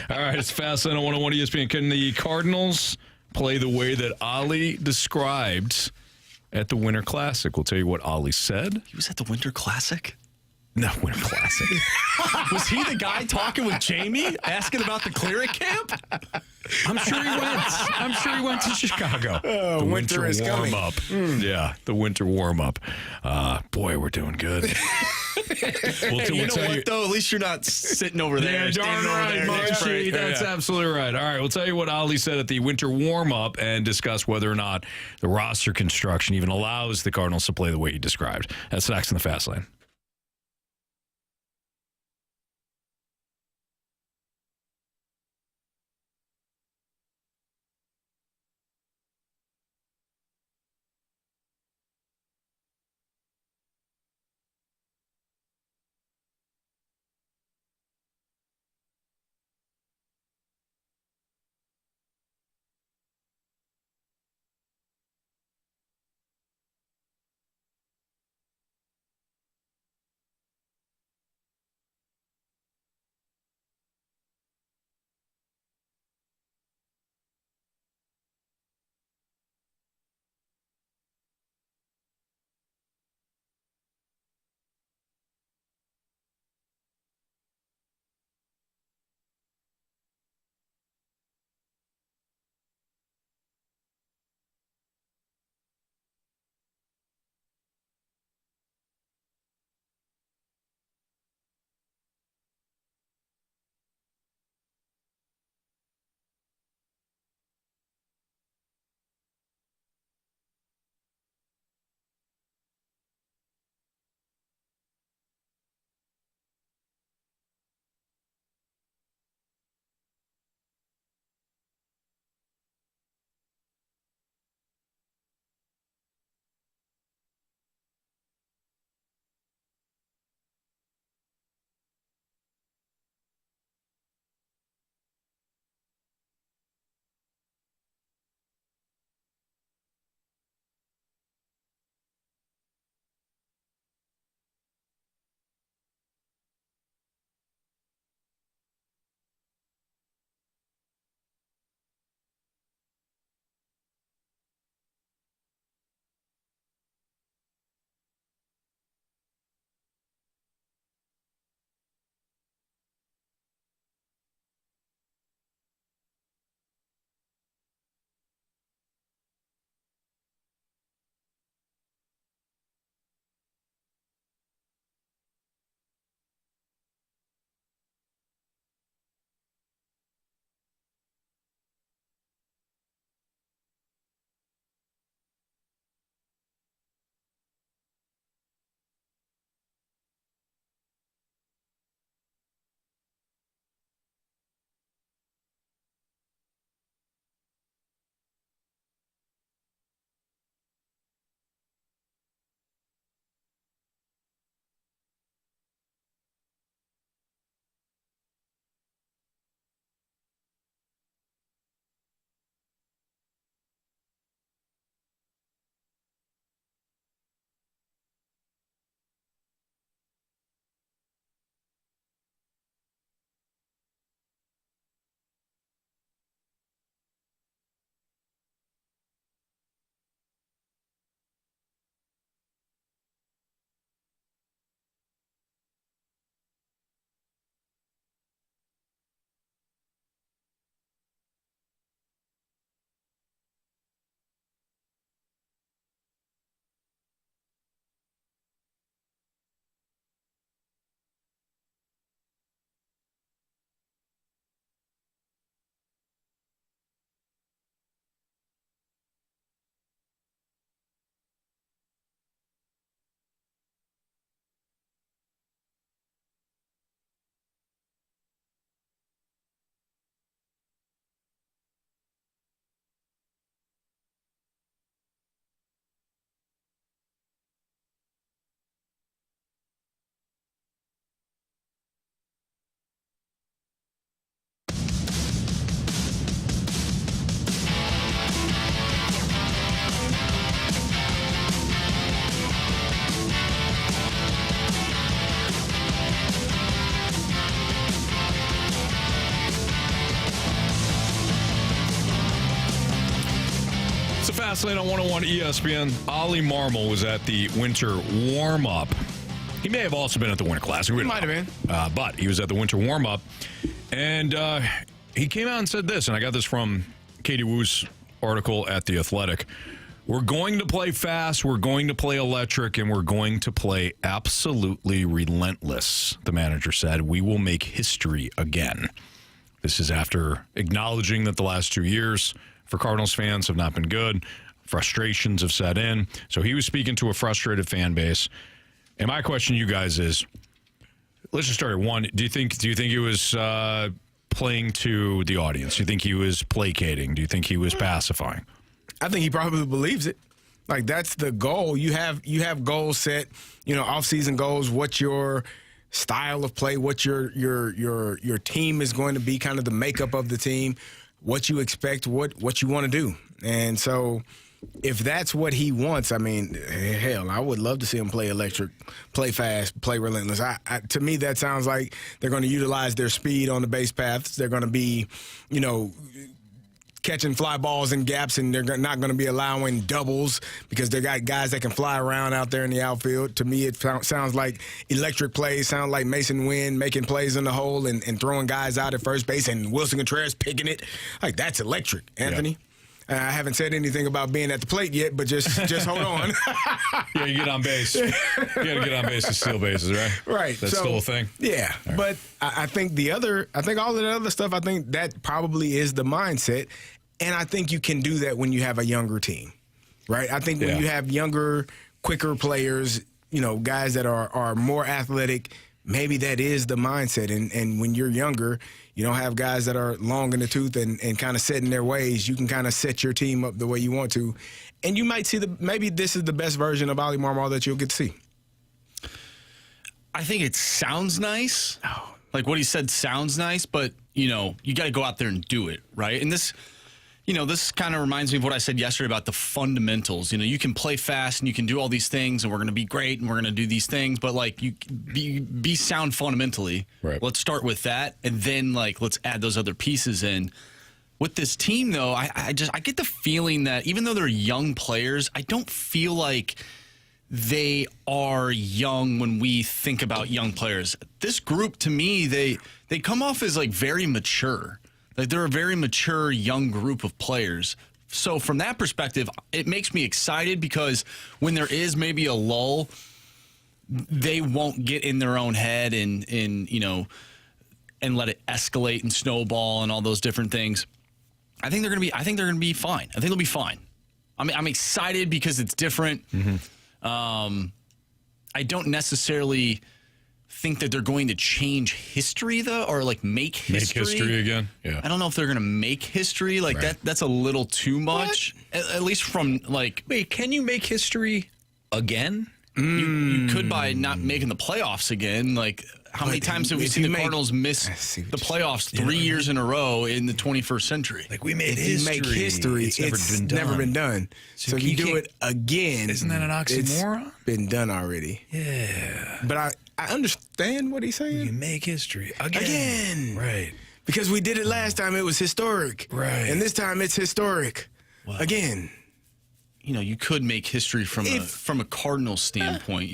All right, it's Fast Lane on 101 ESPN. Can the Cardinals play the way that Oli described at the Winter Classic? We'll tell you what Oli said. He was at the Winter Classic? No, Winter Classic. Was he the guy talking with Jamie, asking about the clearing camp? I'm sure he went. I'm sure he went to Chicago. The winter is coming. warm-up. Yeah, the winter warm-up. Boy, we're doing good. Hey, you know what, though? At least you're not sitting over there. Yeah, darn standing over right, there next Munchie. break. That's absolutely right. All right, we'll tell you what Oli said at the winter warm-up and discuss whether or not the roster construction even allows the Cardinals to play the way he described. That's next in the Fast Lane. Last night on 101 ESPN, Oli Marmol was at the winter warm-up. He may have also been at the Winter Classic. He might have been. But he was at the winter warm-up. And he came out and said this, and I got this from Katie Woo's article at The Athletic. We're going to play fast, we're going to play electric, and we're going to play absolutely relentless, the manager said. We will make history again. This is after acknowledging that the last 2 years for Cardinals fans have not been good. Frustrations have set in. So he was speaking to a frustrated fan base. And my question to you guys is, let's just start at one. Do you think he was playing to the audience? Do you think he was placating? Do you think he was pacifying? I think he probably believes it. Like, that's the goal. You have goals set, off-season goals, what your style of play, what your team is going to be, kind of the makeup of the team, what you expect, what you want to do. And so if that's what he wants, I mean, hell, I would love to see him play electric, play fast, play relentless. To me, that sounds like they're going to utilize their speed on the base paths. They're going to be, catching fly balls and gaps, and they're not going to be allowing doubles because they got guys that can fly around out there in the outfield. To me, it sounds like electric plays, sound like Mason Wynn making plays in the hole and throwing guys out at first base, and Wilson Contreras picking it. Like, that's electric, Anthony. Yeah. I haven't said anything about being at the plate yet, but just hold on. Yeah, you get on base. You got to get on base to steal bases, right? Right. That's still a thing? Yeah. Right. But I think all of the other stuff, I think that probably is the mindset. And I think you can do that when you have a younger team, right? I think when you have younger, quicker players, guys that are more athletic, maybe that is the mindset. And when you're younger, you don't have guys that are long in the tooth and kind of set in their ways. You can kind of set your team up the way you want to. And you might see maybe this is the best version of Oli Marmol that you'll get to see. I think it sounds nice. Like what he said sounds nice, but, you got to go out there and do it, right? And this kind of reminds me of what I said yesterday about the fundamentals. You can play fast and you can do all these things, and we're going to be great and we're going to do these things, but like you be sound fundamentally. Right. Let's start with that, and then let's add those other pieces in. With this team, though, I get the feeling that even though they're young players, I don't feel like they are young when we think about young players. This group, to me, they come off as very mature. Like, they're a very mature, young group of players. So from that perspective, it makes me excited because when there is maybe a lull, they won't get in their own head and let it escalate and snowball and all those different things. I think they're going to be fine. I think they'll be fine. I'm excited because it's different. Mm-hmm. I don't necessarily think that they're going to change history, though, or make history. Make history again? Yeah. I don't know if they're going to make history. That's a little too much. At least from Wait, can you make history again? You could by not making the playoffs again. How many times have we seen the Cardinals miss the playoffs 3 years in a row in the 21st century? We made history. You make history, it's never been done. So if you do it again, isn't that an oxymoron? It's been done already. Yeah. But I understand what he's saying. You make history again. Right. Because we did it last time, it was historic. Right. And this time it's historic again. You could make history from a Cardinals standpoint.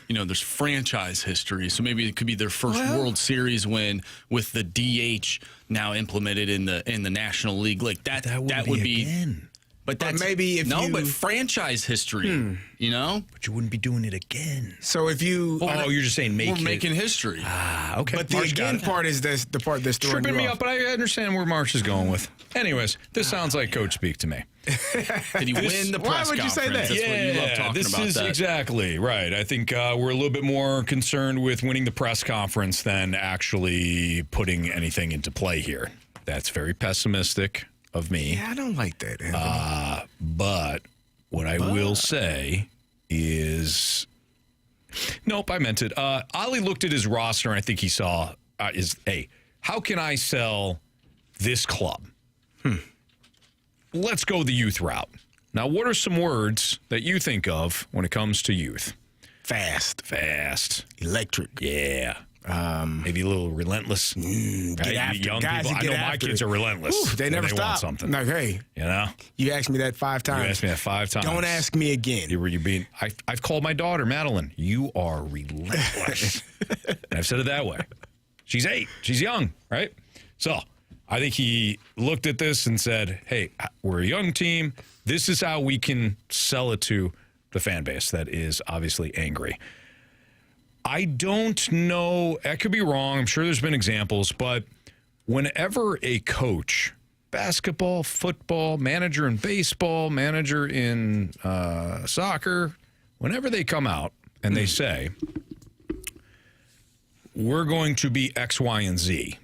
There's franchise history, so maybe it could be their first World Series win with the DH now implemented in the National League. That would be again. But maybe but franchise history, But you wouldn't be doing it again. So if you, you're just saying we're making history. Ah, okay. But the again part is the part that's tripping me up. But I understand where Marsh is going with. Anyways, this sounds like coach speak to me. Did he win the press conference? Why would you say that? That's what you love talking about. This is exactly right. I think we're a little bit more concerned with winning the press conference than actually putting anything into play here. That's very pessimistic of me. Yeah, I don't like that, Anthony. But what I will say is, nope, I meant it. Oli looked at his roster, and I think he saw how can I sell this club? Let's go the youth route. Now, what are some words that you think of when it comes to youth? Fast. Fast. Electric. Yeah. Maybe a little relentless. Get after young guys people. I know my kids are relentless. Ooh, they never want stop. something. Like, hey, you asked me that 5 times. You asked me that 5 times. Don't ask me again. You're being. I've called my daughter Madeline. You are relentless. And I've said it that way. She's 8. She's young, right? So I think he looked at this and said, "Hey, we're a young team. This is how we can sell it to the fan base that is obviously angry." I don't know. I could be wrong. I'm sure there's been examples, but whenever a coach, basketball, football, manager in baseball, manager in soccer, whenever they come out and they say, we're going to be X, Y, and Z,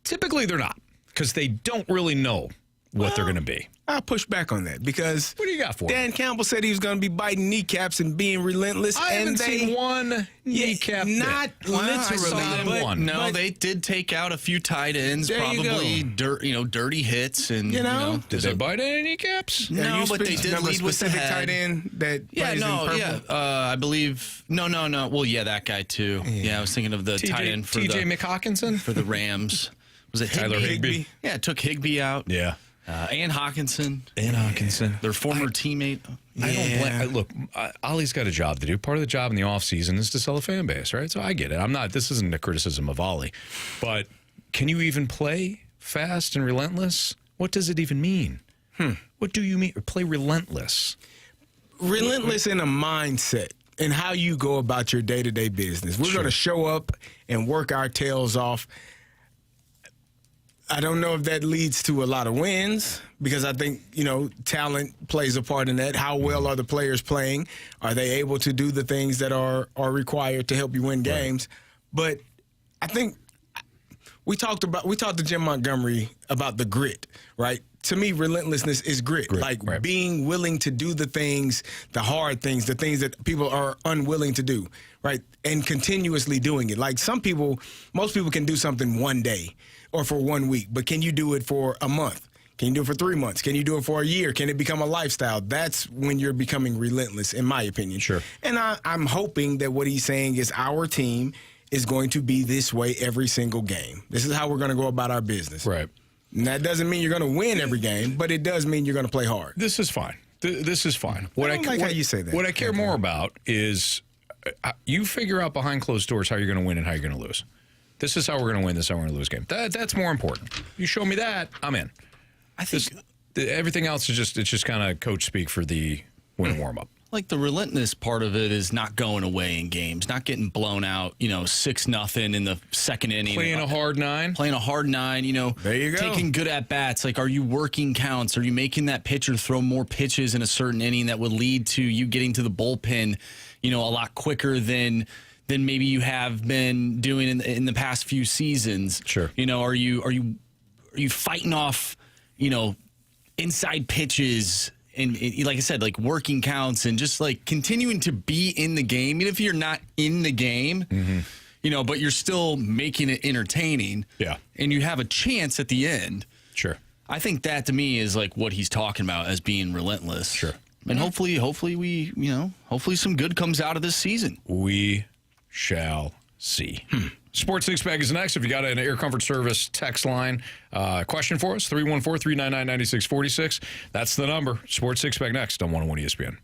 typically they're not, because they don't really know what they're going to be. I'll push back on that because what do you got for Dan Campbell said he was going to be biting kneecaps and being relentless. I haven't seen one kneecap. Not literally. one. No, they did take out a few tight ends, probably dirty hits, and did they bite any kneecaps? No, but they did lead with the head. Tight end that plays in purple? I believe no. Well, yeah, that guy too. Yeah, I was thinking of the tight end for TJ McHawkinson for the Rams. Was it Tyler Higbee? Yeah, it took Higbee out. Yeah. And Hawkinson. Their former teammate. I don't blame. Look, Ollie's got a job to do. Part of the job in the offseason is to sell a fan base, right? So I get it. This isn't a criticism of Ollie. But can you even play fast and relentless? What does it even mean? What do you mean? Play relentless. Relentless in a mindset and how you go about your day-to-day business. We're going to show up and work our tails off. I don't know if that leads to a lot of wins because I think, talent plays a part in that. How well are the players playing? Are they able to do the things that are required to help you win games? But I think we talked to Jim Montgomery about the grit, right? To me, relentlessness is grit. Being willing to do the things, the hard things, the things that people are unwilling to do, right? And continuously doing it. Like most people can do something one day or for 1 week, but can you do it for a month? Can you do it for 3 months? Can you do it for a year? Can it become a lifestyle? That's when you're becoming relentless, in my opinion. Sure. And I'm hoping that what he's saying is our team is going to be this way every single game. This is how we're going to go about our business. Right. And that doesn't mean you're going to win every game, but it does mean you're going to play hard. This is fine. This is fine. I don't like how you say that. What I care more about is you figure out behind closed doors how you're going to win and how you're going to lose. This is how we're going to win. This is how we're going to lose game. That's more important. You show me that, I'm in. I think everything else is just kind of coach speak for the win warm up. Like the relentless part of it is not going away in games, not getting blown out, 6-0 in the second inning. Playing a hard 9. There you go. Taking good at bats. Like, are you working counts? Are you making that pitcher throw more pitches in a certain inning that would lead to you getting to the bullpen, a lot quicker than maybe you have been doing in the past few seasons? Sure. Are you fighting off, inside pitches? And like I said, like working counts and just like continuing to be in the game, even if you're not in the game, but you're still making it entertaining. Yeah. And you have a chance at the end. Sure. I think that to me is like what he's talking about as being relentless. Sure. And hopefully hopefully some good comes out of this season. We shall see. Sports Six Pack is next. If you got an Air Comfort Service text line question for us, 314-399-9646. That's the number. Sports Six Pack next on 101 ESPN.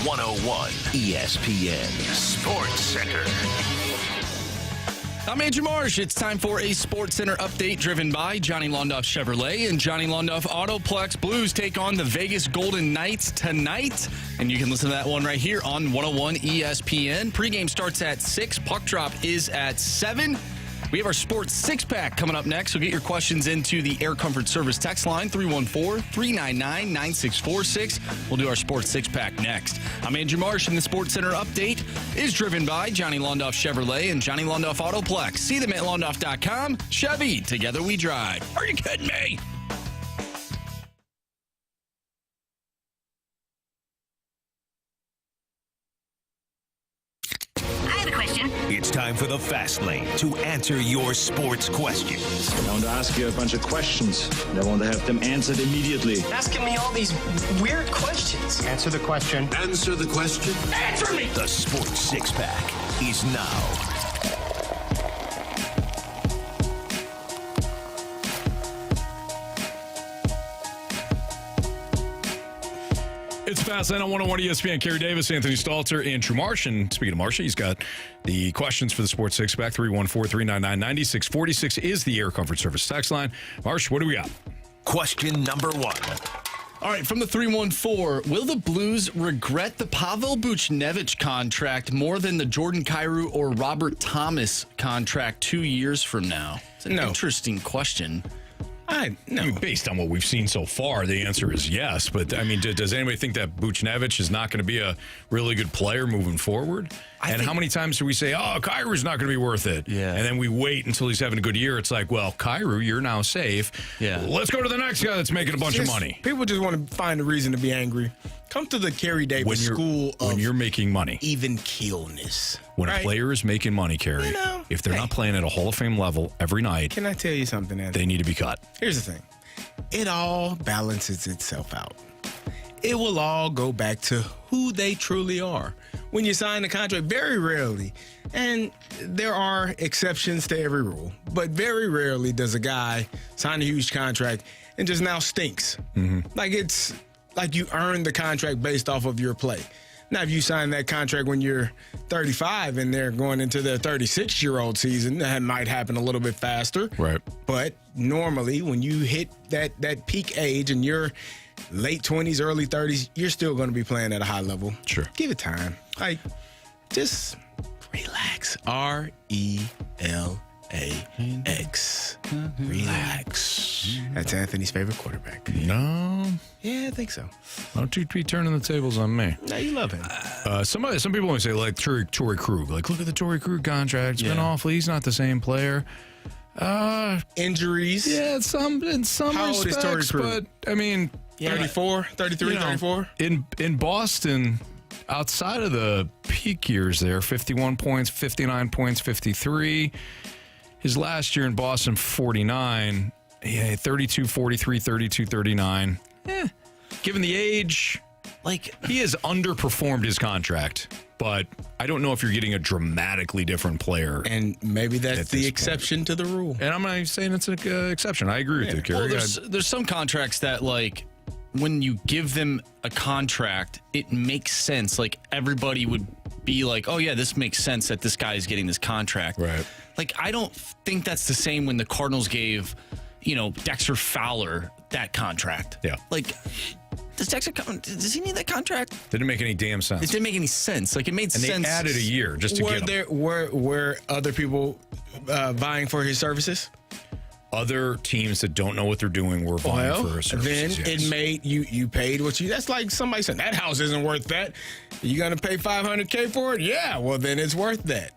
101 ESPN Sports Center. I'm Andrew Marsh. It's time for a Sports Center update driven by Johnny Londoff Chevrolet and Johnny Londoff Autoplex. Blues take on the Vegas Golden Knights tonight, and you can listen to that one right here on 101 ESPN. Pregame starts at 6. Puck drop is at 7. We have our Sports Six-Pack coming up next, so get your questions into the Air Comfort Service text line, 314-399-9646. We'll do our Sports Six-Pack next. I'm Andrew Marsh, and the Sports Center update is driven by Johnny Londoff Chevrolet and Johnny Londoff Autoplex. See them at londoff.com. Chevy, together we drive. Are you kidding me? It's time for the Fast Lane to answer your sports questions. I want to ask you a bunch of questions, and I want to have them answered immediately. Asking me all these weird questions. Answer the question. Answer the question. Answer me! The Sports Six-Pack is now. It's Fast Lane on 101 ESPN. Kerry Davis, Anthony Stalter, Andrew Marsh. And speaking of Marsh, he's got the questions for the Sports Six-Pack. 314-399-9646 is the Air Comfort Service text line. Marsh, what do we got? Question number 1. All right, from the 314, will the Blues regret the Pavel Buchnevich contract more than the Jordan Kyrou or Robert Thomas contract 2 years from now? It's an interesting question. I mean, based on what we've seen so far, the answer is yes. But, I mean, does anybody think that Buchnevich is not going to be a really good player moving forward? And how many times do we say, oh, Kyrou's not going to be worth it? Yeah. And then we wait until he's having a good year. It's like, well, Kyrou, you're now safe. Yeah. Let's go to the next guy that's making a bunch of money. People just want to find a reason to be angry. Come to the Kerry Davis School of when you're making money. Even keelness. When a player is making money, Kerry, if they're not playing at a Hall of Fame level every night, can I tell you something, Anthony? They need to be cut. Here's the thing. It all balances itself out. It will all go back to who they truly are. When you sign a contract, very rarely, and there are exceptions to every rule, but very rarely does a guy sign a huge contract and just now stinks. Like it's like you earned the contract based off of your play. Now, if you sign that contract when you're 35 and they're going into their 36-year-old season, that might happen a little bit faster. Right. But normally, when you hit that peak age and you're late 20s, early 30s, you're still going to be playing at a high level. Sure. Give it time. Like, just relax. RELAX. Relax. That's Anthony's favorite quarterback. No. Yeah, I think so. Don't you be turning the tables on me. No, you love him. Some people always say, like, Torrey Krug. Like, look at the Torrey Krug contract. It's been awful. He's not the same player. Injuries. Yeah, in some How old is Torrey respects, Krug? but, I mean... 34, 33, 34? In Boston, outside of the peak years there, 51 points, 59 points, 53. His last year in Boston, 49. Yeah, 32, 43, 32, 39. Given the age, like, he has underperformed his contract. But I don't know if you're getting a dramatically different player. And maybe that's the exception to the rule. And I'm not saying it's an exception. I agree with you, Kerry. Well, there's some contracts that, like, when you give them a contract, it makes sense. Like, everybody would be like, oh, yeah, this makes sense that this guy is getting this contract. Right. Like, I don't think that's the same when the Cardinals gave, Dexter Fowler that contract. Yeah. Like, does he need that contract? Didn't make any damn sense. It didn't make any sense. Like, it made sense. And they added a year just to get him. Were other people vying for his services? Other teams that don't know what they're doing were vying for his services. Then it made you paid what you. That's like somebody said that house isn't worth that. You gonna pay $500K for it? Yeah. Well, then it's worth that.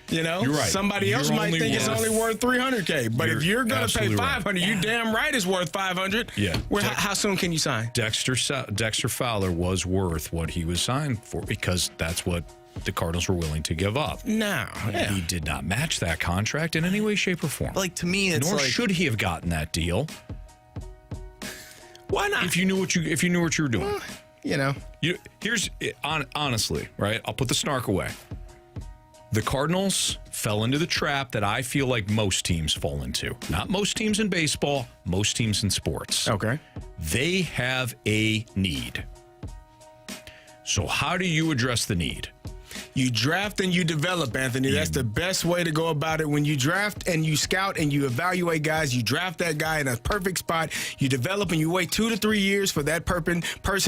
You're right. Somebody else might think it's only worth $300K, but if you're gonna pay $500, you damn right it's worth $500. Yeah. Well, how soon can you sign? Dexter Fowler was worth what he was signed for because that's what the Cardinals were willing to give up. No. He did not match that contract in any way, shape, or form. Like, to me, it's nor should he have gotten that deal. Why not? If you knew what you were doing. Here's honestly, right? I'll put the snark away. The Cardinals fell into the trap that I feel like most teams fall into. Not most teams in baseball, most teams in sports. Okay. They have a need. So how do you address the need? You draft and you develop, Anthony. That's the best way to go about it. When you draft and you scout and you evaluate guys, you draft that guy in a perfect spot. You develop and you wait 2 to 3 years for that person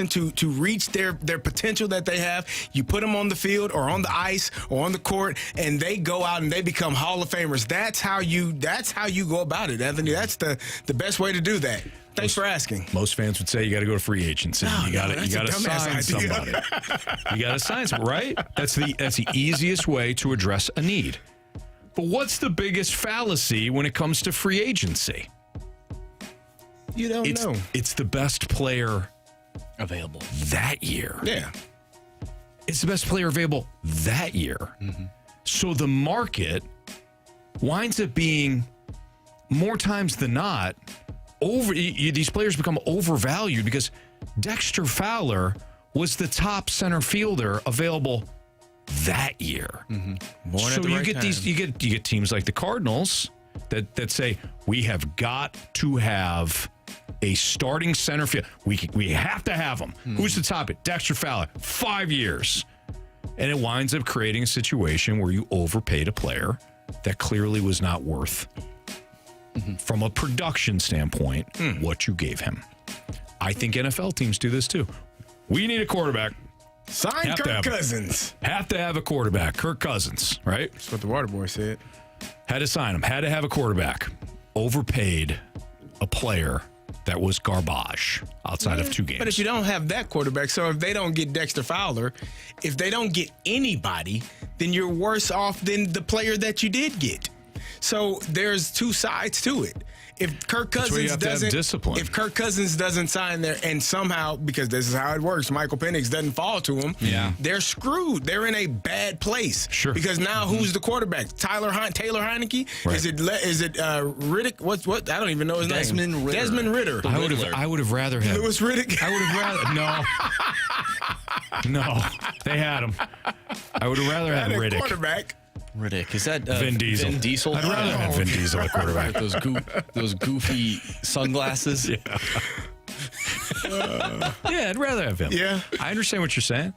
to reach their potential that they have. You put them on the field or on the ice or on the court, and they go out and they become Hall of Famers. That's how you go about it, Anthony. That's the best way to do that. Thanks for asking. Most fans would say you got to go to free agency. You got to sign somebody. You got to sign somebody, right? That's the easiest way to address a need. But what's the biggest fallacy when it comes to free agency? You don't know. It's the best player available that year. Yeah. It's the best player available that year. Mm-hmm. So the market winds up being more times than not these players become overvalued because Dexter Fowler was the top center fielder available that year. Mm-hmm. So you get teams like the Cardinals that say we have got to have a starting center field. We have to have him. Who's the top? Dexter Fowler, 5 years. And it winds up creating a situation where you overpaid a player that clearly was not worth, from a production standpoint, what you gave him. I think NFL teams do this too. We need a quarterback. Sign Kirk Cousins. Have to have a quarterback. Kirk Cousins, right? That's what the water boy said. Had to sign him. Had to have a quarterback. Overpaid a player that was garbage outside of 2 games. But if you don't have that quarterback, so if they don't get Dexter Fowler, if they don't get anybody, then you're worse off than the player that you did get. So there's 2 sides to it. If Kirk Cousins doesn't sign there and somehow, because this is how it works, Michael Penix doesn't fall to him, they're screwed. They're in a bad place. Sure. Because now who's the quarterback? Taylor Heineke? Right. Is it Riddick? What? I don't even know his name. Desmond Ritter. I would have rather had Lewis Riddick. I would have rather no. They had him. I would have rather had Riddick. Quarterback. Riddick. Is that Vin Diesel? Vin Diesel? I'd rather have Vin Diesel at quarterback. those goofy sunglasses. Yeah, I'd rather have him. Yeah. I understand what you're saying.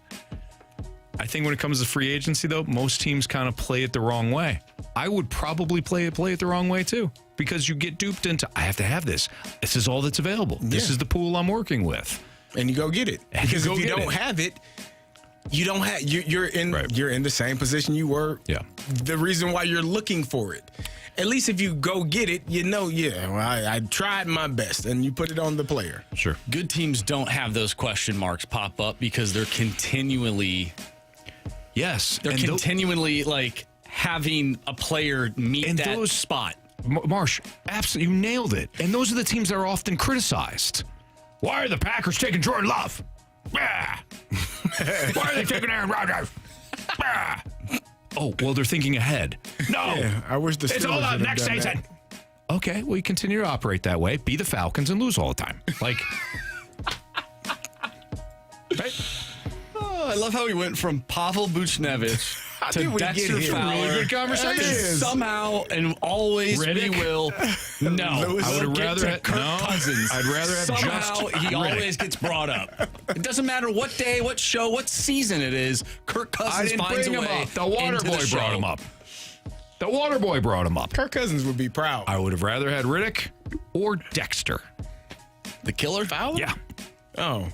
I think when it comes to free agency, though, most teams kind of play it the wrong way. I would probably play it the wrong way, too, because you get duped into, I have to have this. This is all that's available. Yeah. This is the pool I'm working with. And you go get it. Because if you don't have it, you don't have you're in the same position you were. Yeah. The reason why you're looking for it. At least if you go get it, I tried my best, and you put it on the player. Sure. Good teams don't have those question marks pop up because they're continually like having a player meet that spot. Marsh, absolutely, you nailed it. And those are the teams that are often criticized. Why are the Packers taking Jordan Love? Why are they taking Aaron Rodgers? Oh, well, they're thinking ahead. No. Yeah, I wish it's all about next season. Okay, well, you continue to operate that way. Be the Falcons and lose all the time. Like, right? Oh, I love how he went from Pavel Buchnevich to Dexter Fowler. Really good conversation. Somehow and always Riddick. we will. No, I would have rather had Kirk Cousins. I'd rather have Somehow he always gets brought up. It doesn't matter what day, what show, what season it is. Kirk Cousins finds a way. The water boy brought him up. The water boy brought him up. Kirk Cousins would be proud. I would have rather had Riddick or Dexter. The killer Fowler? Yeah. Oh.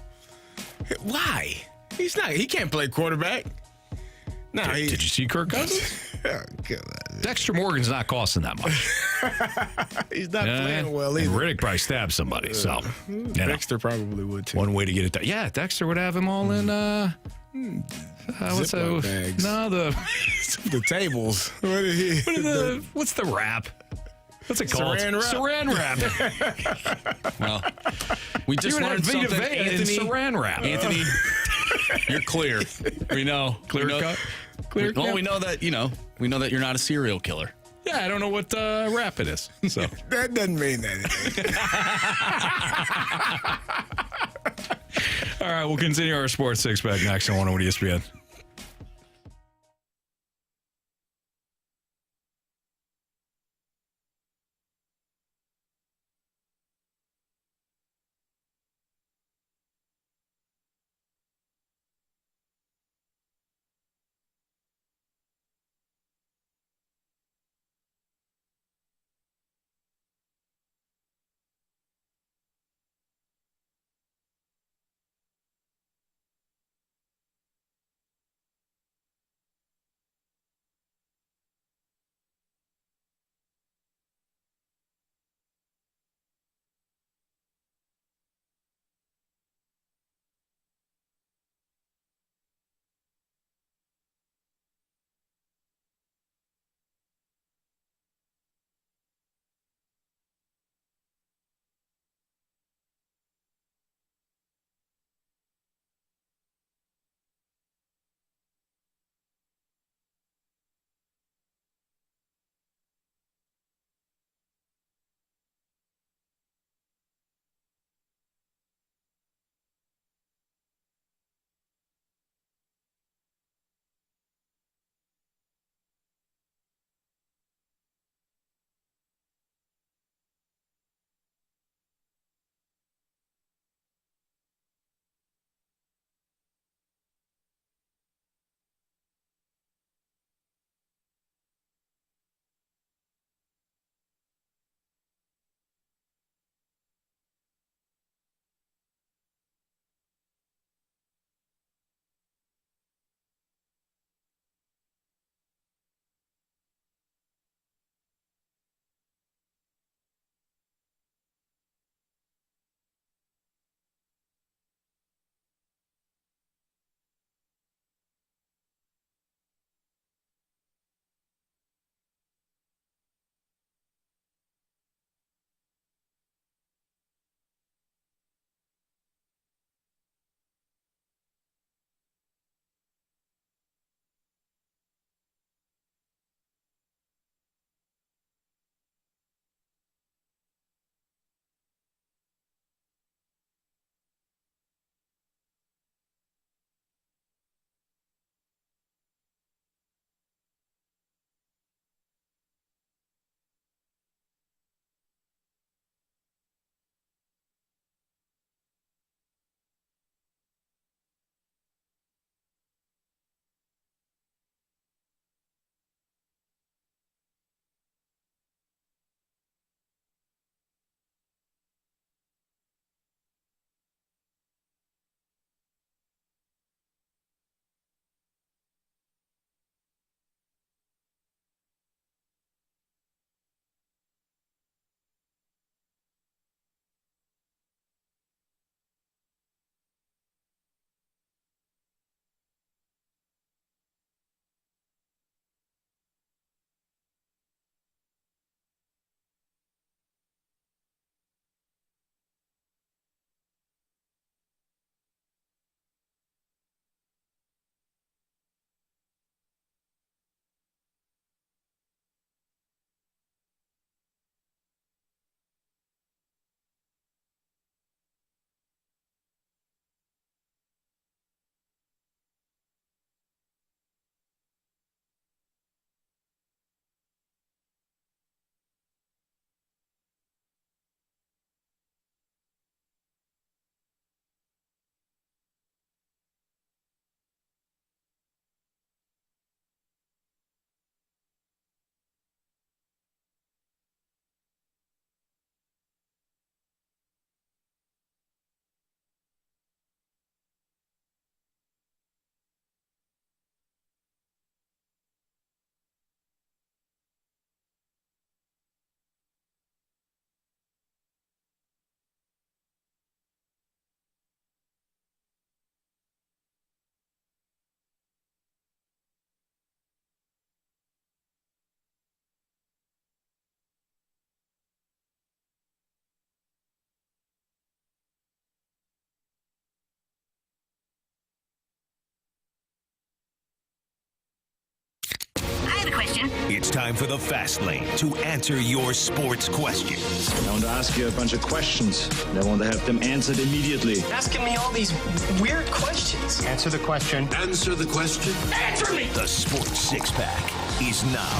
Why? He's not. He can't play quarterback. No, did you see Kirk Cousins? Dexter Morgan's not costing that much. He's not playing well either. And Riddick probably stabbed somebody. So Dexter probably would too. One way to get it done. Yeah, Dexter would have him all in. What's Ziploc bags. No, the tables. What's the wrap? What's it called? Saran wrap. Well, we just learned something. Anthony, Saran wrap. Anthony, you're clear. We know. Clear cut. Well, we know that we know that you're not a serial killer. Yeah, I don't know what wrap it is. So that doesn't mean anything. All right, we'll continue our Sports Six Pack next on 101 ESPN. It's time for the Fast Lane to answer your sports questions. I want to ask you a bunch of questions, and I want to have them answered immediately. Asking me all these weird questions. Answer the question. Answer the question. Answer me! The Sports Six-Pack is now.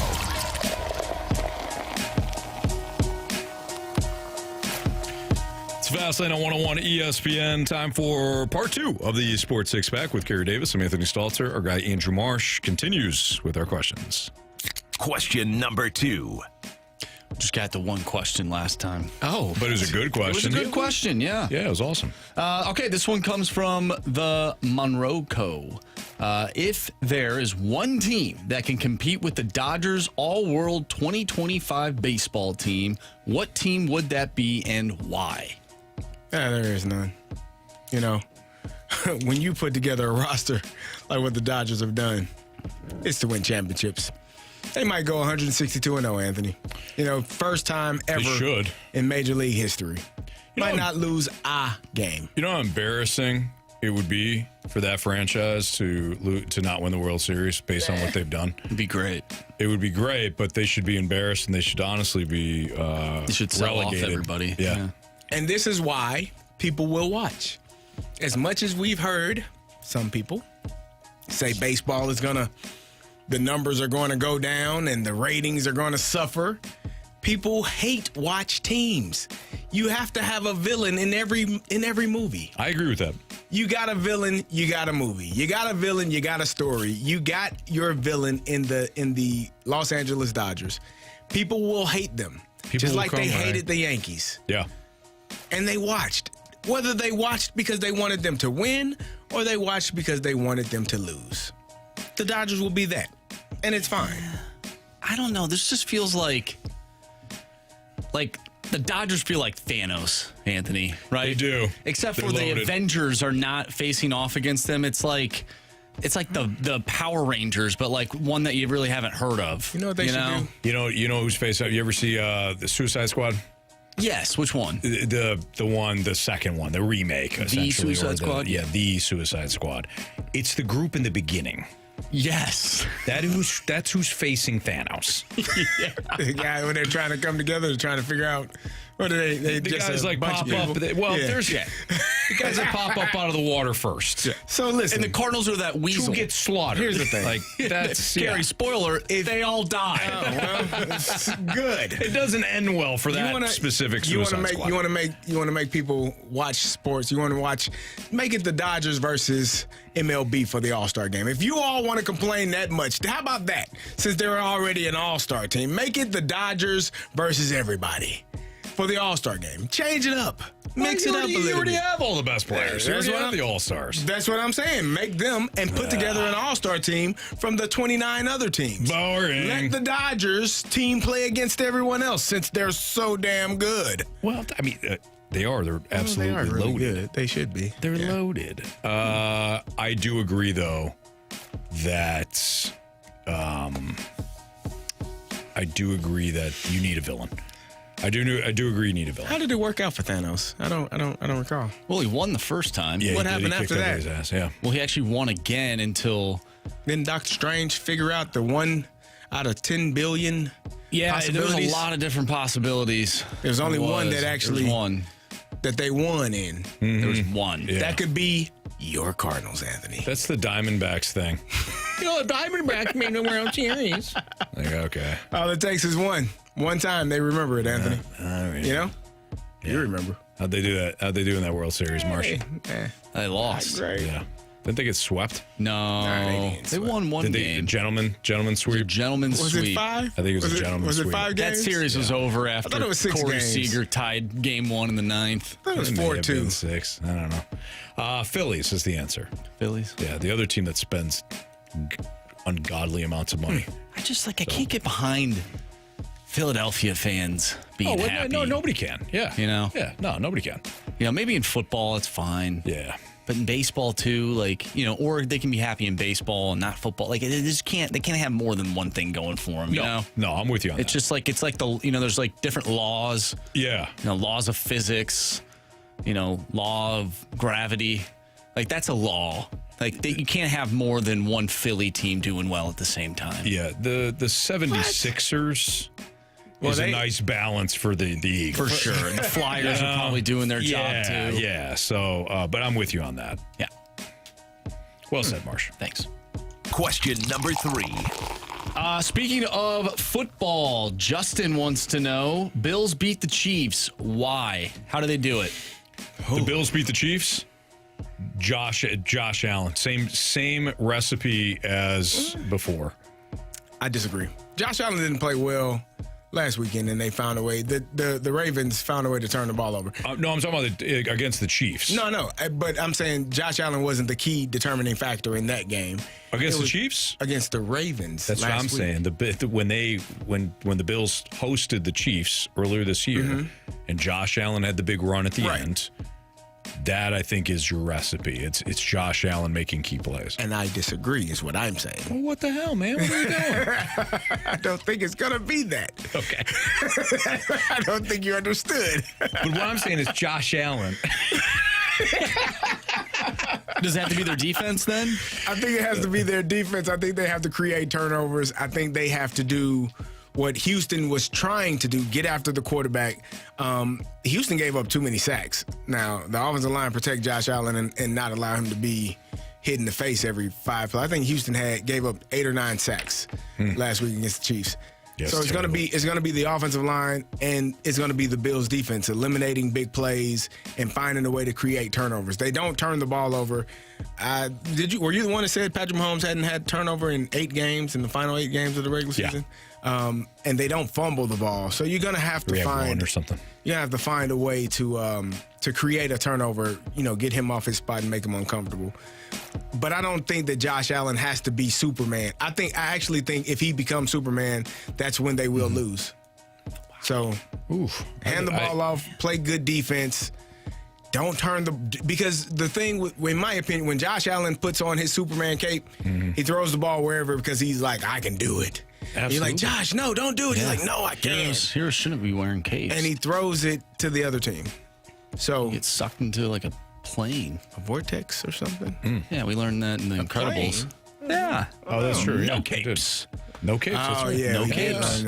It's Fastlane on 101 ESPN. Time for part 2 of the Sports Six-Pack with Kerry Davis. I'm Anthony Stalter. Our guy Andrew Marsh continues with our questions. Question number 2. Just got the one question last time. Oh, but it was a good question. It was a good question, yeah. Yeah, it was awesome. Okay, this one comes from the Monroe Co. If there is one team that can compete with the Dodgers All-World 2025 baseball team, what team would that be and why? There is none. You know, when you put together a roster like what the Dodgers have done, it's to win championships. They might go 162-0, Anthony. You know, first time ever in Major League history. Might not lose a game. You know how embarrassing it would be for that franchise to not win the World Series based on what they've done? It'd be great. It would be great, but they should be embarrassed, and they should honestly be they should sell relegated. off everybody. Yeah. And this is why people will watch. As much as we've heard some people say baseball is the numbers are going to go down and the ratings are going to suffer, people hate watch teams. You have to have a villain in every movie. I agree with that. You got a villain, you got a movie. You got a villain, you got a story. You got your villain in the Los Angeles Dodgers. People will hate them. Just like they hated the Yankees. Yeah. And they watched. Whether they watched because they wanted them to win or they watched because they wanted them to lose. The Dodgers will be that. And it's fine. I don't know. This just feels like the Dodgers feel like Thanos, Anthony, right? They do. Except They're for loaded. the Avengers are not facing off against them. It's like the Power Rangers, but like one that you really haven't heard of. You know what they should do? You know who's facing up? You ever see the Suicide Squad? Yes, which one? The second one, the remake. The Suicide Squad? Yeah, the Suicide Squad. It's the group in the beginning. Yes. That's who's facing Thanos. The guy when they're trying to come together, they're trying to figure out what are they the just guys a like bunch pop of up. people. There's the guys that pop up out of the water first. Yeah. So listen, And the Cardinals are that weasel. Who gets slaughtered? Here's the thing. Like that's Gary, spoiler, they all die. Oh, well, it's good. It doesn't end well for that specific Suicide Squad. You want to make people watch sports. You want to make it the Dodgers versus MLB for the All-Star game. If you all want to complain that much, how about that? Since they're already an All-Star team, make it the Dodgers versus everybody for the All-Star game. Change it up. Mix it up a little bit. You already have all the best players. You already have the All-Stars. That's what I'm saying. Make them and put together an All-Star team from the 29 other teams. Boring. Let the Dodgers team play against everyone else since they're so damn good. Well, I mean, they are. They're absolutely they are really loaded. Good. They should be. They're loaded. I do agree, though, that you need a villain. I do agree you need a villain. How did it work out for Thanos? I don't recall. Well, he won the first time. Yeah, What he happened kicked after that? everybody's ass, yeah. Well, he actually won again until Didn't Doctor Strange figure out the 1 out of 10 billion there was a lot of different possibilities. There's only one that actually won. That they won in. Mm-hmm. There was one. Yeah. That could be your Cardinals, Anthony. That's the Diamondbacks thing. The Diamondbacks made the World Series. Like, okay. All it takes is one. One time they remember it, Anthony. You know? Yeah. You remember. How'd they do that? How'd they do in that World Series, Marsh? They lost. Great. Yeah. Didn't they get swept? No. They won one game. Gentleman sweep? Gentleman's Was sweep. it 5? I think it was a gentleman's Was sweep. it 5 That games? series was over after thought it was 6 Corey games. Seager tied game 1 in the 9th. I thought it was It may have been 4-2. 6. I don't know. Phillies is the answer. Phillies. Yeah, the other team that spends ungodly amounts of money. I can't get behind Philadelphia fans being happy. No, nobody can. Yeah. You know? Yeah, no, nobody can. You know, maybe in football it's fine. Yeah. But in baseball too, or they can be happy in baseball and not football. Like they can't have more than one thing going for them. You know? No, I'm with you on It's that. just like there's like different laws. Yeah. Laws of physics. Law of gravity. Like that's a law. Like, you can't have more than one Philly team doing well at the same time. Yeah, the 76ers is a nice balance for the Eagles. For sure. And the Flyers are probably doing their job, too. Yeah, so, but I'm with you on that. Yeah. Well said, Marsh. Thanks. Question number 3. Speaking of football, Justin wants to know, Bills beat the Chiefs. Why? How do they do it? The Bills beat the Chiefs? Josh Allen. Same recipe as before. I disagree. Josh Allen didn't play well last weekend, and they found a way. The Ravens found a way to turn the ball over. No, I'm talking about against the Chiefs. No, but I'm saying Josh Allen wasn't the key determining factor in that game. Against the Chiefs? Against the Ravens. That's what I'm saying. When the Bills hosted the Chiefs earlier this year, and Josh Allen had the big run at the end, that I think is your recipe. It's Josh Allen making key plays. And I disagree, is what I'm saying. Well, what the hell, man? What are you doing? I don't think it's going to be that. Okay. I don't think you understood. But what I'm saying is Josh Allen. Does it have to be their defense then? I think it has to be their defense. I think they have to create turnovers. I think they have to do what Houston was trying to do, get after the quarterback. Houston gave up too many sacks. Now, the offensive line protect Josh Allen and not allow him to be hit in the face every 5 plays. I think Houston gave up 8 or 9 sacks last week against the Chiefs. Yes, so it's going to be the offensive line, and it's going to be the Bills' defense eliminating big plays and finding a way to create turnovers. They don't turn the ball over. Were you the one that said Patrick Mahomes hadn't had turnover in 8 games in the final 8 games of the regular season? And they don't fumble the ball, so you're going to have to find or something. You have to find a way to create a turnover. Get him off his spot and make him uncomfortable. But I don't think that Josh Allen has to be Superman. I actually think if he becomes Superman, that's when they will lose. So, hand the ball off, play good defense. Don't turn because the thing, in my opinion, when Josh Allen puts on his Superman cape, he throws the ball wherever because he's like, I can do it. Absolutely. You're like, Josh, no, don't do it. He's like, no, I can't. Heroes shouldn't be wearing capes. And he throws it to the other team. So he gets sucked into like a plane. A vortex or something? Yeah, we learned that in The Incredibles. Yeah. Oh, that's true. No Yeah, capes. No capes. Oh, yeah. No capes.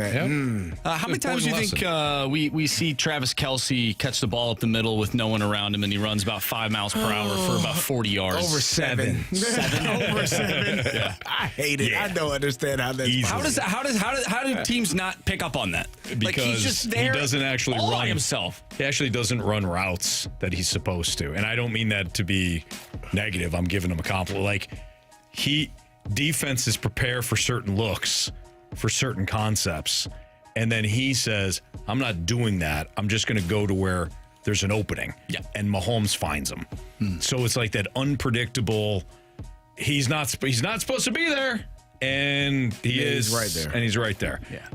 How many times do you think we see Travis Kelce catch the ball up the middle with no one around him and he runs about 5 miles per hour for about 40 yards? Over 7. 7? Over 7. Yeah. I hate it. I don't understand how that's How do teams not pick up on that? Because he's just there he doesn't actually all run by himself. He actually doesn't run routes that he's supposed to. And I don't mean that to be negative. I'm giving him a compliment. Defenses prepare for certain looks, for certain concepts, and then he says, I'm not doing that. I'm just going to go to where there's an opening. Yeah. And Mahomes finds him. So it's like that unpredictable, he's not supposed to be there, and he's right there. And he's right there. Yeah.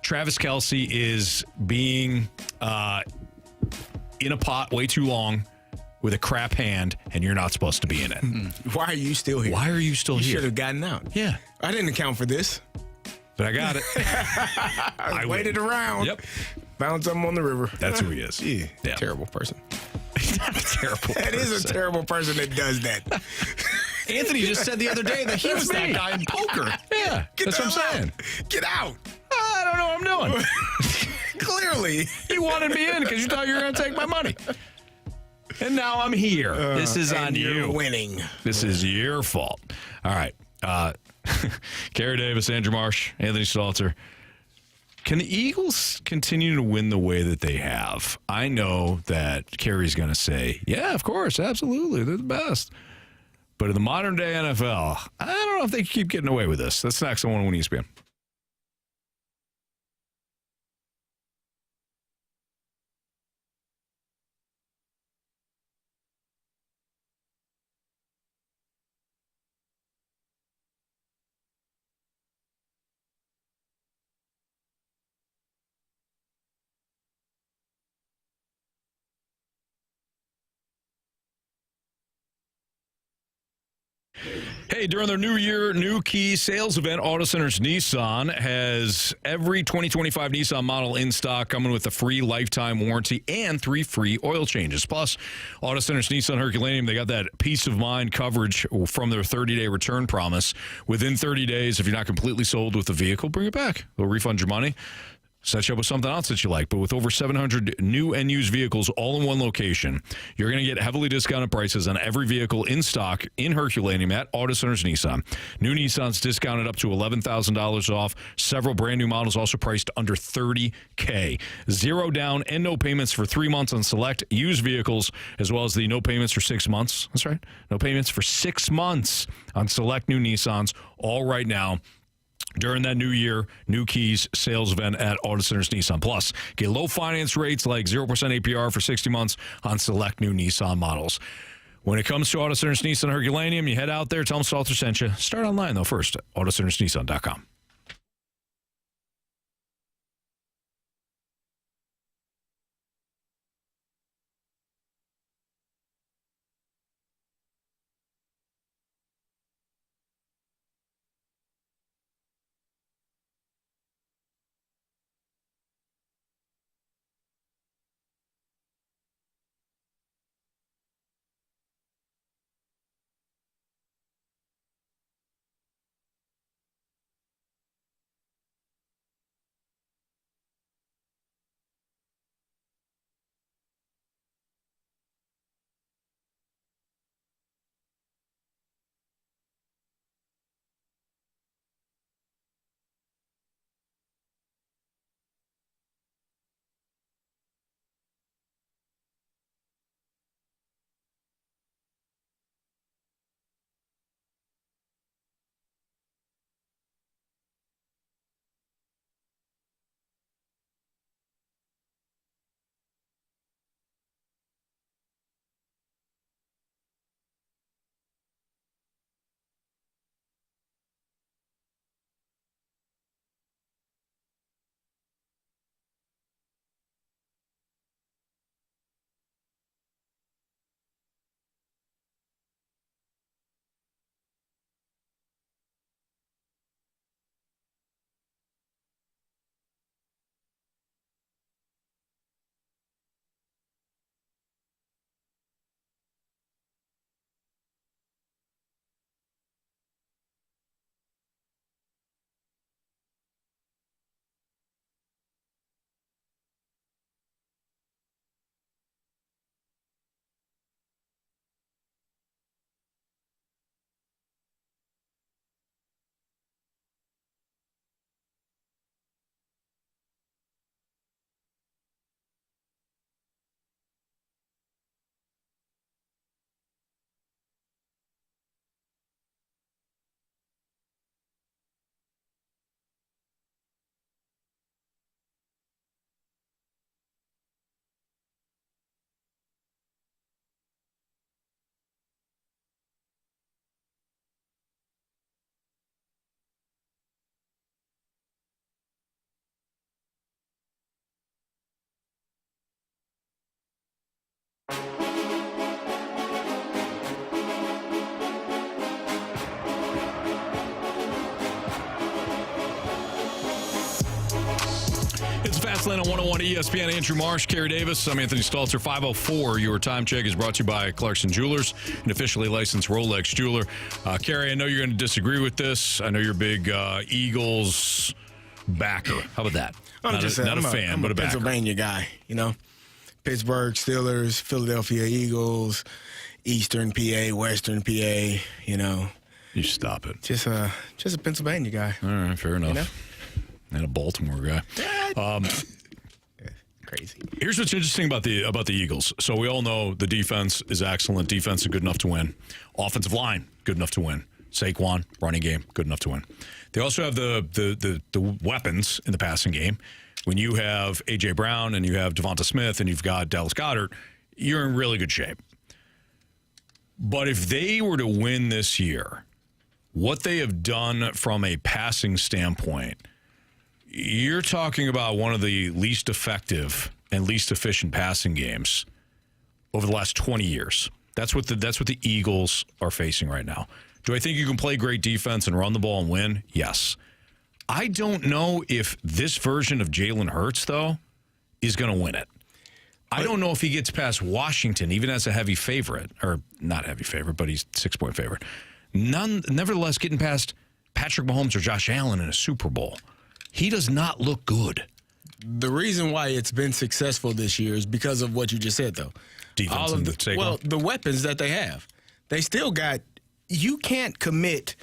Travis Kelce is being in a pot way too long with a crap hand, and you're not supposed to be in it. Why are you still here? Why are you still You here? should have gotten out. Yeah. I didn't account for this. But I got it. I waited around. Yep. Found something on the river. That's who he is. Yeah. Terrible person. Not a terrible That is a terrible person that does that. Anthony just said the other day that he was that guy in poker. Yeah. That's what I'm saying. Get out. I don't know what I'm doing. Clearly. You wanted me in because you thought you were going to take my money. And now I'm here. This is on you. You're winning. This is your fault. All right. Carey Davis, Andrew Marsh, Anthony Stalter. Can the Eagles continue to win the way that they have? I know that Carey's going to say, yeah, of course, absolutely. They're the best. But in the modern day NFL, I don't know if they can keep getting away with this. That's next on 101 ESPN. Hey, Hey, during their New Year, New Key sales event, Auto Centers Nissan has every 2025 Nissan model in stock, coming with a free lifetime warranty and 3 free oil changes. Plus, Auto Centers Nissan Herculaneum, they got that peace of mind coverage from their 30-day return promise. Within 30 days, if you're not completely sold with the vehicle, bring it back. They'll refund your money. Set you up with something else that you like. But with over 700 new and used vehicles all in one location, you're going to get heavily discounted prices on every vehicle in stock in Herculaneum at Auto Centers Nissan. New Nissans discounted up to $11,000 off. Several brand new models also priced under $30K. Zero down and no payments for 3 months on select used vehicles, as well as the no payments for 6 months. That's right. No payments for 6 months on select new Nissans, all right now during that New Year, New Keys sales event at Auto Centers Nissan. Plus, get low finance rates like 0% APR for 60 months on select new Nissan models. When it comes to Auto Centers Nissan Herculaneum, you head out there, tell them Stalter sent you. Start online, though, first at autocentersnissan.com. It's Fastlane on 101 ESPN. Andrew Marsh, Kerry Davis. I'm Anthony Stalter. 504. Your time check is brought to you by Clarkson Jewelers, an officially licensed Rolex jeweler. Kerry, I know you're going to disagree with this. I know you're a big Eagles backer. How about that? I'm not a fan, but a backer. Pennsylvania guy, you know. Pittsburgh Steelers, Philadelphia Eagles, Eastern PA, Western PA, you know. You stop it. Just a Pennsylvania guy. All right, fair enough. You know? And a Baltimore guy. Crazy. Here's what's interesting about the Eagles. So we all know the defense is excellent. Defense is good enough to win. Offensive line, good enough to win. Saquon, running game, good enough to win. They also have the weapons in the passing game. When you have A.J. Brown and you have Devonta Smith and you've got Dallas Goedert, you're in really good shape. But if they were to win this year, what they have done from a passing standpoint, you're talking about one of the least effective and least efficient passing games over the last 20 years. That's what the Eagles are facing right now. Do I think you can play great defense and run the ball and win? Yes. I don't know if this version of Jalen Hurts, though, is going to win it. I don't know if he gets past Washington, even as a heavy favorite, or not heavy favorite, but he's 6-point favorite. Nevertheless, getting past Patrick Mahomes or Josh Allen in a Super Bowl. He does not look good. The reason why it's been successful this year is because of what you just said, though. Defense and the weapons that they have. They still got – you can't commit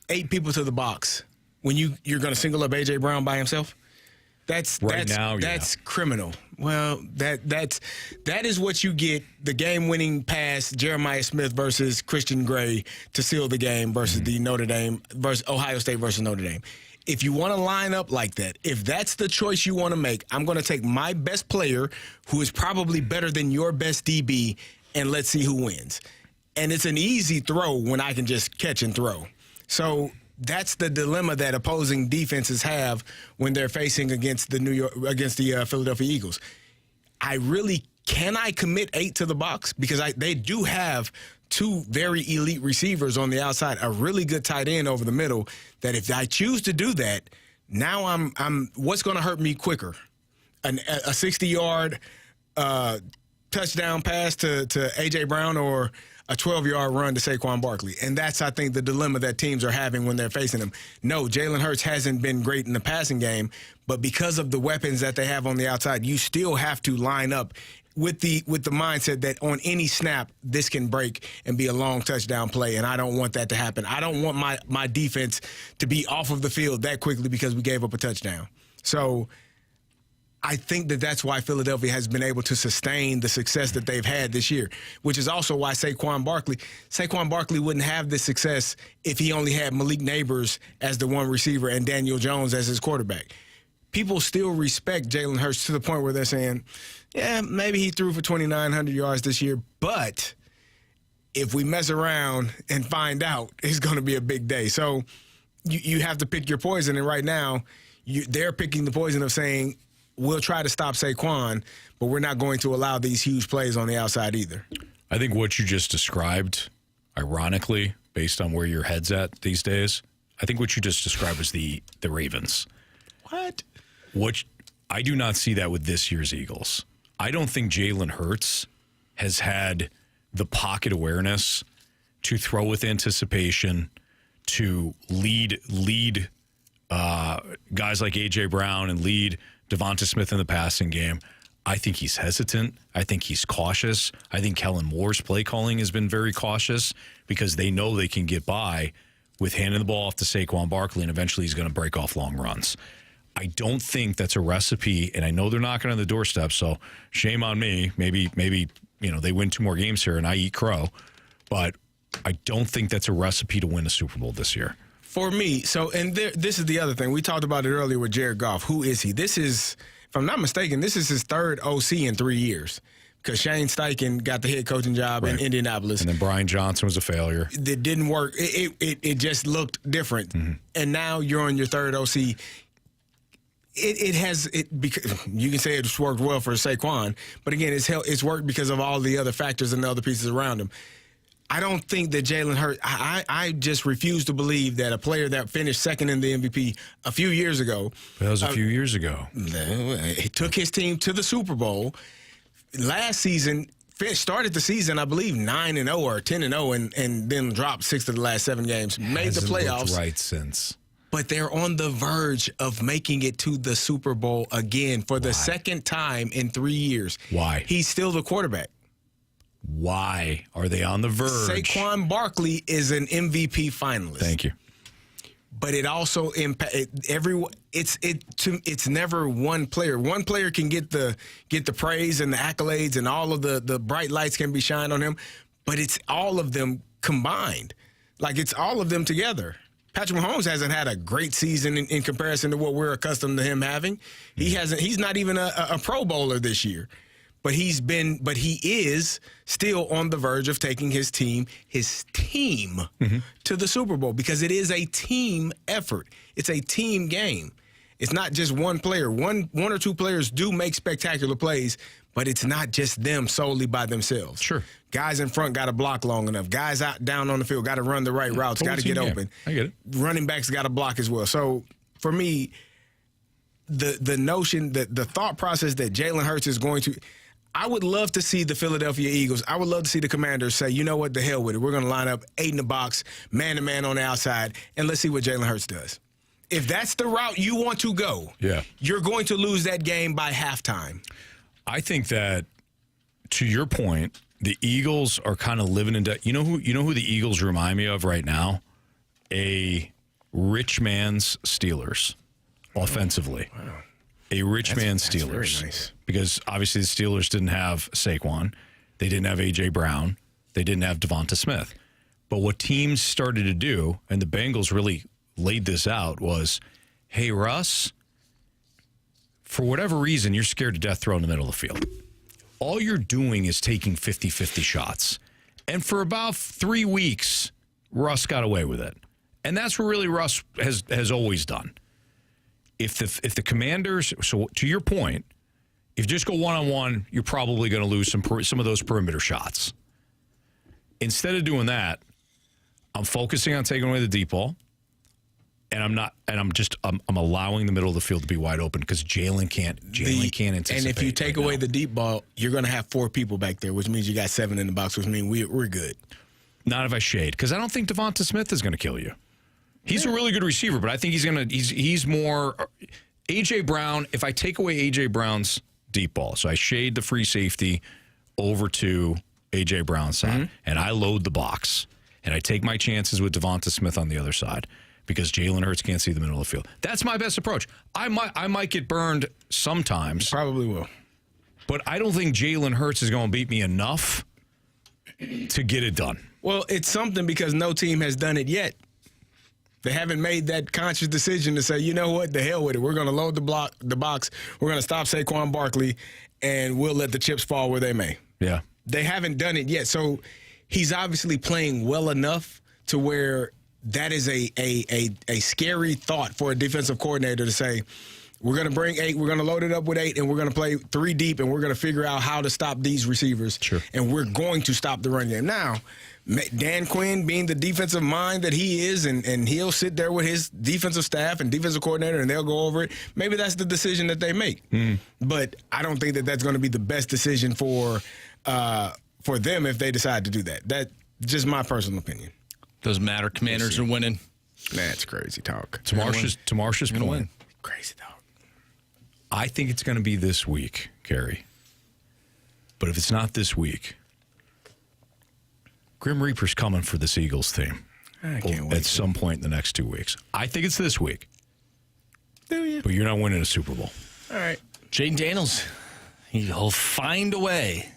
8 people to the box when you're going to single up A.J. Brown by himself. That's criminal. Well, that is what you get, the game-winning pass, Jeremiah Smith versus Christian Gray to seal the game versus the Notre Dame versus Ohio State versus Notre Dame. If you want to line up like that, if that's the choice you want to make, I'm going to take my best player, who is probably better than your best DB, and let's see who wins. And it's an easy throw when I can just catch and throw. So that's the dilemma that opposing defenses have when they're facing against the Philadelphia Eagles. Can I commit 8 to the box? Because they do have 2 very elite receivers on the outside, a really good tight end over the middle, that if I choose to do that, now I'm what's going to hurt me quicker? A 60-yard touchdown pass to A.J. Brown, or a 12-yard run to Saquon Barkley. And that's, I think, the dilemma that teams are having when they're facing him. No, Jalen Hurts hasn't been great in the passing game, but because of the weapons that they have on the outside, you still have to line up with the mindset that on any snap, this can break and be a long touchdown play, and I don't want that to happen. I don't want my defense to be off of the field that quickly because we gave up a touchdown. So I think that's why Philadelphia has been able to sustain the success that they've had this year, which is also why Saquon Barkley wouldn't have this success if he only had Malik Neighbors as the one receiver and Daniel Jones as his quarterback. People still respect Jalen Hurts to the point where they're saying, yeah, maybe he threw for 2,900 yards this year, but if we mess around and find out, it's going to be a big day. So you have to pick your poison, and right now they're picking the poison of saying, we'll try to stop Saquon, but we're not going to allow these huge plays on the outside either. I think what you just described, ironically, based on where your head's at these days, I think what you just described was the Ravens. What? I do not see that with this year's Eagles. I don't think Jalen Hurts has had the pocket awareness to throw with anticipation, to lead guys like A.J. Brown and lead Devonta Smith in the passing game. I think he's hesitant. I think he's cautious. I think Kellen Moore's play calling has been very cautious because they know they can get by with handing the ball off to Saquon Barkley, and eventually he's going to break off long runs. I don't think that's a recipe, and I know they're knocking on the doorstep, so shame on me. Maybe they win 2 more games here and I eat crow, but I don't think that's a recipe to win a Super Bowl this year. For me, this is the other thing. We talked about it earlier with Jared Goff. Who is he? This is, if I'm not mistaken, this is his 3rd OC in 3 years, because Shane Steichen got the head coaching job in Indianapolis. And then Brian Johnson was a failure. It didn't work. It just looked different. Mm-hmm. And now you're on your 3rd OC. Because you can say it's worked well for Saquon, but again, it's worked because of all the other factors and the other pieces around him. I don't think that Jalen Hurts, I just refuse to believe that a player that finished 2nd in the MVP a few years ago. That was a few years ago. He took his team to the Super Bowl. Last season, started the season, I believe, 9-0 or 10-0, and then dropped 6 of the last 7 games. Made the playoffs. Looked right since. But they're on the verge of making it to the Super Bowl again for the 2nd time in 3 years. Why? He's still the quarterback. Why are they on the verge? Saquon Barkley is an MVP finalist. Thank you. But it also everyone. It's never one player. One player can get the praise and the accolades, and all of the bright lights can be shined on him. But it's all of them combined. Like, it's all of them together. Patrick Mahomes hasn't had a great season in comparison to what we're accustomed to him having. He's not even a Pro Bowler this year. But he is still on the verge of taking his team to the Super Bowl, because it is a team effort. It's a team game. It's not just one player. One or two players do make spectacular plays, but it's not just them solely by themselves. Sure. Guys in front got to block long enough. Guys out down on the field got to run the right routes, got to get open. I get it. Running backs got to block as well. So for me, the notion, that the thought process that Jalen Hurts is going to – I would love to see the Philadelphia Eagles. I would love to see the Commanders say, you know what, the hell with it. We're going to line up 8 in the box, man-to-man on the outside, and let's see what Jalen Hurts does. If that's the route you want to go, you're going to lose that game by halftime. I think that, to your point, the Eagles are kind of living in debt. You know who the Eagles remind me of right now? A rich man's Steelers, offensively. Wow. A rich man's Steelers. Very nice. Because obviously the Steelers didn't have Saquon. They didn't have A.J. Brown. They didn't have Devonta Smith. But what teams started to do, and the Bengals really laid this out, was, hey, Russ, for whatever reason, you're scared to death throwing in the middle of the field. All you're doing is taking 50-50 shots. And for about 3 weeks, Russ got away with it. And that's what really Russ has always done. If the Commanders, so to your point, if you just go one-on-one, you're probably going to lose some of those perimeter shots. Instead of doing that, I'm focusing on taking away the deep ball, and I'm allowing the middle of the field to be wide open because Jalen can't anticipate. And if you take away the deep ball, you're going to have 4 people back there, which means you got 7 in the box, which means we're good. Not if I shade, because I don't think Devonta Smith is going to kill you. He's a really good receiver, but I think he's more A.J. Brown. If I take away A.J. Brown's deep ball, so I shade the free safety over to A.J. Brown's side, and I load the box, and I take my chances with Devonta Smith on the other side because Jalen Hurts can't see the middle of the field. That's my best approach. I might get burned sometimes. Probably will. But I don't think Jalen Hurts is going to beat me enough to get it done. Well, it's something because no team has done it yet. They haven't made that conscious decision to say, you know what, the hell with it. We're going to load the box. We're going to stop Saquon Barkley, and we'll let the chips fall where they may. Yeah. They haven't done it yet. So he's obviously playing well enough to where that is a scary thought for a defensive coordinator to say, we're going to bring 8, we're going to load it up with 8, and we're going to play 3 deep, and we're going to figure out how to stop these receivers. Sure. And we're going to stop the run game. Now, Dan Quinn being the defensive mind that he is, and he'll sit there with his defensive staff and defensive coordinator, and they'll go over it. Maybe that's the decision that they make. But I don't think that that's going to be the best decision for them if they decide to do that. That's just my personal opinion. Doesn't matter. Commanders are winning. That's crazy talk. To Marsha's point. Win. Crazy talk. I think it's going to be this week, Carey. But if it's not this week, Grim Reaper's coming for this Eagles team. I can't wait. At some point in the next 2 weeks. I think it's this week. Do you? But you're not winning a Super Bowl. All right. Jaden Daniels, he'll find a way.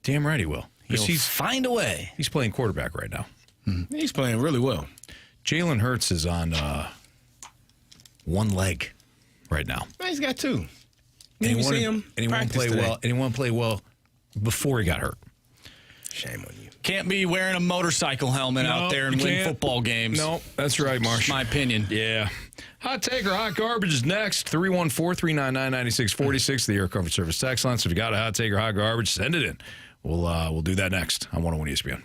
Damn right he will. He'll find a way. He's playing quarterback right now. He's playing really well. Jalen Hurts is on one leg right now. He's got 2. And you see him and he won't play today. well. And he won't play well before he got hurt. Shame on you. Can't be wearing a motorcycle helmet out there and win football games. No, that's right, Marsh. My opinion. Yeah. Hot take or hot garbage is next. 314-399-9646, the Air Comfort Service text line. So if you got a hot take or hot garbage, send it in. We'll do that next on 101 ESPN.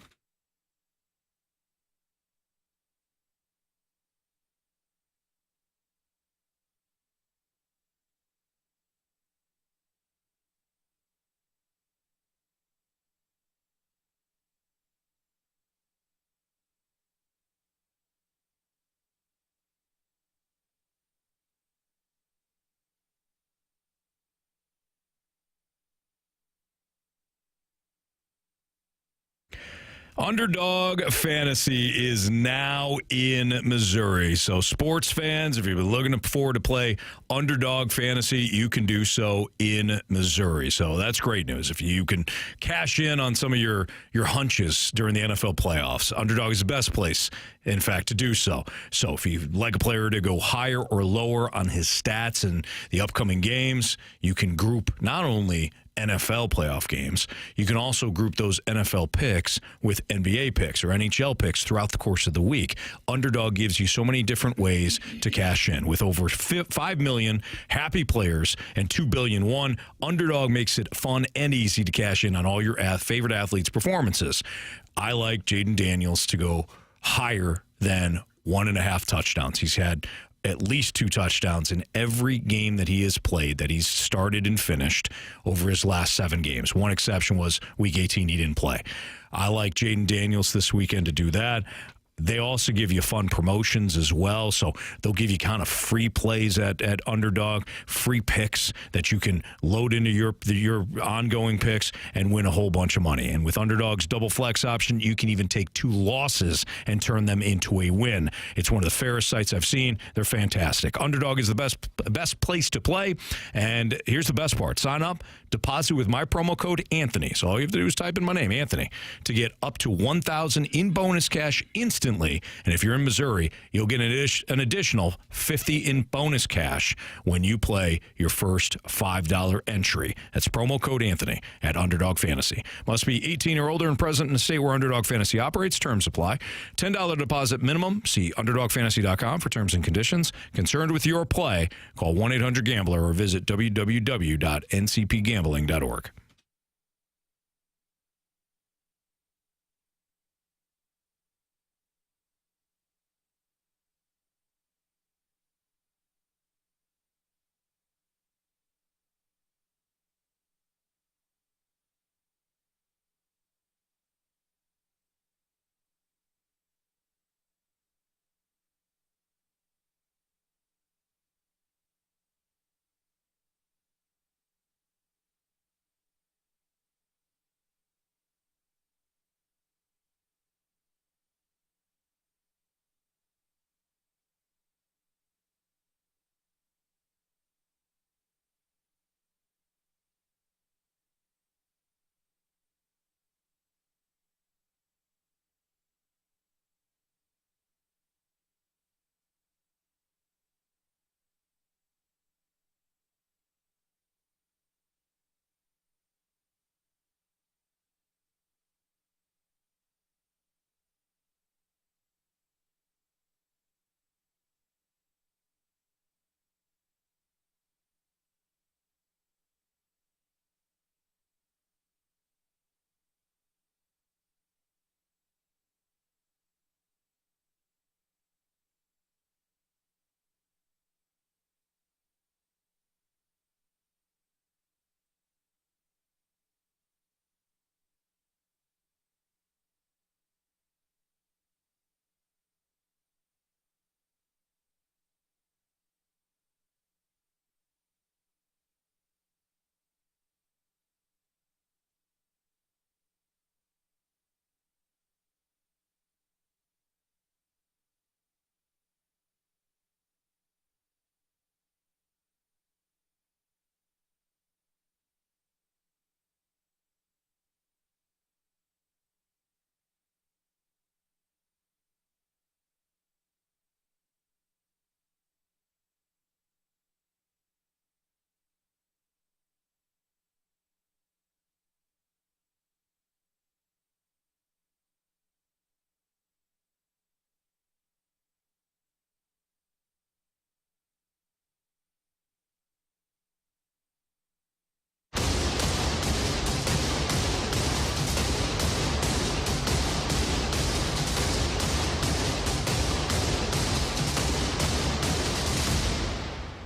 Underdog Fantasy is now in Missouri. So sports fans, if you've been looking forward to play Underdog Fantasy, you can do so in Missouri. So that's great news. If you can cash in on some of your hunches during the NFL playoffs, Underdog is the best place, in fact, to do so. So if you'd like a player to go higher or lower on his stats in the upcoming games, you can group not only NFL playoff games. You can also group those NFL picks with NBA picks or NHL picks throughout the course of the week. Underdog gives you so many different ways to cash in. With over 5 million happy players and 2 billion won, Underdog makes it fun and easy to cash in on all your favorite athletes' performances. I like Jaden Daniels to go higher than 1.5 touchdowns. He's had at least 2 touchdowns in every game that he has played, that he's started and finished over his last 7 games. One exception was Week 18, he didn't play. I like Jaden Daniels this weekend to do that. They also give you fun promotions as well, so they'll give you kind of free plays at Underdog, free picks that you can load into your ongoing picks and win a whole bunch of money. And with Underdog's double flex option, you can even take 2 losses and turn them into a win. It's one of the fairest sites I've seen. They're fantastic. Underdog is the best place to play, and here's the best part. Sign up, deposit with my promo code Anthony. So all you have to do is type in my name, Anthony, to get up to $1,000 in bonus cash instantly. And if you're in Missouri, you'll get an additional $50 in bonus cash when you play your first $5 entry. That's promo code Anthony at Underdog Fantasy. Must be 18 or older and present in the state where Underdog Fantasy operates. Terms apply. $10 deposit minimum. See UnderdogFantasy.com for terms and conditions. Concerned with your play? Call 1-800-GAMBLER or visit www.ncpgambling.org.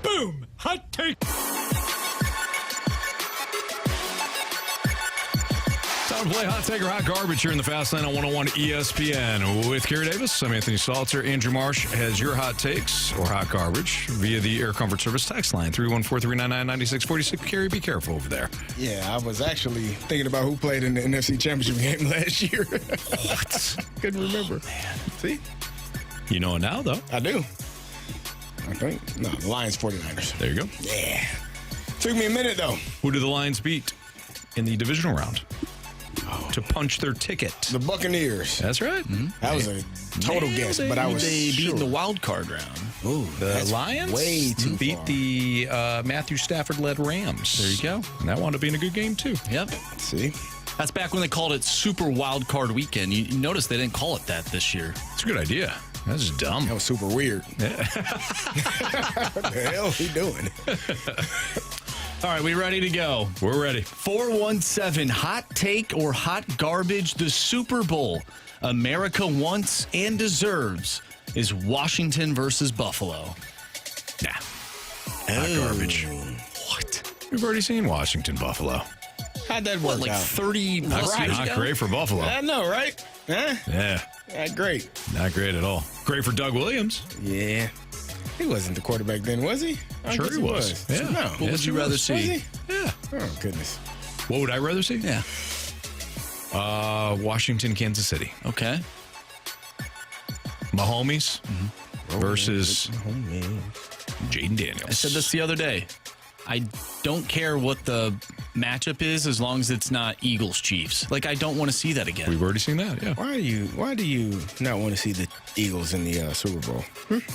Boom! Hot take! Time to play Hot Take or Hot Garbage here in the Fast Lane on 101 ESPN. With Kerry Davis, I'm Anthony Stalter. Andrew Marsh has your hot takes or hot garbage via the Air Comfort Service text line, 314-399-9646. Kerry, be careful over there. Yeah, I was actually thinking about who played in the NFC Championship game last year. What? Couldn't remember. Man. See? You know it now, though. I do. I think. No, the Lions 49ers. There you go. Yeah. Took me a minute, though. Who did the Lions beat in the divisional round to punch their ticket? The Buccaneers. That's right. Mm-hmm. That was a total guess, but I was They beat sure. in the wild card round. Ooh, The Lions way too beat far. the Matthew Stafford-led Rams. There you go. And that wound up being a good game, too. Yep. See? That's back when they called it Super Wild Card Weekend. You notice they didn't call it that this year. It's a good idea. That's dumb. That was super weird. Yeah. What the hell is he doing? All right, we ready to go? We're ready. 417, hot take or hot garbage? The Super Bowl America wants and deserves is Washington versus Buffalo. Nah. Hot garbage. What? We've already seen Washington-Buffalo. How'd that work Like out? 30 plus years Not ago? great for Buffalo. I know, right? Huh? Yeah. Not great. Not great at all. Great for Doug Williams. Yeah. He wasn't the quarterback then, was he? I Sure guess he was. Yeah. No. What What would you rather see? Was he? Yeah. Oh, goodness. What would I rather see? Yeah. Washington, Kansas City. Okay. Mahomes versus Jaden Daniels. I said this the other day. I don't care what the matchup is as long as it's not Eagles-Chiefs. Like, I don't want to see that again. We've already seen that, yeah. Why do you not want to see the Eagles in the Super Bowl?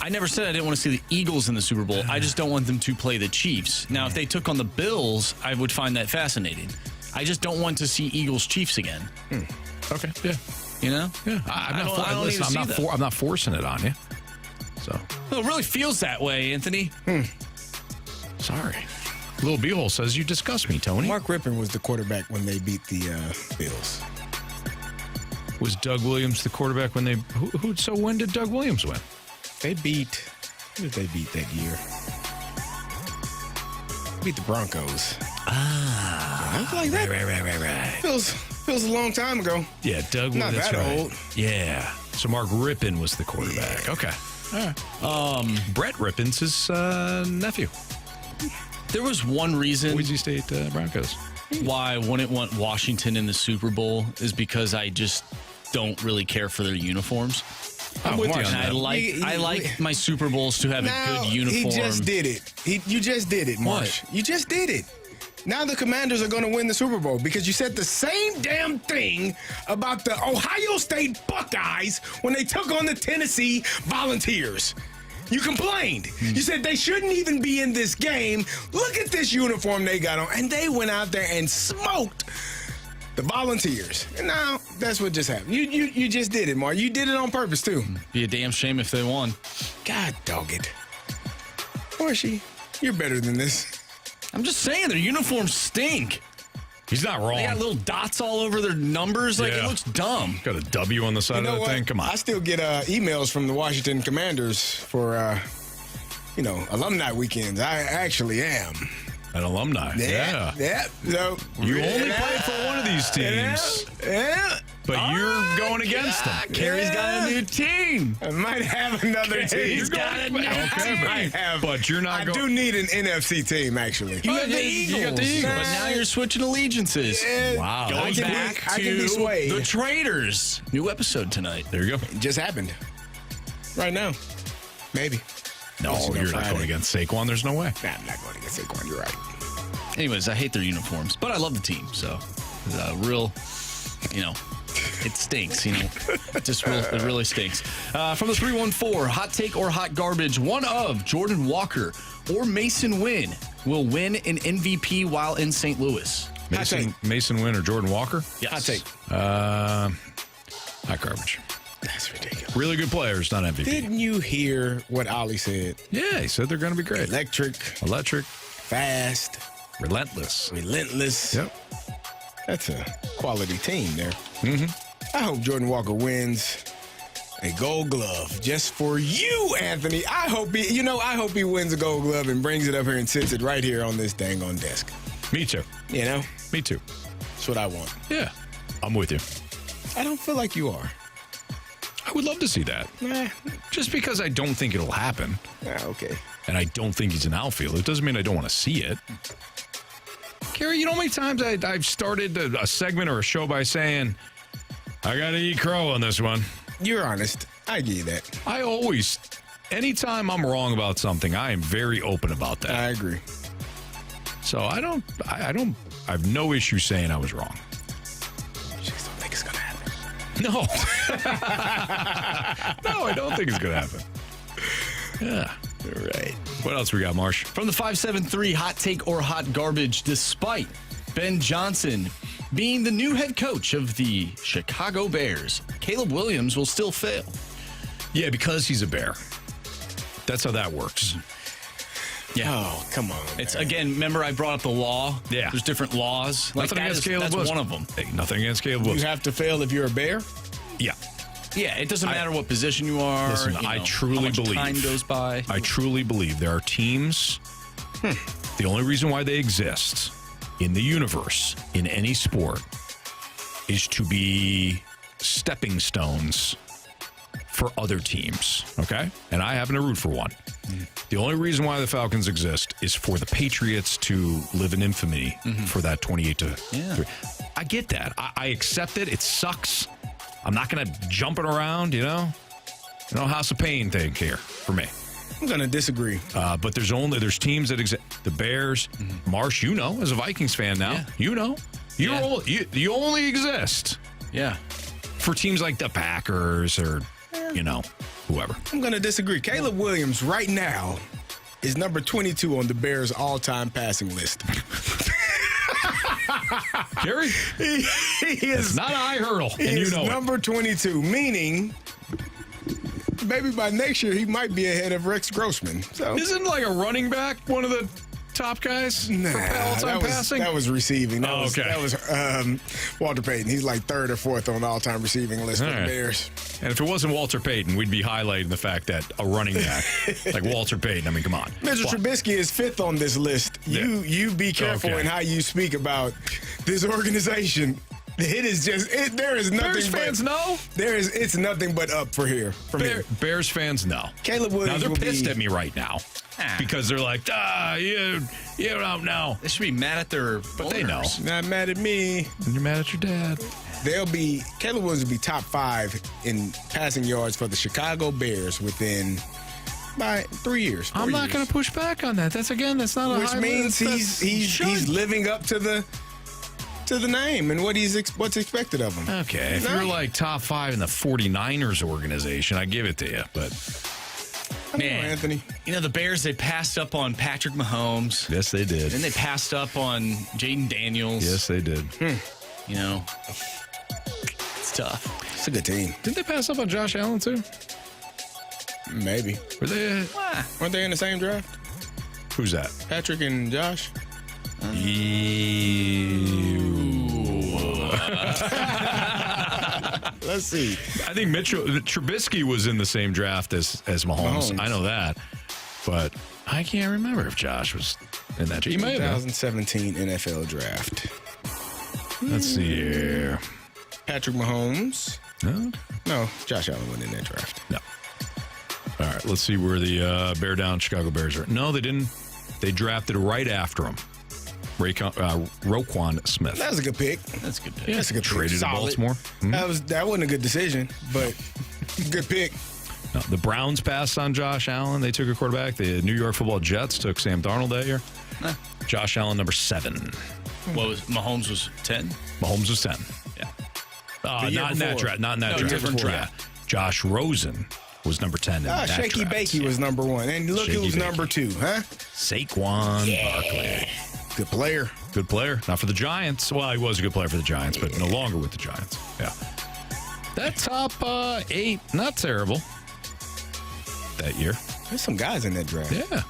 I never said I didn't want to see the Eagles in the Super Bowl. I just don't want them to play the Chiefs. Now, if they took on the Bills, I would find that fascinating. I just don't want to see Eagles-Chiefs again. Okay, yeah. You know? Yeah. I don't need to see that. I'm not forcing it on you. So. Well, it really feels that way, Anthony. Sorry. Little Beehole says you disgust me, Tony. Mark Rippon was the quarterback when they beat the Bills. Was Doug Williams the quarterback when they... So when did Doug Williams win? They beat... Who did they beat that year? Beat the Broncos. Like that. Right. Feels a long time ago. Yeah, Doug Not Williams. that That's right. old. Yeah. So Mark Rippon was the quarterback. Yeah. Okay. All right. Brett Rippon's his nephew. There was one reason Boise State Broncos. why I wouldn't want Washington in the Super Bowl is because I just don't really care for their uniforms. I'm with you on And that. I like my Super Bowls to have a good uniform. He just did it. You just did it, Marsh. You just did it. Now the Commanders are going to win the Super Bowl because you said the same damn thing about the Ohio State Buckeyes when they took on the Tennessee Volunteers. You complained. You said they shouldn't even be in this game. Look at this uniform they got on. And they went out there and smoked the Volunteers. And now that's what just happened. You just did it, Mark. You did it on purpose, too. Be a damn shame if they won. God dog it. Marshy, you're better than this. I'm just saying, their uniforms stink. He's not wrong. They got little dots all over their numbers. Like, it looks dumb. Got a W on the side of the thing. Come on. I still get emails from the Washington Commanders for, alumni weekends. I actually am. An alumni. Yeah. Yeah. So, You only played for one of these teams. Yeah. But you're going against them. Carey's got a new team. I might have another team. He's got a new team. But you're not I going. do need an NFC team, actually. You got the Eagles. But now you're switching allegiances. Wow. Going I back can be to swayed. the Traitors. New episode tonight. There you go. It just happened. Right now. Maybe. No, you're not going against Saquon. There's no way. Nah, I'm not going against Saquon. You're right. Anyways, I hate their uniforms, but I love the team. So, it stinks, it really stinks. From the 314, hot take or hot garbage, one of Jordan Walker or Mason Wynn will win an MVP while in St. Louis. Mason Wynn or Jordan Walker? Yes. Hot take. Hot garbage. That's ridiculous. Really good players, not MVP. Didn't you hear what Oli said? Yeah, he said they're going to be great. Electric. Fast. Relentless. Yep. That's a quality team there. Mm-hmm. I hope Jordan Walker wins a Gold Glove just for you, Anthony. I hope he wins a Gold Glove and brings it up here and sits it right here on this dang on desk. Me too. You know? Me too. That's what I want. Yeah, I'm with you. I don't feel like you are. I would love to see that. Nah. Just because I don't think it'll happen. Okay. And I don't think he's an outfielder. It doesn't mean I don't want to see it. Carey, you know how many times I've started a segment or a show by saying, I got to eat crow on this one. You're honest. I give you that. I always, anytime I'm wrong about something, I am very open about that. I agree. So I have no issue saying I was wrong. You just don't think it's going to happen. No. No, I don't think it's going to happen. Yeah. All right. What else we got, Marsh? From the 573, hot take or hot garbage, despite Ben Johnson being the new head coach of the Chicago Bears, Caleb Williams will still fail. Yeah, because he's a Bear. That's how that works. Yeah. Oh, come on. It's again, remember I brought up the law? Yeah. There's different laws. Nothing against Caleb That's Williams. one of them. Hey, nothing against Caleb Williams. You have to fail if you're a Bear? Yeah. Yeah, it doesn't matter what position you are. Listen, I truly how much believe. time goes by. I truly believe there are teams. The only reason why they exist in the universe, in any sport, is to be stepping stones for other teams. Okay? And I happen to root for one. The only reason why the Falcons exist is for the Patriots to live in infamy for that 28-3. I get that. I accept it. It sucks. I'm not going to jump it around, House of Pain thing here for me. I'm going to disagree. But there's teams that exist. The Bears, Marsh, as a Vikings fan now, you only exist. Yeah. For teams like the Packers or, whoever. I'm going to disagree. Caleb Williams right now is number 22 on the Bears' all-time passing list. Kerry? He is it's not a high hurdle, and you know number 22, meaning maybe by next year he might be ahead of Rex Grossman. So isn't like a running back one of the top guys for all-time passing? That was receiving. That was Walter Payton. He's like third or fourth on the all-time receiving list for the Bears. And if it wasn't Walter Payton, we'd be highlighting the fact that a running back like Walter Payton, I mean, come on. Mr. Trubisky is fifth on this list. You be careful in how you speak about this organization. It is there is nothing. Bears fans know. It's nothing but up for here. Bears fans know. Caleb Williams. Now they're pissed at me right now because they're like, you don't know. They should be mad at their but they know. Not mad at me. And you're mad at your dad. Caleb Williams will be top 5 in passing yards for the Chicago Bears within by 3 years. I'm not going to push back on that. That's not a which high means he's living up to the name and what's expected of him. Okay, if you're like top 5 in the 49ers organization, I give it to you. But man, Anthony, the Bears, they passed up on Patrick Mahomes. Yes, they did. And they passed up on Jaden Daniels. Yes, they did. It's tough. It's a good team. Didn't they pass up on Josh Allen too? Maybe. Were they? Weren't they in the same draft? Who's that? Patrick and Josh. Let's see. I think Trubisky was in the same draft as Mahomes. I know that, but I can't remember if Josh was in that. He might have been. 2017 NFL draft. Let's see here. Patrick Mahomes. No, Josh Allen went in that draft. No. All right, let's see where the Bear Down Chicago Bears are. No, they didn't. They drafted right after him. Roquan Smith. That was a good pick. That's a good pick. Yeah, that's a good traded pick. to Baltimore. That wasn't a good decision, but good pick. No, the Browns passed on Josh Allen. They took a quarterback. The New York Football Jets took Sam Darnold that year. Josh Allen, number 7. Mahomes was 10? Mahomes was 10. Yeah. Not in that draft. Not in that draft. Different draft. Yeah. Josh Rosen was number 10 in that Shaky draft. Bakey was number 1. And look who's number 2, huh? Saquon Barkley. Good player. Good player. Not for the Giants. Well, he was a good player for the Giants, but no longer with the Giants. Yeah. That top 8, not terrible that year. There's some guys in that draft. Yeah.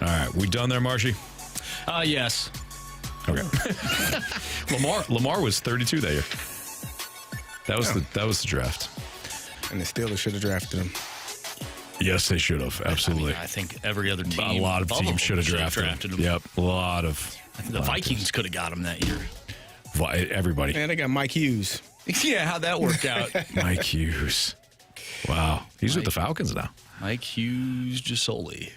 All right. We done there, Marshy? Yes. Okay. Lamar was 32 that year. That was the draft. And the Steelers should have drafted him. Yes, they should have. Absolutely. I think every other team. A lot of teams should have drafted him. Yep. A lot of. The Vikings could have got him that year. Everybody. Man, they got Mike Hughes. Yeah, how'd that work out? Mike Hughes. Wow. He's with the Falcons now. Mike Hughes Gisoli.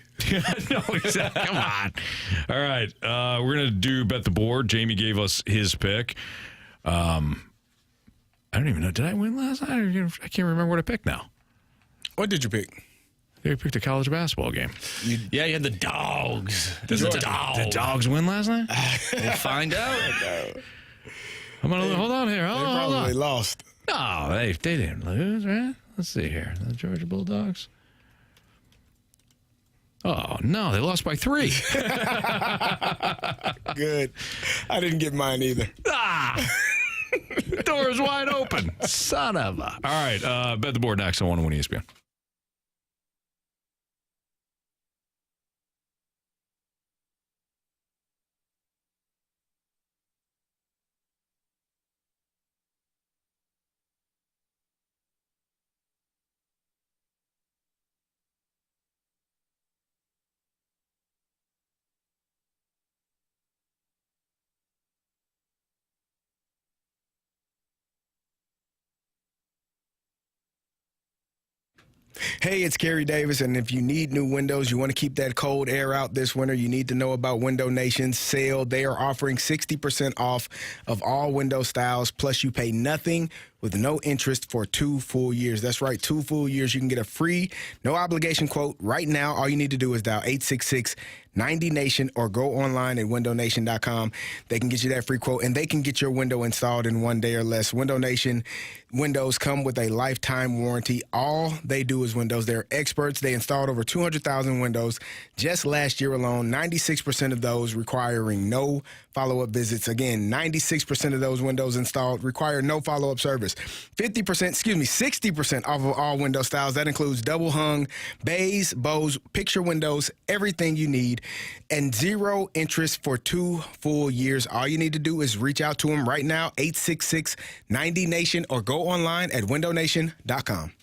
No, exactly. Come on. All right. We're going to do Bet the Board. Jamie gave us his pick. I don't even know. Did I win last night? I can't remember what I picked now. What did you pick? They picked a college basketball game. You had the Dogs. The Dogs win last night? We'll find out. Hold on here. They probably lost. No, they didn't lose, right? Let's see here. The Georgia Bulldogs. Oh, no, they lost by 3. Good. I didn't get mine either. Door's wide open. Son of a. All right, bet the board next on 101 ESPN. Hey, it's Carey Davis, and if you need new windows, you want to keep that cold air out this winter, you need to know about Window Nation's sale. They are offering 60% off of all window styles, plus you pay nothing with no interest for 2 full years. That's right, 2 full years. You can get a free, no obligation quote right now. All you need to do is dial 866-90-NATION or go online at windownation.com. They can get you that free quote, and they can get your window installed in 1 day or less. Window Nation windows come with a lifetime warranty. All they do is windows. They're experts. They installed over 200,000 windows just last year alone, 96% of those requiring no follow-up visits. Again, 96% of those windows installed require no follow-up service. 60% off of all window styles. That includes double hung, bays, bows, picture windows, everything you need, and 0 interest for 2 full years. All you need to do is reach out to them right now, 866-90-NATION, or go online at windownation.com.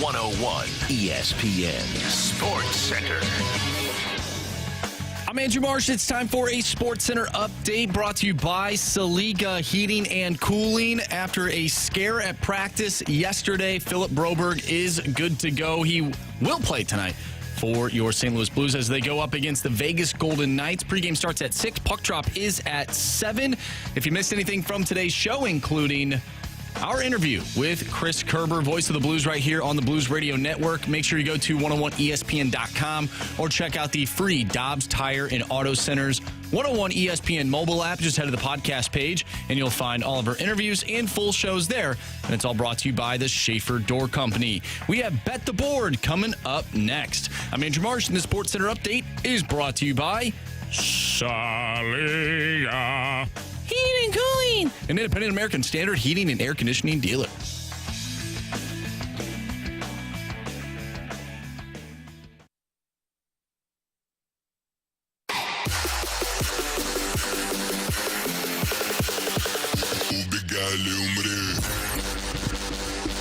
101 ESPN Sports Center. I'm Andrew Marsh. It's time for a Sports Center update brought to you by Saliga Heating and Cooling. After a scare at practice yesterday, Philip Broberg is good to go. He will play tonight for your St. Louis Blues as they go up against the Vegas Golden Knights. Pregame starts at 6. Puck drop is at 7. If you missed anything from today's show, including our interview with Chris Kerber, voice of the Blues, right here on the Blues Radio Network, make sure you go to 101ESPN.com or check out the free Dobbs Tire and Auto Center's 101 ESPN mobile app. Just head to the podcast page, and you'll find all of our interviews and full shows there. And it's all brought to you by the Schaefer Door Company. We have Bet the Board coming up next. I'm Andrew Marsh, and the Sports Center update is brought to you by Saliga Heating and Cooling, an independent American Standard heating and air conditioning dealer.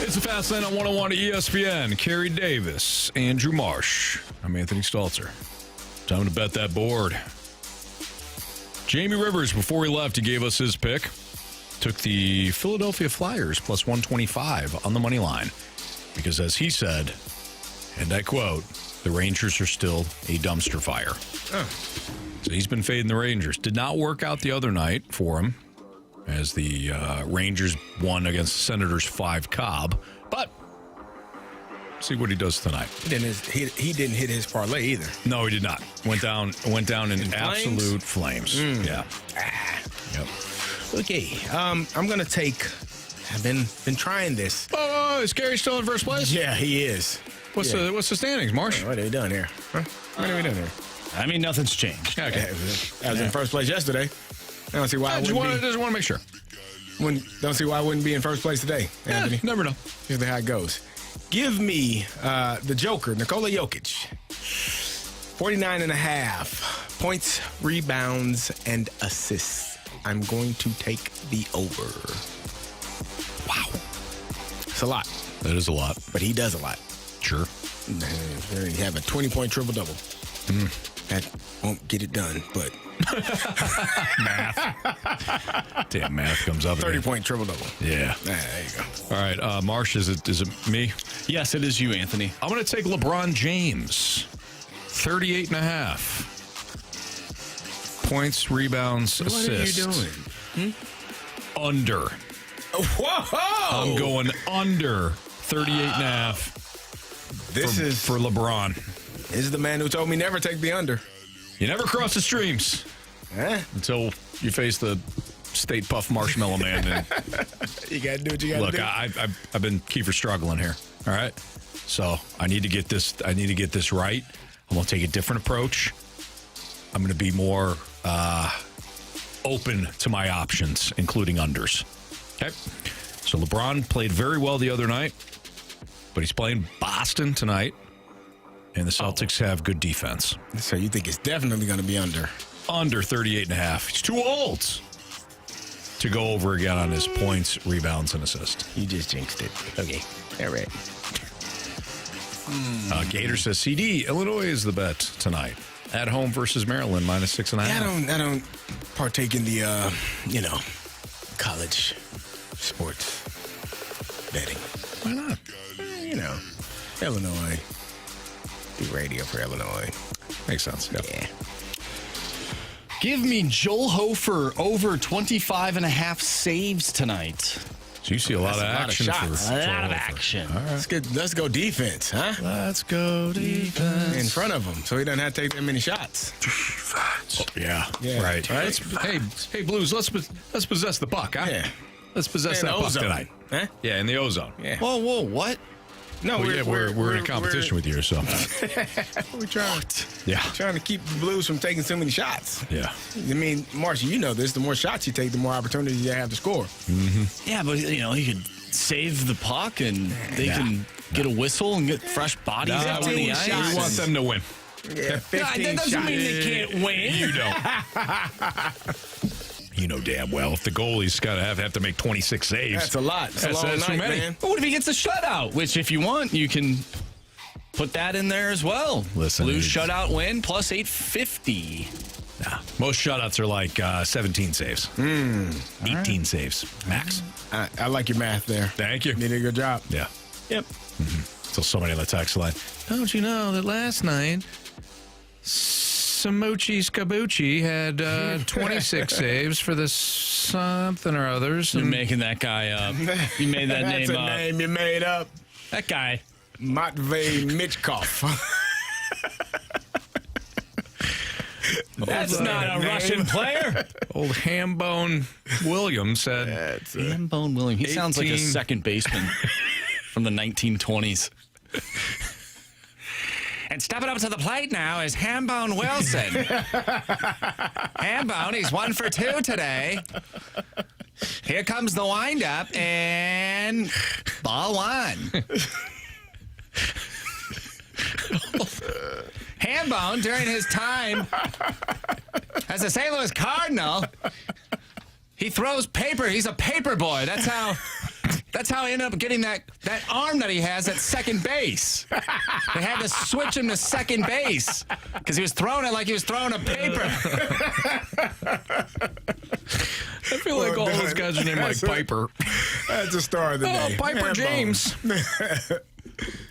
It's a Fast Lane on 101 ESPN. Kerry Davis, Andrew Marsh. I'm Anthony Stalter. Time to bet that board. Jamie Rivers, before he left, he gave us his pick. Took the Philadelphia Flyers plus 125 on the money line. Because as he said, and I quote, the Rangers are still a dumpster fire. So he's been fading the Rangers. Did not work out the other night for him as the Rangers won against the Senators 5 Cobb. But see what he does tonight. He didn't hit his parlay either. No, he did not. Went down in absolute flames. Yeah. Yep. Okay. I'm gonna take. I've been trying this. Oh, is Carey still in first place? Yeah, he is. What's the standings, Marsh? What are we doing here? Huh? What are we doing here? I mean, nothing's changed. Okay. I was in first place yesterday. I don't see why I just wouldn't want to make sure. Don't see why I wouldn't be in first place today, Anthony. Never know. Here's how it goes. Give me the Joker, Nikola Jokic. 49.5 points, rebounds, and assists. I'm going to take the over. Wow. It's a lot. That is a lot. But he does a lot. Sure. He have a 20-point triple-double. That won't get it done, but... Math. Damn, math comes up. 30-point triple-double. Yeah. There you go. All right, Marsh, is it me? Yes, it is you, Anthony. I'm going to take LeBron James. 38.5. Points, rebounds, assists. What are you doing? Under. Whoa! I'm going under 38.5. This is for LeBron. This is the man who told me never take the under. You never cross the streams until you face the State Puff Marshmallow Man. And you got to do what you got to do. Look, I've been Kiefer struggling here. All right, so I need to get this. I need to get this right. I'm gonna take a different approach. I'm gonna be more open to my options, including unders. Okay. So LeBron played very well the other night, but he's playing Boston tonight. And the Celtics have good defense. So you think it's definitely going to be under? Under 38.5. He's too old to go over again on his points, rebounds, and assists. You just jinxed it. Okay. All right. Gator says, CD, Illinois is the bet tonight. At home versus Maryland, -6.5. Yeah, I don't partake in the, college sports betting. Why not? Illinois. Do radio for Illinois. Makes sense. Yep. Yeah. Give me Joel Hofer over 25.5 saves tonight. So you see a lot of action. A lot of action. All right. Let's go defense, huh? Let's go defense. In front of him, so he doesn't have to take that many shots. Defense. Oh, yeah. Right. Hey, Blues, let's possess the puck, huh? Yeah. Let's possess that puck tonight. Huh? Yeah, in the ozone. Yeah. Whoa, what? No, we're in competition with you, so. We're trying to keep the Blues from taking so many shots. Yeah. I mean, Marcy, you know this. The more shots you take, the more opportunities you have to score. Mm-hmm. Yeah, but, you could save the puck, and they can get a whistle and get fresh bodies out on the ice. We want them to win. Yeah, 15 that doesn't shots. mean they can't win. You don't. You know damn well if the goalie's got to have to make 26 saves. That's a lot. That's a long too night, many. man. But what if he gets a shutout? Which, if you want, you can put that in there as well. Listen, Blues shutout win plus 850. Nah, most shutouts are like 17 saves. 18 saves max. I like your math there. Thank you. You did a good job. Yeah. Yep. Still so many on the text line. Don't you know that last night Samucci Scabucci had 26 saves for the something or others. You're making that guy up. You made that That's name a up. name you made up. That guy. Matvey Michkov. That's not a Russian player. Old Hambone Williams said. Hambone Williams. He sounds like a 18. second baseman from the 1920s. And stepping up to the plate now is Hambone Wilson. Hambone, he's 1 for 2 today. Here comes the windup, and ball 1. Hambone, during his time as a St. Louis Cardinal, he throws paper. He's a paper boy. That's how he ended up getting that arm that he has at second base. They had to switch him to second base because he was throwing it like he was throwing a paper. I feel like all those guys are named like Piper. That's the star of the day. Piper Hambone. James.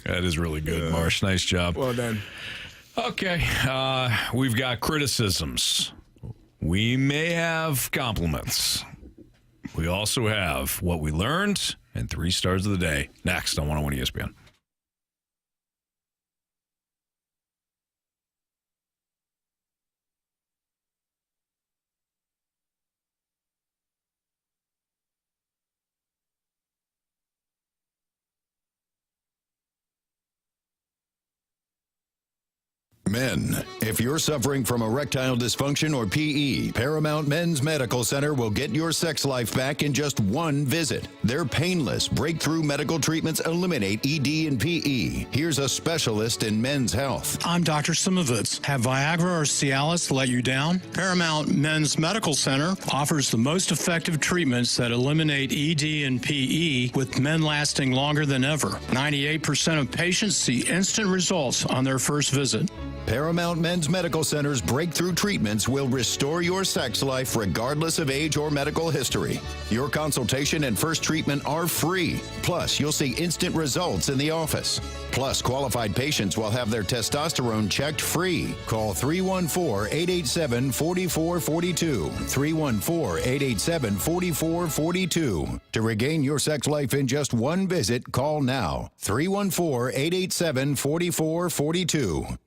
That is really good, Marsh. Nice job. Well done. Okay, we've got criticisms. We may have compliments. We also have what we learned and 3 stars of the day. Next on 101 ESPN. Men, if you're suffering from erectile dysfunction or PE, Paramount Men's Medical Center will get your sex life back in just 1 visit. Their painless breakthrough medical treatments eliminate ED and PE. Here's a specialist in men's health. I'm Dr. Simovitz. Have Viagra or Cialis let you down? Paramount Men's Medical Center offers the most effective treatments that eliminate ED and PE, with men lasting longer than ever. 98% of patients see instant results on their first visit. Paramount Men's Medical Center's breakthrough treatments will restore your sex life regardless of age or medical history. Your consultation and first treatment are free. Plus, you'll see instant results in the office. Plus, qualified patients will have their testosterone checked free. Call 314-887-4442. 314-887-4442. To regain your sex life in just 1 visit, call now. 314-887-4442.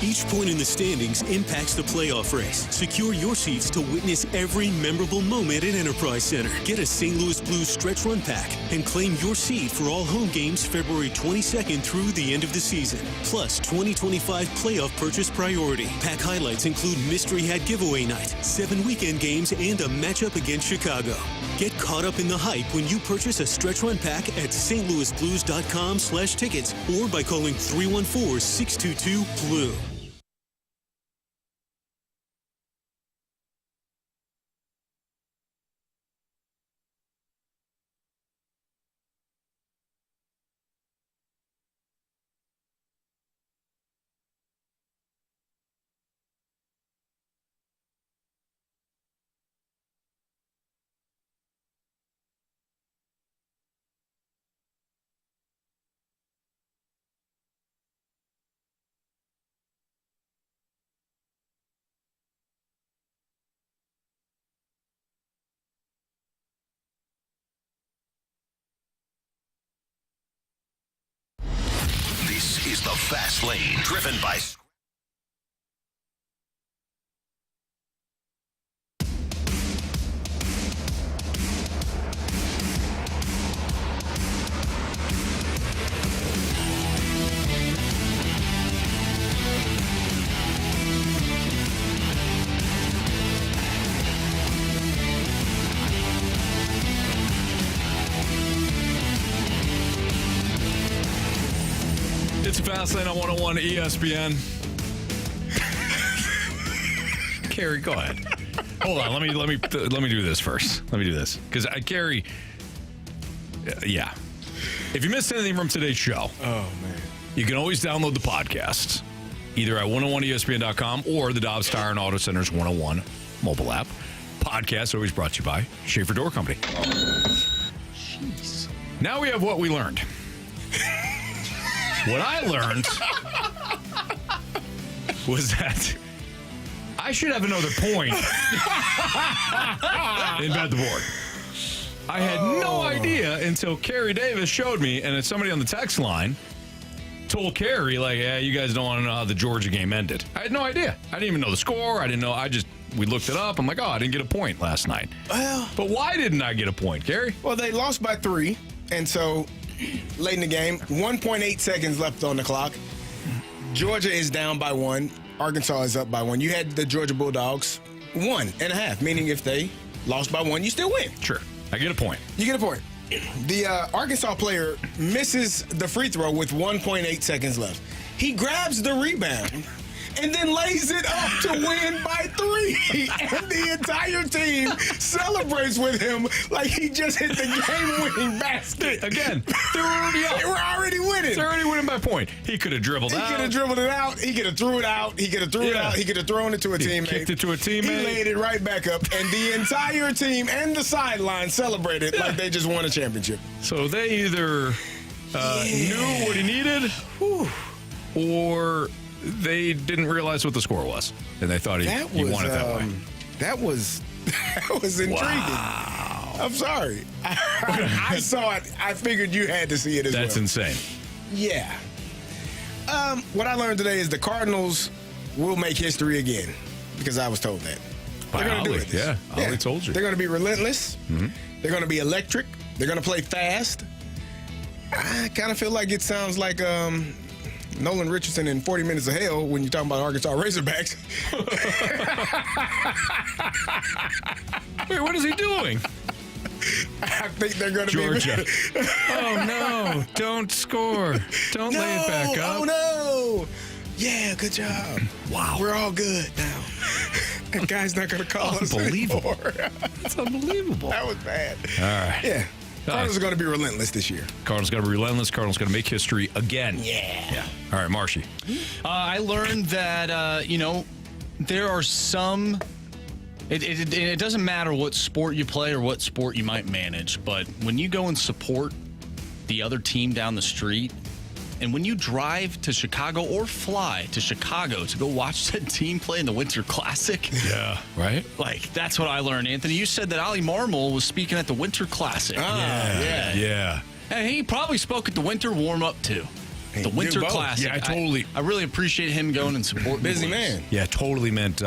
Each point in the standings impacts the playoff race. Secure your seats to witness every memorable moment at Enterprise Center. Get a St. Louis Blues stretch run pack and claim your seat for all home games February 22nd through the end of the season. Plus, 2025 playoff purchase priority. Pack highlights include Mystery Hat Giveaway Night, 7 weekend games, and a matchup against Chicago. Get caught up in the hype when you purchase a stretch run pack at stlouisblues.com/tickets or by calling 314-622-BLUE. This is the Fast Lane, driven by... It's Fastlane on 101 ESPN. Carey, go ahead. Hold on. Let me do this first. Let me do this because Carey. Yeah. If you missed anything from today's show, you can always download the podcast either at 101ESPN.com or the Dobbs Tire and Auto Center's 101 mobile app. Podcast always brought to you by Schaefer Door Company. Jeez. Now we have what we learned. What I learned was that I should have another point in Bet the Board. I had no idea until Carey Davis showed me, and it's somebody on the text line told Carey, like, yeah, you guys don't want to know how the Georgia game ended. I had no idea. I didn't even know the score. I didn't know. We looked it up. I'm like, I didn't get a point last night. Well, but why didn't I get a point, Carey? Well, they lost by 3, and so late in the game, 1.8 seconds left on the clock. Georgia is down by 1. Arkansas is up by 1. You had the Georgia Bulldogs 1.5, meaning if they lost by 1, you still win. Sure. I get a point. You get a point. The Arkansas player misses the free throw with 1.8 seconds left. He grabs the rebound and then lays it up to win by 3. And the entire team celebrates with him like he just hit the game-winning basket. Again, they were already up. They were already winning. They're already winning by a point. He could have dribbled out. He could have dribbled it out. He could have threw it out. He could have threw it out. He could have thrown it to a teammate. Kicked it to a teammate. He laid it right back up. And the entire team and the sideline celebrated like they just won a championship. So they either knew what he needed or they didn't realize what the score was, and they thought he won it that way. That was intriguing. Wow. I'm sorry. I saw it. I figured you had to see it as well. That's insane. Yeah. What I learned today is the Cardinals will make history again because I was told that. By They're going to do Oli. it. Yeah, Oli told you. They're going to be relentless. Mm-hmm. They're going to be electric. They're going to play fast. I kind of feel like it sounds like Nolan Richardson in 40 Minutes of Hell when you're talking about Arkansas Razorbacks. Wait, what is he doing? I think they're going to be... Georgia. Oh, no. Don't score. Don't lay it back up. Oh, no. Yeah, good job. Wow. We're all good now. That guy's not going to call us anymore. That's unbelievable. That was bad. All right. Yeah. Cardinals are going to be relentless this year. Cardinals got to be relentless. Cardinals going to make history again. Yeah. All right, Marshy. I learned that, there are some... It doesn't matter what sport you play or what sport you might manage, but when you go and support the other team down the street, and when you drive to Chicago or fly to Chicago to go watch that team play in the Winter Classic. Yeah, right? Like, that's what I learned, Anthony. You said that Oli Marmol was speaking at the Winter Classic. Yeah. And he probably spoke at the Winter warm-up, too. the Winter both. Classic. Yeah, totally. I really appreciate him going and supporting. Busy the Blues. man. Yeah, totally meant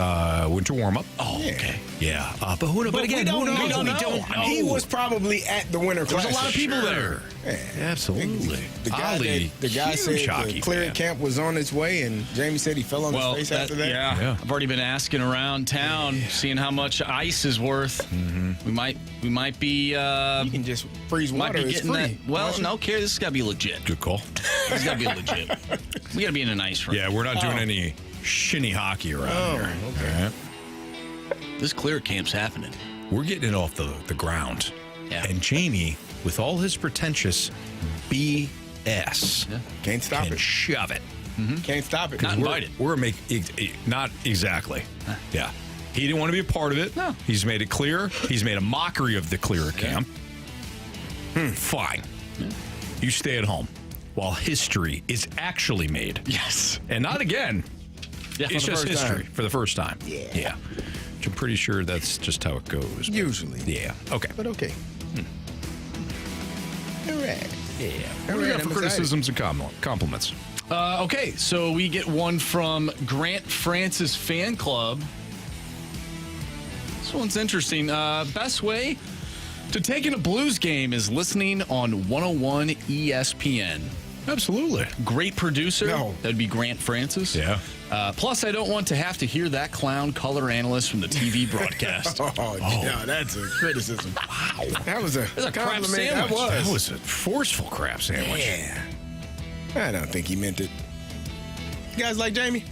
winter warm-up. Oh, okay. Yeah. But again, we don't who knows? know. We don't know. He was probably at the Winter There's Classic. a lot of people there. Yeah. Absolutely. The guy huge said hockey the clearance fan. camp was on its way, and Jamie said he fell on his face after that. Yeah. I've already been asking around town, seeing how much ice is worth. Mm-hmm. We might be. You can just freeze might water. be It's getting free. that. Well, no, Kerry, this has got to be legit. Good call. This has got to be legit. We got to be in an ice rink. Yeah, we're not doing any shinny hockey around here. Okay. All right? This clear camp's happening. We're getting it off the ground. Yeah. And Jamie, with all his pretentious BS, Can't stop can it. shove it. Can't stop it. Not invited. We're not exactly. Yeah. He didn't want to be a part of it. No. He's made it clear. He's made a mockery of the clear camp. Fine. Yeah. You stay at home while history is actually made. Yes. And not again. Yeah, It's the just first history time. for the first time. Yeah. Which I'm pretty sure that's just how it goes. but- Usually. Yeah. Okay. But okay. All right. Yeah. What do we All right, got for I'm criticisms and compliments? Okay, so we get one from Grant Francis Fan Club. This one's interesting. Best way to take in a Blues game is listening on 101 ESPN. Absolutely. Great producer. No. That'd be Grant Francis. Yeah. Plus, I don't want to have to hear that clown color analyst from the TV broadcast. Yeah, that's a criticism. Wow. That was a crap compliment. sandwich. That That was a forceful crap sandwich. Yeah. I don't think he meant it. You guys like Jamie?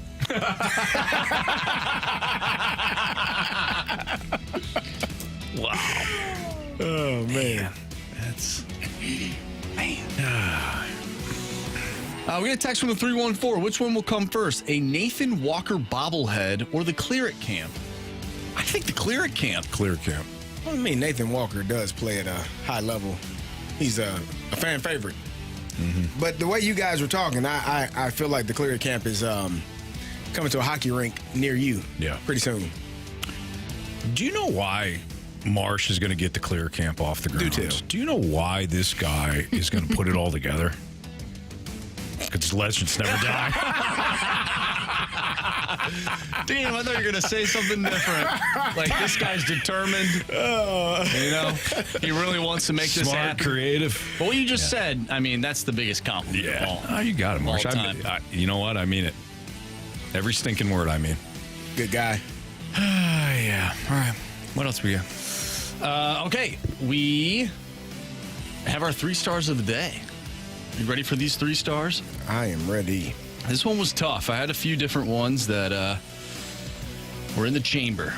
Wow. Oh, man. That's We get a text from the 314. Which one will come first? A Nathan Walker bobblehead or the Clear It Camp? I think the Clear It Camp. clear camp. I mean, Nathan Walker does play at a high level. He's a fan favorite. But the way you guys were talking, I feel like the Clear It Camp is coming to a hockey rink near you. Yeah. Pretty soon. Do you know why Marsh is going to get the clear camp off the ground? too. Do you know why this guy is going to put it all together? Because legends never die. Damn, I thought you were going to say something different. Like, this guy's determined. You know, he really wants to make this Smart, happen. creative. But what you just said, I mean, that's the biggest compliment of all. Oh, you got it, Marsh. All time. You know what? I mean it. Every stinking word I mean. Good guy. Yeah. All right. What else we got? Okay, we have our 3 stars of the day. You ready for these 3 stars? I am ready. This one was tough. I had a few different ones that were in the chamber.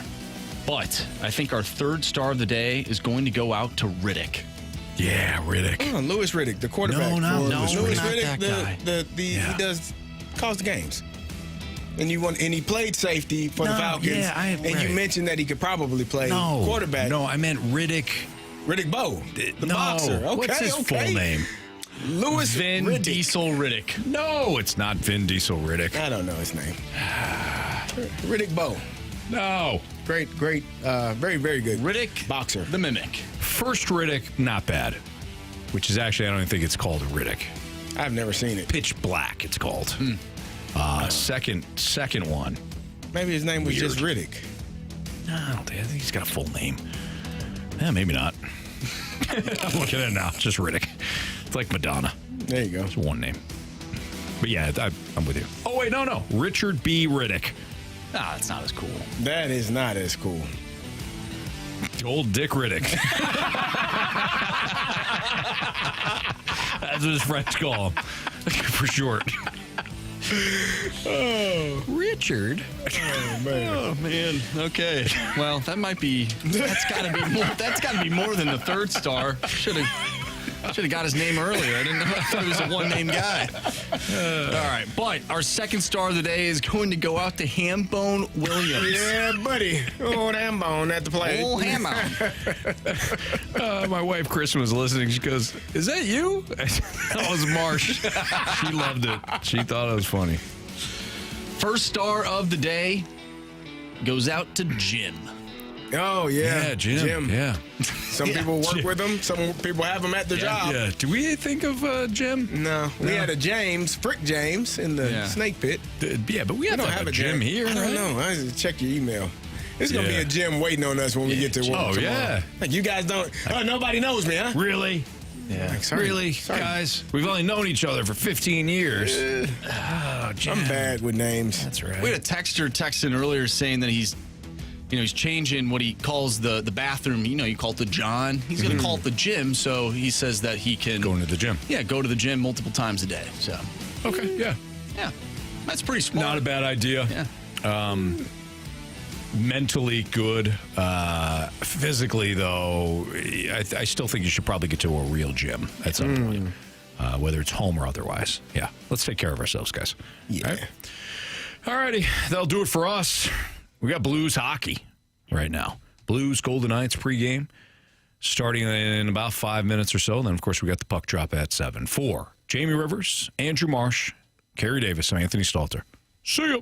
But I think our 3rd star of the day is going to go out to Riddick. Yeah, Riddick. Oh, Lewis Riddick, the quarterback. No, Lewis not Riddick, that guy. he does cause the games. And he played safety for the Falcons. Yeah, and you mentioned that he could probably play quarterback. No, I meant Riddick. Riddick Bowe, the no. boxer. Okay, What's his full name? Lewis Vin Riddick. Diesel Riddick. No, it's not Vin Diesel Riddick. I don't know his name. Riddick Bowe. No. Great, very, very good. Riddick boxer. The Mimic. First Riddick, not bad. Which is actually, I don't even think it's called a Riddick. I've never seen it. Pitch Black, it's called. Second one. Maybe his name was just Riddick. No, I don't think he's got a full name. Yeah, maybe not. I'm looking at it now. Just Riddick. It's like Madonna. There you go. It's one name. But yeah, I'm with you. Oh, wait, no. Richard B. Riddick. Nah, that's not as cool. That is not as cool. Old Dick Riddick. That's what his friends call him. For short. Oh, Richard. Oh man. Oh man. Okay. Well, that's gotta be more than the 3rd star. Should have got his name earlier. I didn't know. I thought he was a one-name guy. All right, but our 2nd star of the day is going to go out to Hambone Williams. Yeah, buddy. Old Hambone at the plate. Old Hambone. My wife, Kristen, was listening. She goes, "Is that you?" That was Marsh. She loved it. She thought it was funny. 1st star of the day goes out to Jim. Oh, yeah. Yeah, Jim. Yeah. Some people work with him. Some people have him at their job. Yeah. Do we think of Jim? No. We had a James, Frick James, in the snake pit. Yeah, but we don't have a Jim here. I don't know. I just check your email. There's going to be a Jim waiting on us when we get to work tomorrow. Yeah. Like, you guys don't, nobody knows me, huh? Really? Yeah. Like, sorry. Really, guys? We've only known each other for 15 years. I'm bad with names. That's right. We had a texter texting earlier saying that he's changing what he calls the bathroom. You call it the John. He's going to call it the gym. So he says that he can go into the gym. Yeah, go to the gym multiple times a day. So okay, yeah, that's pretty smart. Not a bad idea. Yeah. Mentally good. Physically, though, I still think you should probably get to a real gym at some point, whether it's home or otherwise. Yeah, let's take care of ourselves, guys. Yeah. All righty, that'll do it for us. We got Blues hockey right now. Blues Golden Knights pregame starting in about 5 minutes or so. And then, of course, we got the puck drop at 7. For Jamie Rivers, Andrew Marsh, Carey Davis, and Anthony Stalter. See ya.